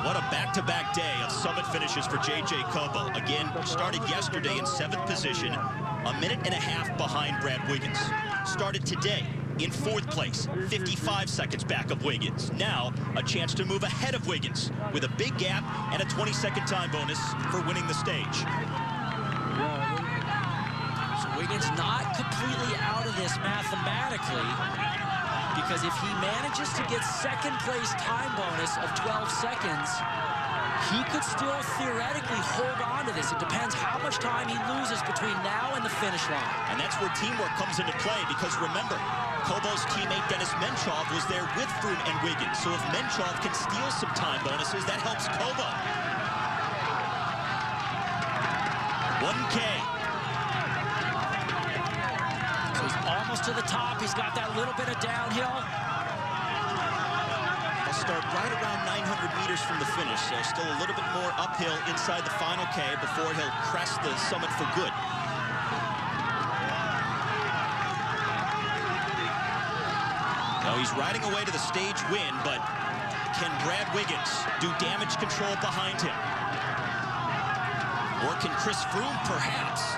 What a back-to-back day of summit finishes for J.J. Cobo. Again, started yesterday in 7th position, a minute and a half behind Brad Wiggins. Started today in 4th place, 55 seconds back of Wiggins. Now, a chance to move ahead of Wiggins with a big gap and a 20-second time bonus for winning the stage. So Wiggins not completely out of this mathematically, because if he manages to get 2nd place time bonus of 12 seconds, he could still theoretically hold on to this. It depends how much time he loses between now and the finish line. And that's where teamwork comes into play, because remember, Cobo's teammate Dennis Menchov was there with Froome and Wiggins. So if Menchov can steal some time bonuses, that helps Cobo. 1K. So he's almost to the top. He's got that little bit of downhill. He'll start right around 900 meters from the finish, so still a little bit more uphill inside the final K before he'll crest the summit for good. Now he's riding away to the stage win, but can Brad Wiggins do damage control behind him? Or can Chris Froome perhaps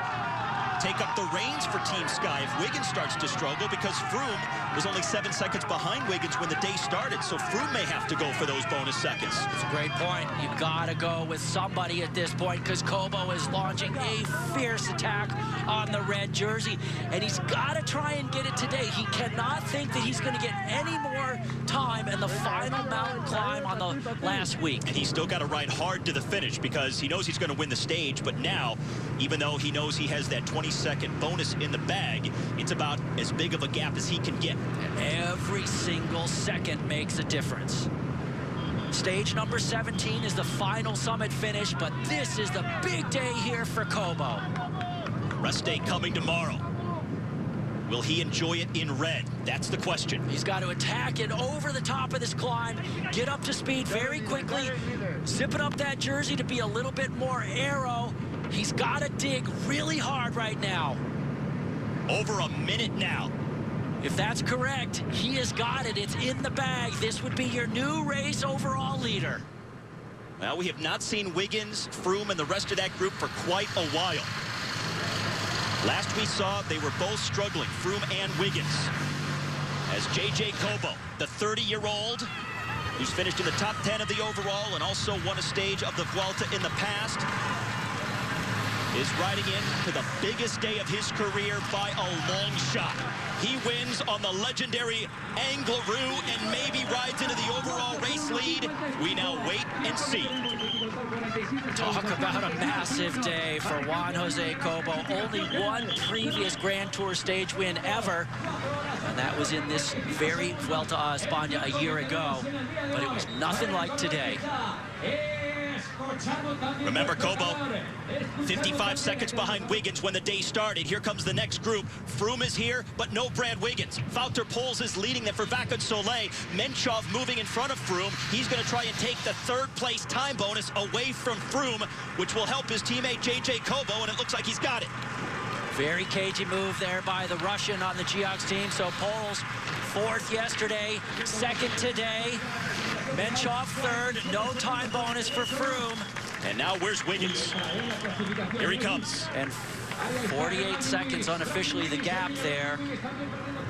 take up the reins for Team Sky if Wiggins starts to struggle, because Froome was only 7 seconds behind Wiggins when the day started, so Froome may have to go for those bonus seconds. It's a great point. You gotta go with somebody at this point, because Cobo is launching a fierce attack on the red jersey, and he's gotta try and get it today. He cannot think that he's gonna get any more time in the final mountain climb on the last week. And he's still got to ride hard to the finish, because he knows he's going to win the stage, but now, even though he knows he has that 20 20-second bonus in the bag. It's about as big of a gap as he can get. Every single second makes a difference. Stage number 17 is the final summit finish, but this is the big day here for Cobo. Rest day coming tomorrow. Will he enjoy it in red? That's the question. He's got to attack it over the top of this climb, get up to speed very quickly, zipping up that jersey to be a little bit more aero. He's got to dig really hard right now. Over a minute now. If that's correct, he has got it. It's in the bag. This would be your new race overall leader. Well, we have not seen Wiggins, Froome, and the rest of that group for quite a while. Last we saw, they were both struggling, Froome and Wiggins. As J.J. Cobo, the 30-year-old, who's finished in the top 10 of the overall and also won a stage of the Vuelta in the past, is riding into the biggest day of his career by a long shot. He wins on the legendary Angleroo and maybe rides into the overall race lead. We now wait and see. Talk about a massive day for Juan Jose Cobo. Only one previous Grand Tour stage win ever, and that was in this very Vuelta a Espana a year ago, but it was nothing like today. Remember, Cobo, 55 seconds behind Wiggins when the day started. Here comes the next group. Froome is here, but no Brad Wiggins. Wouter Poels is leading them for Vaca Soleil. Menchov moving in front of Froome. He's going to try and take the third-place time bonus away from Froome, which will help his teammate J.J. Cobo, and it looks like he's got it. Very cagey move there by the Russian on the Geox team. So Poels, fourth yesterday, second today. Menchov third, no time bonus for Froome. And now where's Wiggins? Here he comes. And 48 seconds unofficially the gap there.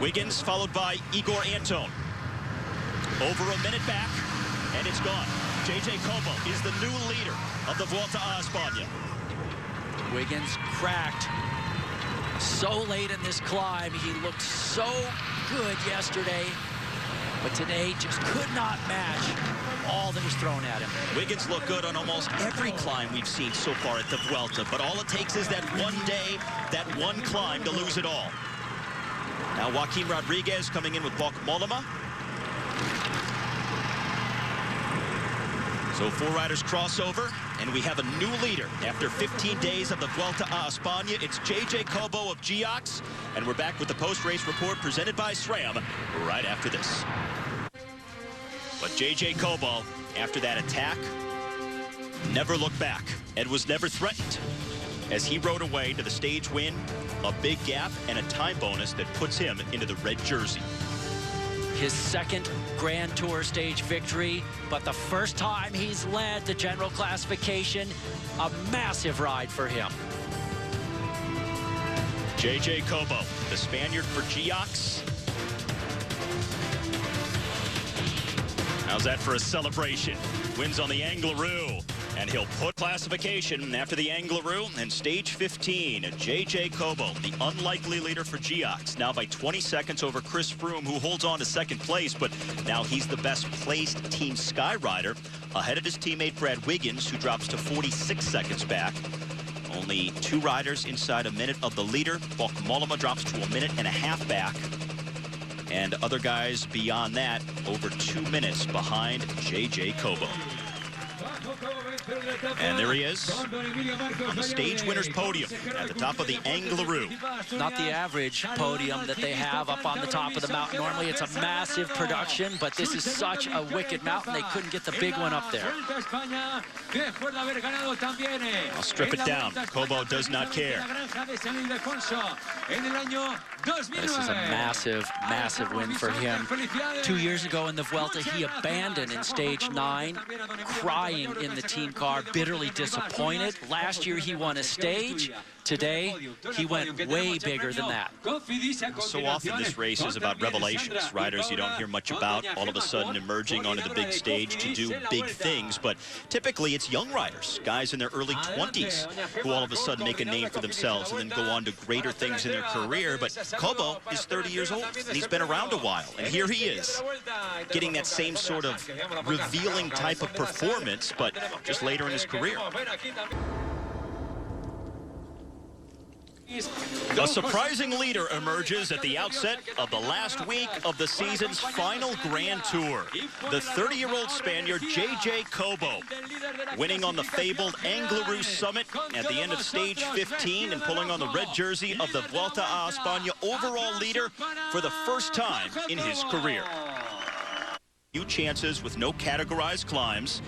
Wiggins followed by Igor Anton. Over a minute back, and it's gone. J.J. Cobo is the new leader of the Vuelta a Espana. Wiggins cracked so late in this climb. He looked so good yesterday, but today just could not match all that was thrown at him. Wiggins looked good on almost every climb we've seen so far at the Vuelta, but all it takes is that one day, that one climb to lose it all. Now Joaquin Rodriguez coming in with Bok Mollema. So four riders crossover, and we have a new leader after 15 days of the Vuelta a Espana. It's J.J. Cobo of Geox, and we're back with the post-race report presented by SRAM right after this. But J.J. Cobo, after that attack, never looked back and was never threatened as he rode away to the stage win, a big gap, and a time bonus that puts him into the red jersey. His second Grand Tour stage victory, but the first time he's led the general classification. A massive ride for him. J.J. Cobo, the Spaniard for Geox. How's that for a celebration? Wins on the Angleroo, and he'll put classification after the Angleroo and stage 15. J.J. Cobo, the unlikely leader for Geox, now by 20 seconds over Chris Froome, who holds on to second place, but now he's the best placed Team Sky rider, ahead of his teammate Brad Wiggins, who drops to 46 seconds back. Only two riders inside a minute of the leader. Bok Mollema drops to a minute and a half back. And other guys beyond that, over 2 minutes behind J.J. Cobo. And there he is on the stage winner's podium at the top of the Angleroo. Not the average podium that they have up on the top of the mountain. Normally it's a massive production, but this is such a wicked mountain, they couldn't get the big one up there. I'll strip it down. Cobo does not care. This is a massive, massive win for him. 2 years ago in the Vuelta, he abandoned in stage 9, crying in the team car, bitterly disappointed. Last year he won a stage. Today, he went way bigger than that. So often this race is about revelations. Riders you don't hear much about, all of a sudden emerging onto the big stage to do big things. But typically it's young riders, guys in their early 20s, who all of a sudden make a name for themselves and then go on to greater things in their career. But Cobo is 30 years old, and he's been around a while. And here he is, getting that same sort of revealing type of performance, but just later in his career. A surprising leader emerges at the outset of the last week of the season's final Grand Tour. The 30-year-old Spaniard J.J. Cobo winning on the fabled Angleroo Summit at the end of stage 15 and pulling on the red jersey of the Vuelta a Espana overall leader for the first time in his career. Few chances with no categorized climbs,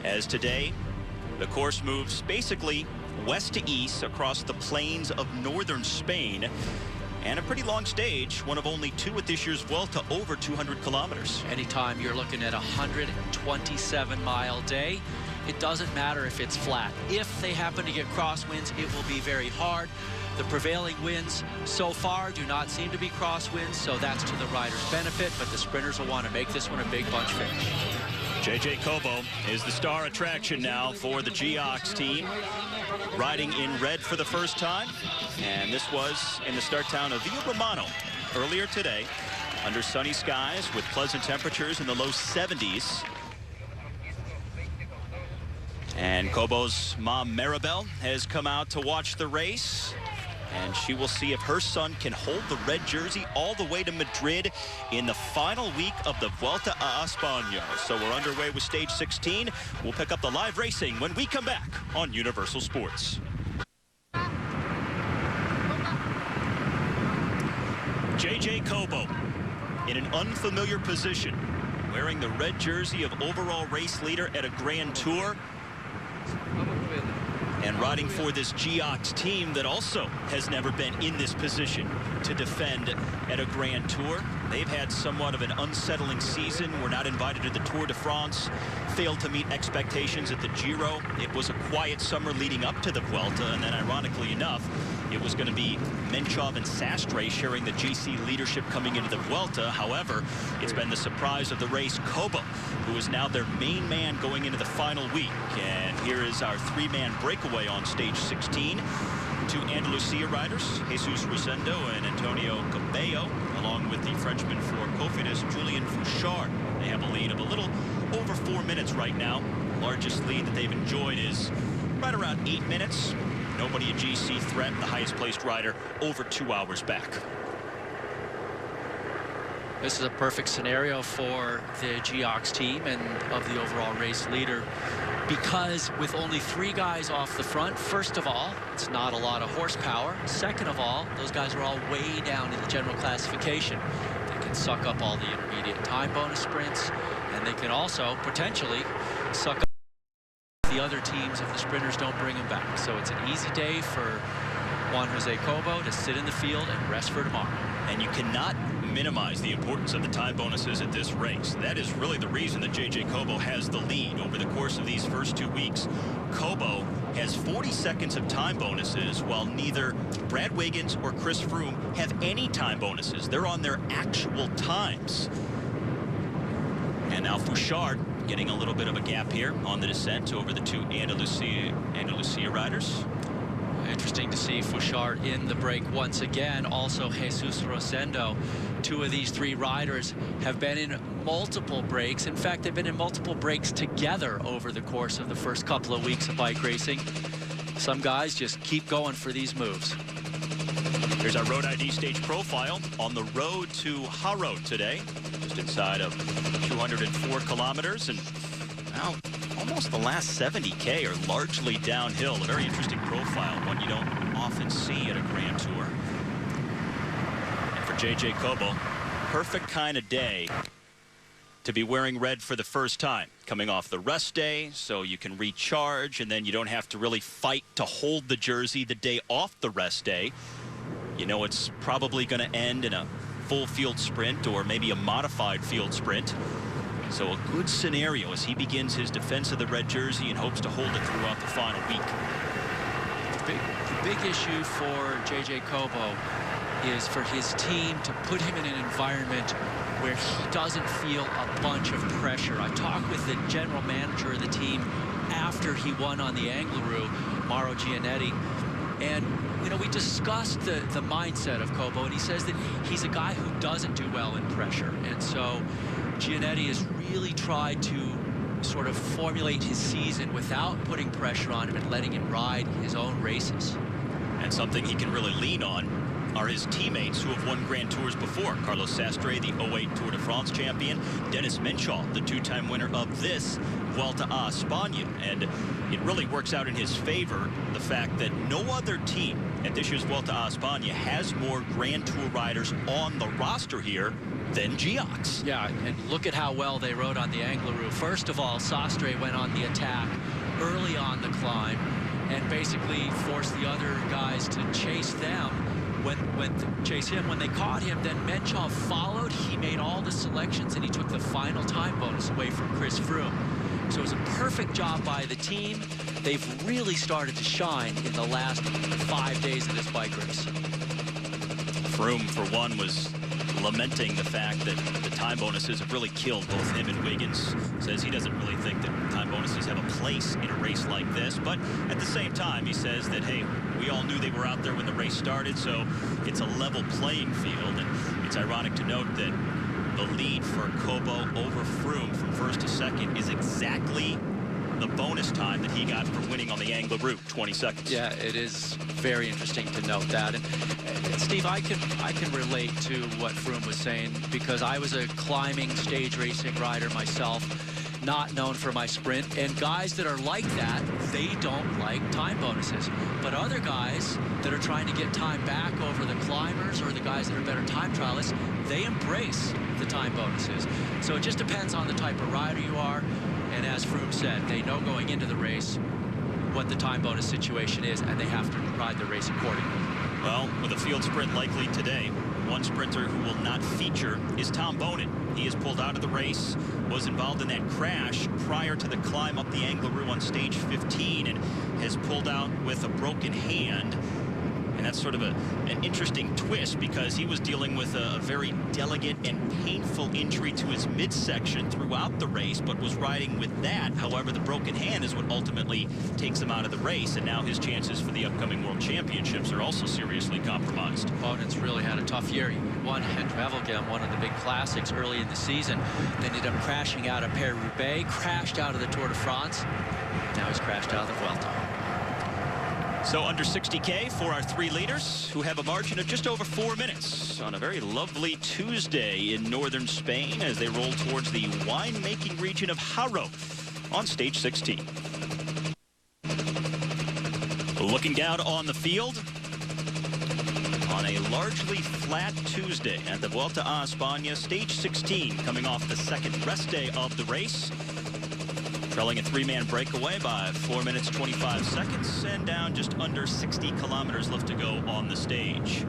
as today the course moves basically west to east across the plains of northern Spain, and a pretty long stage, one of only two at this year's Vuelta over 200 kilometers. Anytime you're looking at a 127-mile day, it doesn't matter if it's flat. If they happen to get crosswinds, it will be very hard. The prevailing winds so far do not seem to be crosswinds, so that's to the rider's benefit, but the sprinters will want to make this one a big bunch finish. J.J. Cobo is the star attraction now for the Geox team, riding in red for the first time, and this was in the start town of Villabomano earlier today under sunny skies with pleasant temperatures in the low 70s. And Cobo's mom Maribel has come out to watch the race, and she will see if her son can hold the red jersey all the way to Madrid in the final week of the Vuelta a España. So we're underway with stage 16. We'll pick up the live racing when we come back on Universal Sports. J.J. Cobo in an unfamiliar position, wearing the red jersey of overall race leader at a Grand Tour, and riding for this Geox team that also has never been in this position to defend at a Grand Tour. They've had somewhat of an unsettling season. Were not invited to the Tour de France, failed to meet expectations at the Giro. It was a quiet summer leading up to the Vuelta, and then ironically enough, it was going to be Menchov and Sastre sharing the GC leadership coming into the Vuelta. However, it's been the surprise of the race, Cobo, who is now their main man going into the final week. And here is our three-man breakaway on stage 16. Two Andalusia riders, Jesus Rosendo and Antonio Cabello, along with the Frenchman for Cofidis, Julien Fouchard. They have a lead of a little over 4 minutes right now. The largest lead that they've enjoyed is right around 8 minutes. Nobody a GC threat, the highest placed rider over 2 hours back. This is a perfect scenario for the Geox team and of the overall race leader, because with only 3 guys off the front, first of all, it's not a lot of horsepower. Second of all, those guys are all way down in the general classification. They can suck up all the intermediate time bonus sprints, and they can also potentially suck up the other teams if the sprinters don't bring them back. So it's an easy day for Juan Jose Cobo to sit in the field and rest for tomorrow. And you cannot minimize the importance of the time bonuses at this race. That is really the reason that J.J. Cobo has the lead over the course of these first 2 weeks. Cobo has 40 seconds of time bonuses, while neither Brad Wiggins or Chris Froome have any time bonuses. They're on their actual times. And now Fouchard getting a little bit of a gap here on the descent over the two Andalusia riders. Interesting to see Fouchard in the break once again. Also Jesus Rosendo. 2 of these 3 riders have been in multiple breaks. In fact, they've been in multiple breaks together over the course of the first couple of weeks of bike racing. Some guys just keep going for these moves. Here's our Road ID stage profile on the road to Haro today, just inside of 204 kilometers, and now almost the last 70K are largely downhill. A very interesting profile, one you don't often see at a Grand Tour. And for J.J. Cobo, perfect kind of day to be wearing red for the first time, coming off the rest day, so you can recharge, and then you don't have to really fight to hold the jersey the day off the rest day. You know it's probably going to end in a full field sprint or maybe a modified field sprint. So a good scenario as he begins his defense of the red jersey and hopes to hold it throughout the final week. The big issue for J.J. Cobo is for his team to put him in an environment where he doesn't feel a bunch of pressure. I talked with the general manager of the team after he won on the Angleroo, Mauro Gianetti, and you know, we discussed the mindset of Cobo, and he says that he's a guy who doesn't do well in pressure. And so Gianetti has really tried to sort of formulate his season without putting pressure on him and letting him ride his own races. And something he can really lean on are his teammates who have won Grand Tours before. Carlos Sastre, the 08 Tour de France champion. Dennis Menchal, the two-time winner of this Vuelta a Espana. And it really works out in his favor, the fact that no other team at this year's Vuelta a Espana has more Grand Tour riders on the roster here than Geox. Yeah, and look at how well they rode on the Angleroo. First of all, Sastre went on the attack early on the climb and basically forced the other guys to chase them. When they caught him, then Menchal followed. He made all the selections, and he took the final time bonus away from Chris Froome. So it was a perfect job by the team. They've really started to shine in the last 5 days of this bike race. Froome, for one, was lamenting the fact that the time bonuses have really killed both him and Wiggins. Says he doesn't really think that time bonuses have a place in a race like this, but at the same time he says that, hey, we all knew they were out there when the race started, so it's a level playing field. And it's ironic to note that the lead for Kobo over Froome from first to second is exactly the bonus time that he got for winning on the Angleroo, 20 seconds. Yeah, it is very interesting to note that. And Steve, I can relate to what Froome was saying, because I was a climbing stage racing rider myself, not known for my sprint. And guys that are like that, they don't like time bonuses. But other guys that are trying to get time back over the climbers, or the guys that are better time trialists, they embrace the time bonuses. So it just depends on the type of rider you are. And as Froome said, they know going into the race what the time bonus situation is, and they have to ride the race accordingly. Well, with a field sprint likely today, one sprinter who will not feature is Tom Bonin. He is pulled out of the race, was involved in that crash prior to the climb up the Angleroo on stage 15, and has pulled out with a broken hand. And that's sort of an interesting twist, because he was dealing with a very delicate and painful injury to his midsection throughout the race, but was riding with that. However, the broken hand is what ultimately takes him out of the race, and now his chances for the upcoming World Championships are also seriously compromised. Bonin's really had a tough year. He won at Wevelgem, one of the big classics early in the season, then ended up crashing out of Paris-Roubaix, crashed out of the Tour de France. Now he's crashed out of the Vuelta. So under 60K for our three leaders, who have a margin of just over 4 minutes on a very lovely Tuesday in northern Spain as they roll towards the winemaking region of Haro on stage 16. Looking down on the field on a largely flat Tuesday at the Vuelta a Espana, stage 16, coming off the second rest day of the race. Trailing a three-man breakaway by 4 minutes, 25 seconds, and down just under 60 kilometers left to go on the stage.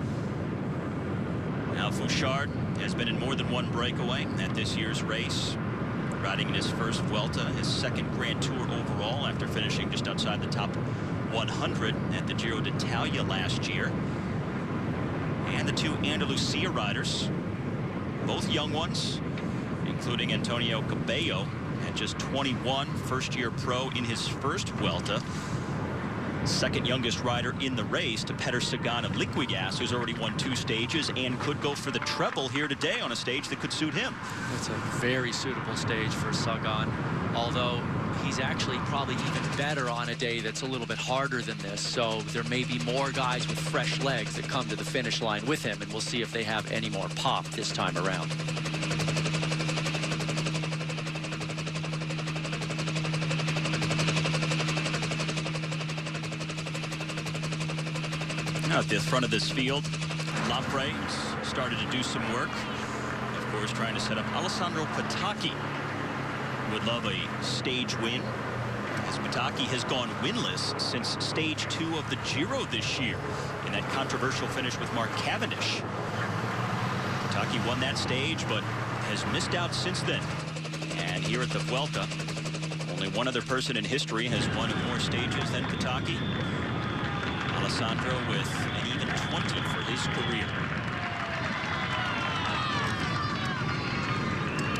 Now Fouchard has been in more than one breakaway at this year's race, riding in his first Vuelta, his second Grand Tour overall after finishing just outside the top 100 at the Giro d'Italia last year. And the two Andalusia riders, both young ones, including Antonio Cabello, at just 21, first-year pro in his first Vuelta. Second youngest rider in the race to Peter Sagan of Liquigas, who's already won 2 stages and could go for the treble here today on a stage that could suit him. It's a very suitable stage for Sagan, although he's actually probably even better on a day that's a little bit harder than this. So there may be more guys with fresh legs that come to the finish line with him, and we'll see if they have any more pop this time around. Now at the front of this field, Lapre started to do some work. Of course, trying to set up Alessandro Pataki. Would love a stage win, as Pataki has gone winless since stage 2 of the Giro this year in that controversial finish with Mark Cavendish. Pataki won that stage, but has missed out since then. And here at the Vuelta, only one other person in history has won more stages than Pataki. Alessandro with an even 20 for his career.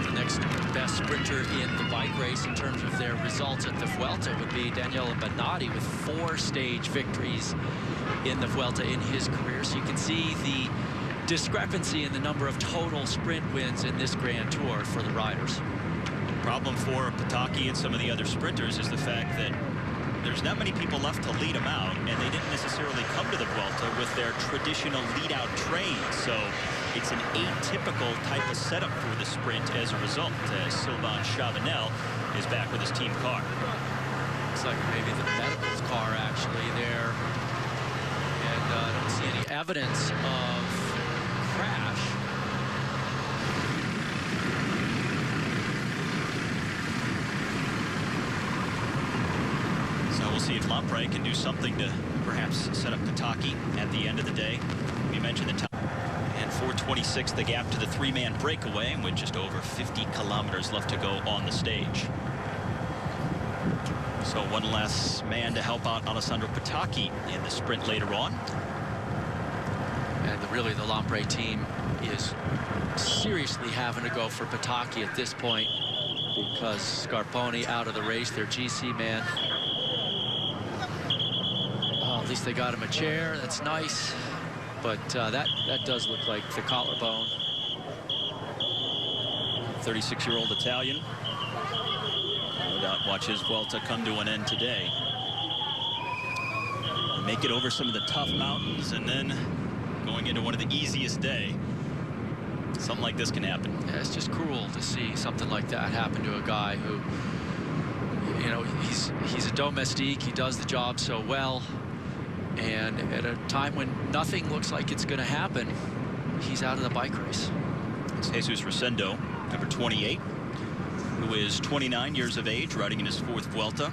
The next best sprinter in the bike race in terms of their results at the Vuelta would be Daniele Benatti, with 4 stage victories in the Vuelta in his career. So you can see the discrepancy in the number of total sprint wins in this Grand Tour for the riders. Problem for Pataki and some of the other sprinters is the fact that there's not many people left to lead them out, and they didn't necessarily come to the Vuelta with their traditional lead-out train. So it's an atypical type of setup for the sprint as a result, as Sylvain Chavanel is back with his team car. Looks like maybe the medicals car actually there. And I don't see any evidence of crash. So we'll see if Lampre can do something to perhaps set up Pataki at the end of the day. We mentioned the time. And 4:26, the gap to the three-man breakaway with just over 50 kilometers left to go on the stage. So one less man to help out Alessandro Pataki in the sprint later on. And really the Lampre team is seriously having to go for Pataki at this point because Scarponi out of the race, their GC man. Oh, at least they got him a chair. That's nice. But that does look like the collarbone. 36-year-old Italian. No doubt watch his Vuelta come to an end today. Make it over some of the tough mountains and then going into one of the easiest day. Something like this can happen. Yeah, it's just cruel to see something like that happen to a guy who, you know, he's a domestique. He does the job so well. And at a time when nothing looks like it's going to happen, he's out of the bike race. It's Jesus Rosendo, number 28, who is 29 years of age, riding in his fourth Vuelta.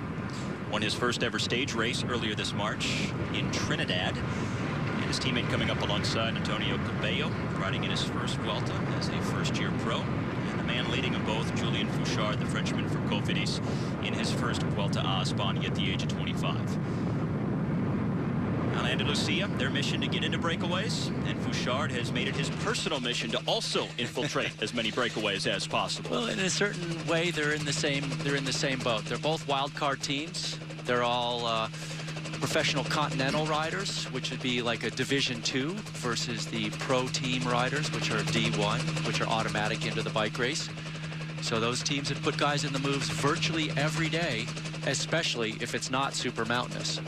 Won his first ever stage race earlier this March in Trinidad. And his teammate coming up alongside Antonio Cabello, riding in his first Vuelta as a first-year pro. And the man leading them both, Julien Fouchard, the Frenchman from Cofidis, in his first Vuelta a Espana at the age of 25. On Andalusia, their mission to get into breakaways, and Fouchard has made it his personal mission to also infiltrate as many breakaways as possible. Well, in a certain way, they're in the same boat. They're both wild card teams. They're all professional continental riders, which would be like a Division II versus the pro team riders, which are D1, which are automatic into the bike race. So those teams have put guys in the moves virtually every day, especially if it's not super mountainous.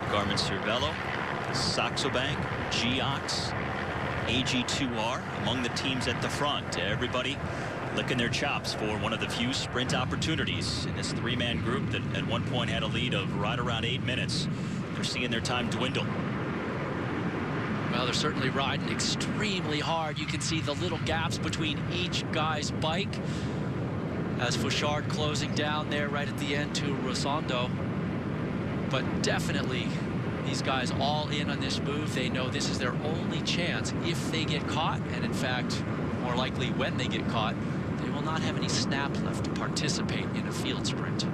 Garmin Cervelo, Saxo Bank, Geox, AG2R among the teams at the front. Everybody licking their chops for one of the few sprint opportunities in this three-man group that at one point had a lead of right around 8 minutes. They're seeing their time dwindle. Well, they're certainly riding extremely hard. You can see the little gaps between each guy's bike as Fouchard closing down there right at the end to Rosendo. But definitely these guys all in on this move. They know this is their only chance if they get caught, and in fact more likely when they get caught, they will not have any snap left to participate in a field sprint.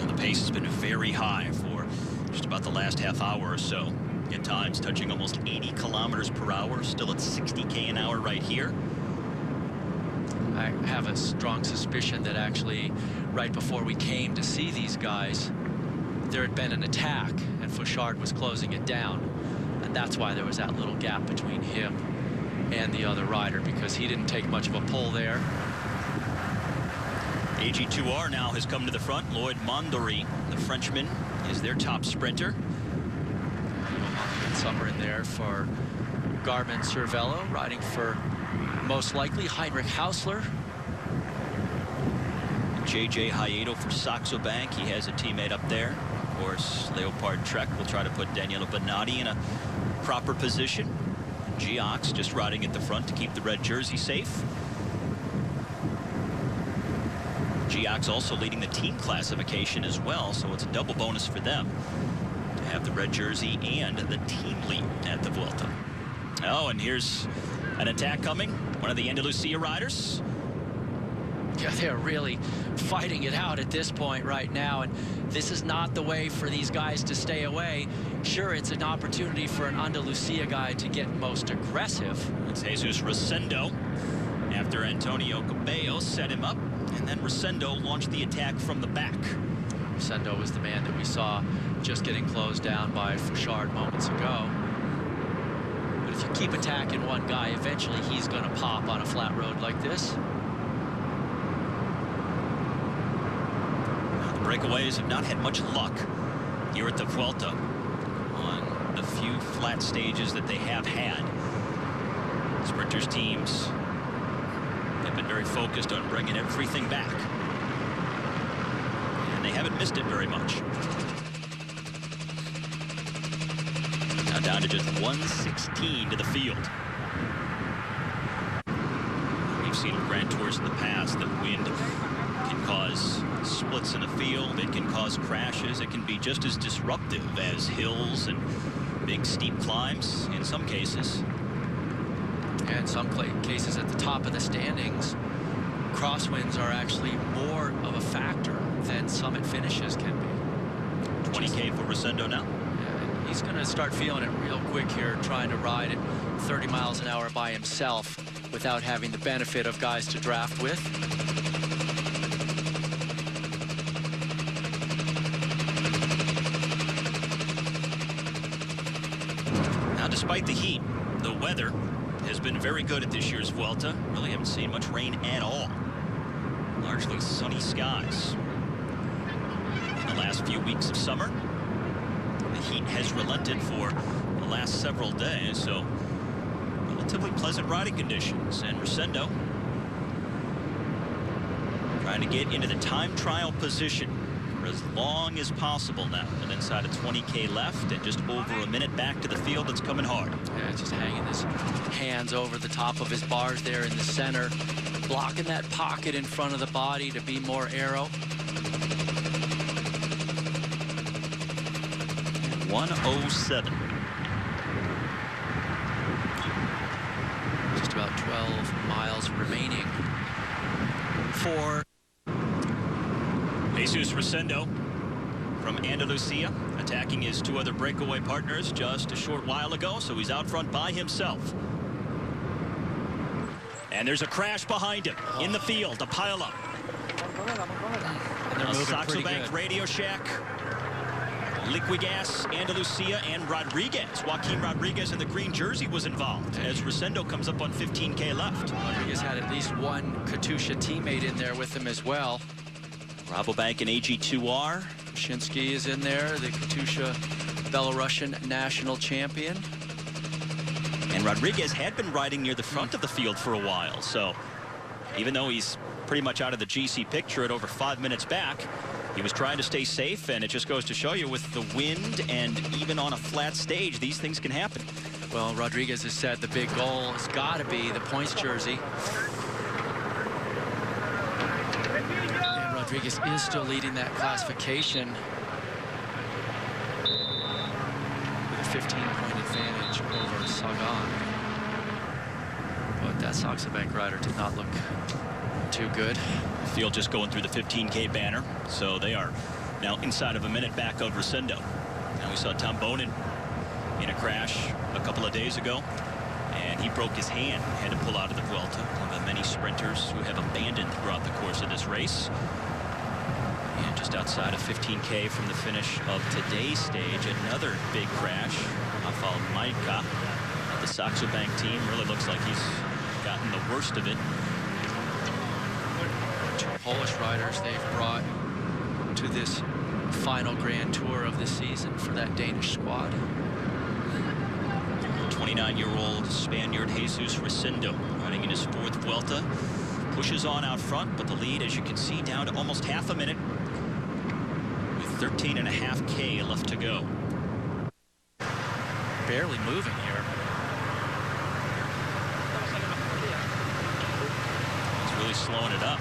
And the pace has been very high for just about the last half hour or so. At times touching almost 80 kilometers per hour, still at 60k an hour right here. I have a strong suspicion that actually right before we came to see these guys, there had been an attack and Fouchard was closing it down. And that's why there was that little gap between him and the other rider, because he didn't take much of a pull there. AG2R now has come to the front. Lloyd Mondori, the Frenchman, is their top sprinter. Summer in there for Garmin Cervelo, riding for most likely Heinrich Hausler. JJ Hayedo for Saxo Bank. He has a teammate up there. Of course, Leopard Trek will try to put Daniele Bonatti in a proper position. Geox just riding at the front to keep the red jersey safe. Geox also leading the team classification as well, so it's a double bonus for them to have the red jersey and the team lead at the Vuelta. Oh, and here's an attack coming. One of the Andalusia riders. Yeah, they're really fighting it out at this point right now, and this is not the way for these guys to stay away. Sure, it's an opportunity for an Andalusia guy to get most aggressive. It's Jesus Rosendo after Antonio Cabello set him up, and then Rosendo launched the attack from the back. Rosendo was the man that we saw just getting closed down by Fouchard moments ago. But if you keep attacking one guy, eventually he's going to pop on a flat road like this. breakaways have not had much luck here at the Vuelta on the few flat stages that they have had. Sprinters teams have been very focused on bringing everything back, and they haven't missed it very much. Now down to just 116 to the field. We've seen in Grand Tours in the past that wind can cause splits in the field. It can cause crashes. It can be just as disruptive as hills and big steep climbs in some cases. And in some cases at the top of the standings, crosswinds are actually more of a factor than summit finishes can be. 20K for Rosendo now. Yeah, he's going to start feeling it real quick here, trying to ride at 30 miles an hour by himself without having the benefit of guys to draft with. Now, despite the heat, the weather has been very good at this year's Vuelta. Really haven't seen much rain at all. Largely sunny skies. In the last few weeks of summer, the heat has relented for the last several days, so relatively pleasant riding conditions. And Rosendo trying to get into the time trial position for as long as possible now. And inside of 20K left and just over a minute back to the field. It's coming hard. Yeah, just hanging his hands over the top of his bars there in the center, blocking that pocket in front of the body to be more aero. 107. Just about 12 miles remaining for Jesus Rosendo from Andalusia, attacking his two other breakaway partners just a short while ago, so he's out front by himself. And there's a crash behind him in the field, a pileup. And they're moving Saxo pretty Bank good. Radio Shack, Liquigas, Andalusia, and Rodriguez. Joaquin Rodriguez in the green jersey was involved as Rosendo comes up on 15K left. Rodriguez had at least one Katusha teammate in there with him as well. Rabobank and AG2R. Shinsky is in there, the Katusha Belarusian national champion. And Rodriguez had been riding near the front of the field for a while, so even though he's pretty much out of the GC picture at over 5 minutes back, he was trying to stay safe, and it just goes to show you with the wind and even on a flat stage, these things can happen. Well, Rodriguez has said the big goal has got to be the points jersey. And Rodriguez is still leading that classification with a 15-point advantage over Sagan. But that Saxo Bank rider did not look too good. Field just going through the 15K banner, so they are now inside of a minute back of Rosendo. And we saw Tom Bonin in a crash a couple of days ago, and he broke his hand, had to pull out of the Vuelta. One of the many sprinters who have abandoned throughout the course of this race. And just outside of 15K from the finish of today's stage, another big crash. Rafał Majka of the Saxo Bank team really looks like he's gotten the worst of it. Two Polish riders they've brought to this final Grand Tour of the season for that Danish squad. 29-year-old Spaniard Jesus Rosendo running in his fourth Vuelta. Pushes on out front, but the lead, as you can see, down to almost half a minute with 13.5K left to go. Barely moving here. He's really slowing it up.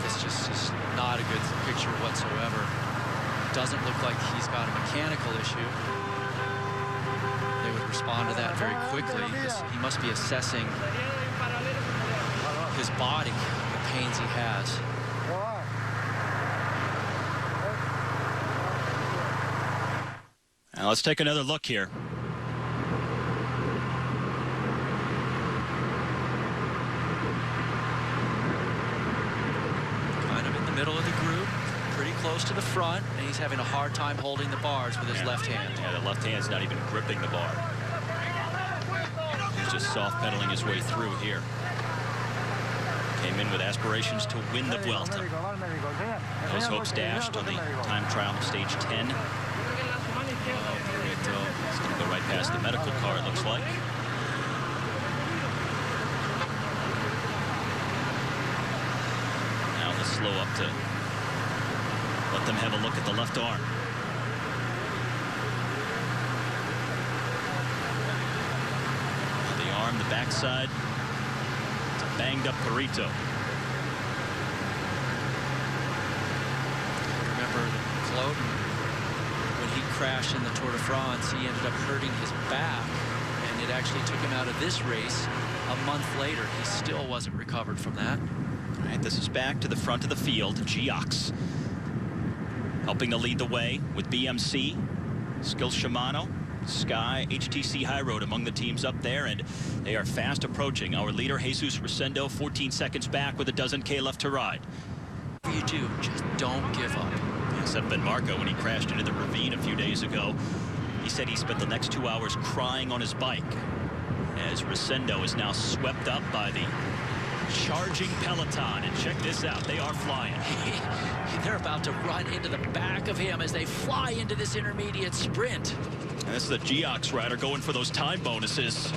This just is not a good picture whatsoever. Doesn't look like he's got a mechanical issue. They would respond to that very quickly. He must be assessing his body, the pains he has. Now let's take another look here. Kind of in the middle of the group, pretty close to the front, and he's having a hard time holding the bars with his left hand. Yeah, the left hand's not even gripping the bar. He's just soft pedaling his way through here. Came in with aspirations to win the Vuelta. Those hopes dashed on the time trial of stage 10. It's going to go right past the medical car, it looks like. Now let's slow up to let them have a look at the left arm. The arm, the backside. It's a banged up burrito. Remember Claude? When he crashed in the Tour de France, he ended up hurting his back, and it actually took him out of this race a month later. He still wasn't recovered from that. All right, this is back to the front of the field. Giox helping to lead the way with BMC, Skills Shimano, Sky, HTC High Road among the teams up there, and they are fast approaching. Our leader, Jesus Rosendo, 14 seconds back with a dozen K left to ride. You do, just don't give up. Except Ben Marco, when he crashed into the ravine a few days ago, he said he spent the next 2 hours crying on his bike as Rosendo is now swept up by the charging peloton. And check this out, they are flying. They're about to run into the back of him as they fly into this intermediate sprint. And this is the Giox rider going for those time bonuses.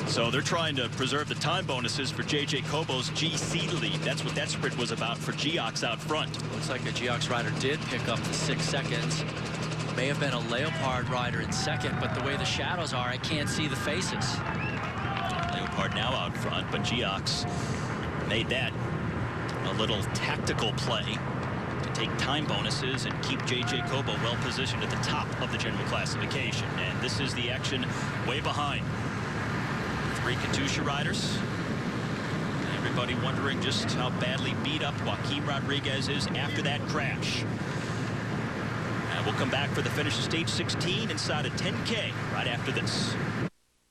So they're trying to preserve the time bonuses for JJ Cobo's GC lead. That's what that sprint was about for Giox out front. Looks like a Giox rider did pick up the 6 seconds. May have been a Leopard rider in second, but the way the shadows are, I can't see the faces. Leopard now out front, but Giox made that a little tactical play to take time bonuses and keep JJ Cobo well positioned at the top of the general classification. And this is the action way behind. 3 Katusha riders. Everybody wondering just how badly beat up Joaquin Rodriguez is after that crash. And we'll come back for the finish of stage 16 inside a 10K right after this.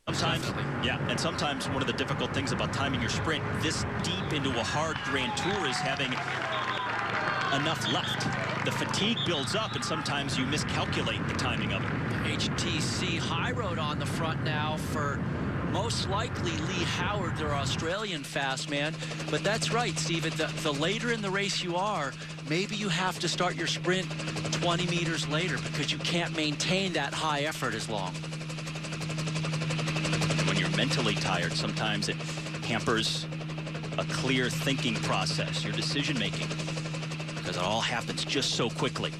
Sometimes, yeah, and sometimes one of the difficult things about timing your sprint this deep into a hard Grand Tour is having enough left. The fatigue builds up, and sometimes you miscalculate the timing of it. HTC High Road on the front now for most likely Lee Howard, their Australian fast man. But that's right, Steven, the later in the race you are, maybe you have to start your sprint 20 meters later because you can't maintain that high effort as long. When you're mentally tired, sometimes it hampers a clear thinking process, your decision making, because it all happens just so quickly.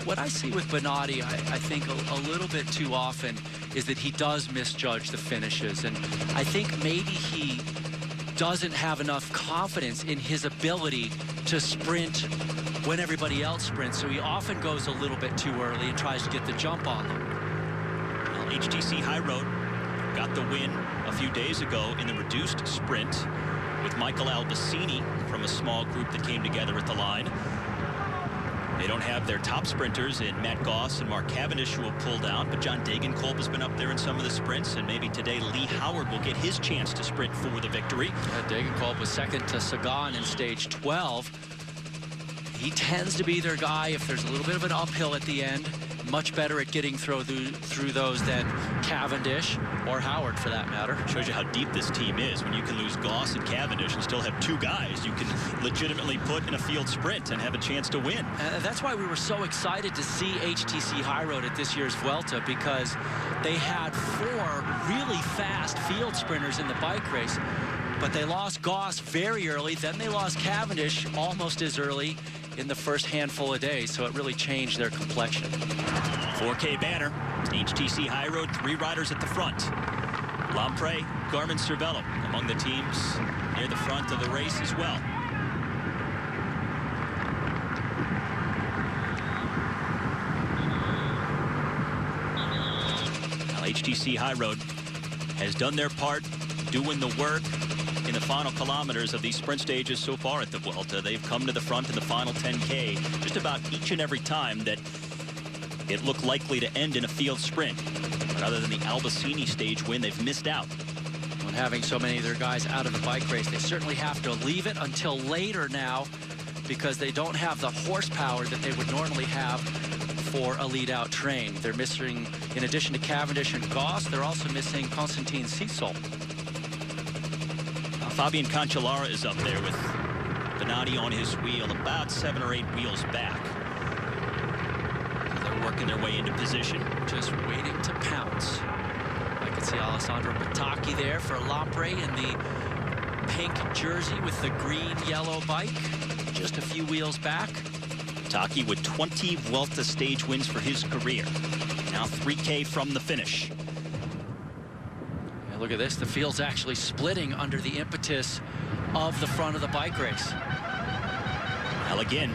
What I see with Bonatti, I think a little bit too often is that he does misjudge the finishes, and I think maybe he doesn't have enough confidence in his ability to sprint when everybody else sprints, so he often goes a little bit too early and tries to get the jump on them. Well, HTC High Road got the win a few days ago in the reduced sprint with Michael Albacini from a small group that came together at the line. They don't have their top sprinters in Matt Goss and Mark Cavendish, who have pulled out, but John Degenkolb has been up there in some of the sprints, and maybe today Lee Howard will get his chance to sprint for the victory. Degenkolb was second to Sagan in stage 12. He tends to be their guy if there's a little bit of an uphill at the end. Much better at getting through those than Cavendish or Howard, for that matter. Shows you how deep this team is when you can lose Goss and Cavendish and still have 2 guys you can legitimately put in a field sprint and have a chance to win. And that's why we were so excited to see HTC High Road at this year's Vuelta, because they had 4 really fast field sprinters in the bike race. But they lost Goss very early, then they lost Cavendish almost as early in the first handful of days, so it really changed their complexion. 4K banner, HTC High Road, 3 riders at the front. Lampre, Garmin Cervelo among the teams near the front of the race as well. Now, HTC High Road has done their part, doing the work in the final kilometers of these sprint stages so far at the Vuelta. They've come to the front in the final 10K just about each and every time that it looked likely to end in a field sprint. But other than the Albacini stage win, they've missed out. When having so many of their guys out of the bike race, they certainly have to leave it until later now, because they don't have the horsepower that they would normally have for a lead-out train. They're missing, in addition to Cavendish and Goss, they're also missing Constantin Sissol. Fabian Cancellara is up there with Benatti on his wheel, about 7 or 8 wheels back. So they're working their way into position. Just waiting to pounce. I can see Alessandro Patacchi there for Lampre in the pink jersey with the green-yellow bike. Just a few wheels back. Patacchi with 20 Vuelta stage wins for his career. Now 3K from the finish. Yeah, look at this. The field's actually splitting under the impetus of the front of the bike race. Well, again,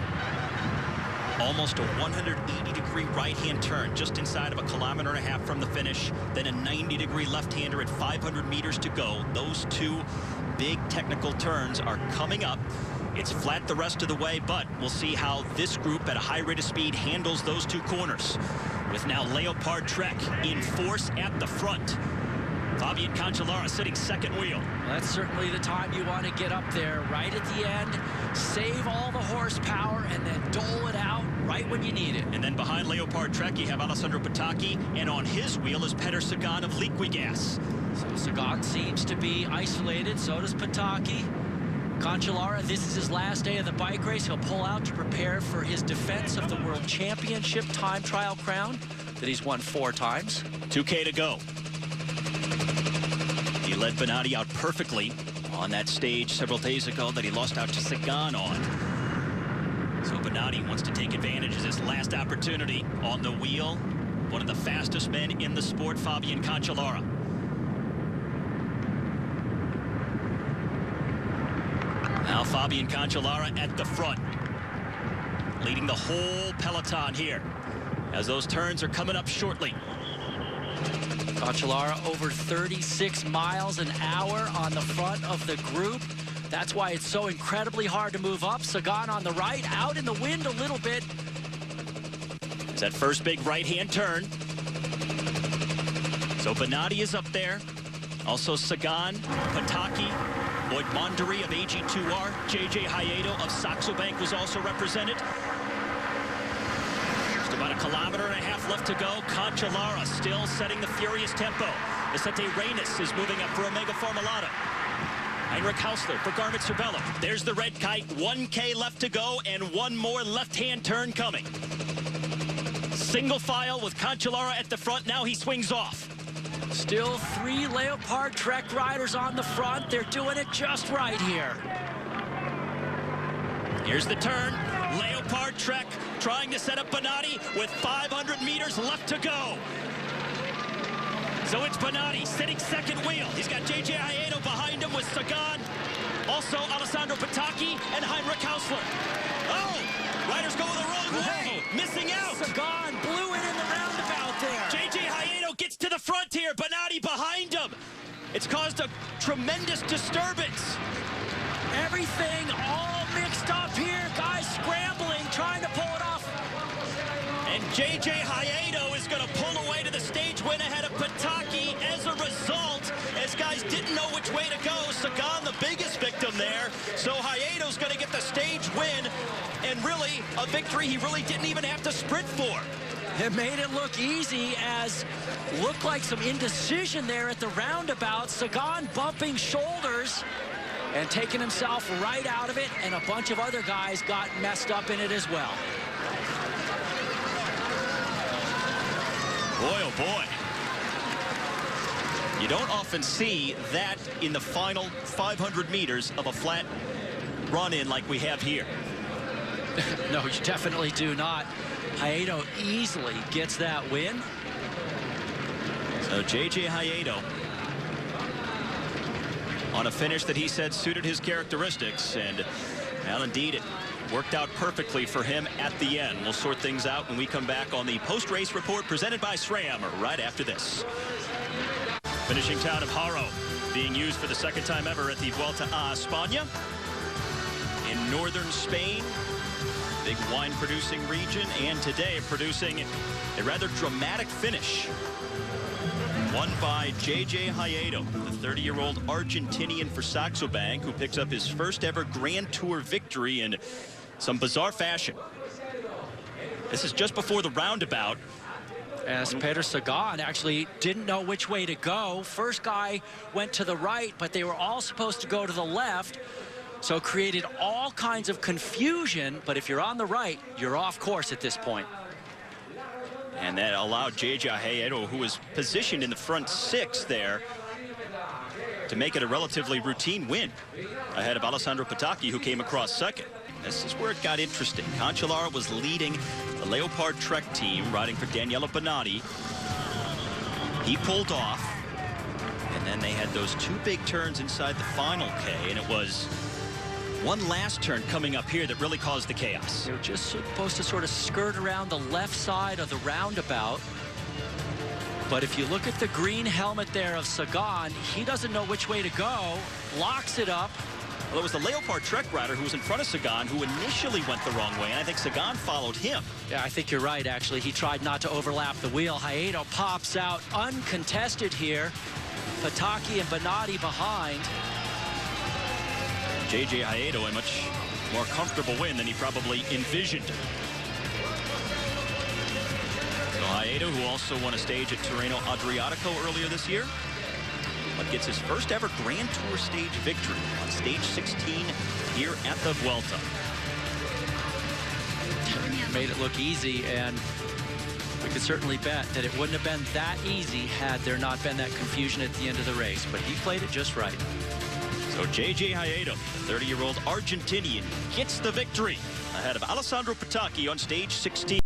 almost a 180-degree right-hand turn just inside of 1.5 kilometers from the finish. Then a 90-degree left-hander at 500 meters to go. Those two big technical turns are coming up. It's flat the rest of the way, but we'll see how this group at a high rate of speed handles those two corners. With now Leopard Trek in force at the front. Fabian Cancellara sitting second wheel. Well, that's certainly the time you want to get up there right at the end, save all the horsepower, and then dole it out right when you need it. And then behind Leopard Trek, you have Alessandro Patacchi, and on his wheel is Petter Sagan of Liquigas. So Sagan seems to be isolated, so does Patacchi. Cancellara, this is his last day of the bike race. He'll pull out to prepare for his defense of the World Championship time trial crown that he's won 4 times. 2K to go. He led Benatti out perfectly on that stage several days ago that he lost out to Sagan on. So Benatti wants to take advantage of this last opportunity on the wheel. One of the fastest men in the sport, Fabian Cancellara. Now Fabian Cancellara at the front, leading the whole peloton here as those turns are coming up shortly. Cancellara over 36 miles an hour on the front of the group. That's why it's so incredibly hard to move up. Sagan on the right, out in the wind a little bit. It's that first big right-hand turn. So Benatti is up there. Also Sagan, Patacchi, Lloyd Monderi of AG2R, JJ Hayedo of Saxo Bank was also represented. Just about 1.5 kilometers left to go. Cancellara still setting the furious tempo. Vicente Reyes is moving up for Omega Formulado. Heinrich Hausler for Garmin Cervelo. There's the red kite. 1K left to go and one more left-hand turn coming. Single file with Cancellara at the front. Now he swings off. Still 3 Leopard Trek riders on the front. They're doing it just right here. Here's the turn. Leopard Trek trying to set up Benatti with 500 meters left to go. So it's Benatti sitting second wheel. He's got JJ Hayedo behind him with Sagan. Also Alessandro Patacchi and Heinrich Hausler. Oh, riders go the wrong way. Missing out. Sagan blew it in the roundabout there. JJ Hayedo gets to the front here. Benatti behind him. It's caused a tremendous disturbance. Everything all mixed up here. Guys scrambling, trying to pull it off. And JJ Hayedo is going to pull away to the stage win ahead of Patacchi as a result, as guys didn't know which way to go. Sagan, the biggest victim there. So Hayedo's going to get the stage win, and really a victory he really didn't even have to sprint for. It made it look easy, as looked like some indecision there at the roundabout. Sagan bumping shoulders and taking himself right out of it, and a bunch of other guys got messed up in it as well. Boy, oh boy. You don't often see that in the final 500 meters of a flat run-in like we have here. No, you definitely do not. Hayedo easily gets that win. So JJ Hayedo on a finish that he said suited his characteristics, and well, indeed, it worked out perfectly for him at the end. We'll sort things out when we come back on the post-race report presented by SRAM right after this. Finishing town of Haro being used for the second time ever at the Vuelta a Espana in northern Spain. Big wine producing region, and today producing a rather dramatic finish. Won by JJ Hayedo, the 30-year-old Argentinian for Saxo Bank, who picks up his first ever Grand Tour victory in some bizarre fashion. This is just before the roundabout. As Peter Sagan actually didn't know which way to go. First guy went to the right, but they were all supposed to go to the left. So created all kinds of confusion. But if you're on the right, you're off course at this point. And that allowed J.J. Hayedo, who was positioned in the front 6 there, to make it a relatively routine win ahead of Alessandro Patacchi, who came across second. This is where it got interesting. Cancellara was leading the Leopard Trek team, riding for Daniele Bonatti. He pulled off, and then they had those 2 big turns inside the final K, and it was one last turn coming up here that really caused the chaos. They were just supposed to sort of skirt around the left side of the roundabout. But if you look at the green helmet there of Sagan, he doesn't know which way to go, locks it up. Well, it was the Leopard Trek rider who was in front of Sagan who initially went the wrong way, and I think Sagan followed him. Yeah, I think you're right, actually. He tried not to overlap the wheel. Hayedo pops out uncontested here. Patacchi and Bonatti behind. J.J. Hayedo a much more comfortable win than he probably envisioned. So Hayedo, who also won a stage at Tirreno Adriatico earlier this year, but gets his first ever Grand Tour stage victory on stage 16 here at the Vuelta. Made it look easy, and we could certainly bet that it wouldn't have been that easy had there not been that confusion at the end of the race, but he played it just right. So J.J. Hayedo, the 30-year-old Argentinian, gets the victory ahead of Alessandro Patacchi on stage 16.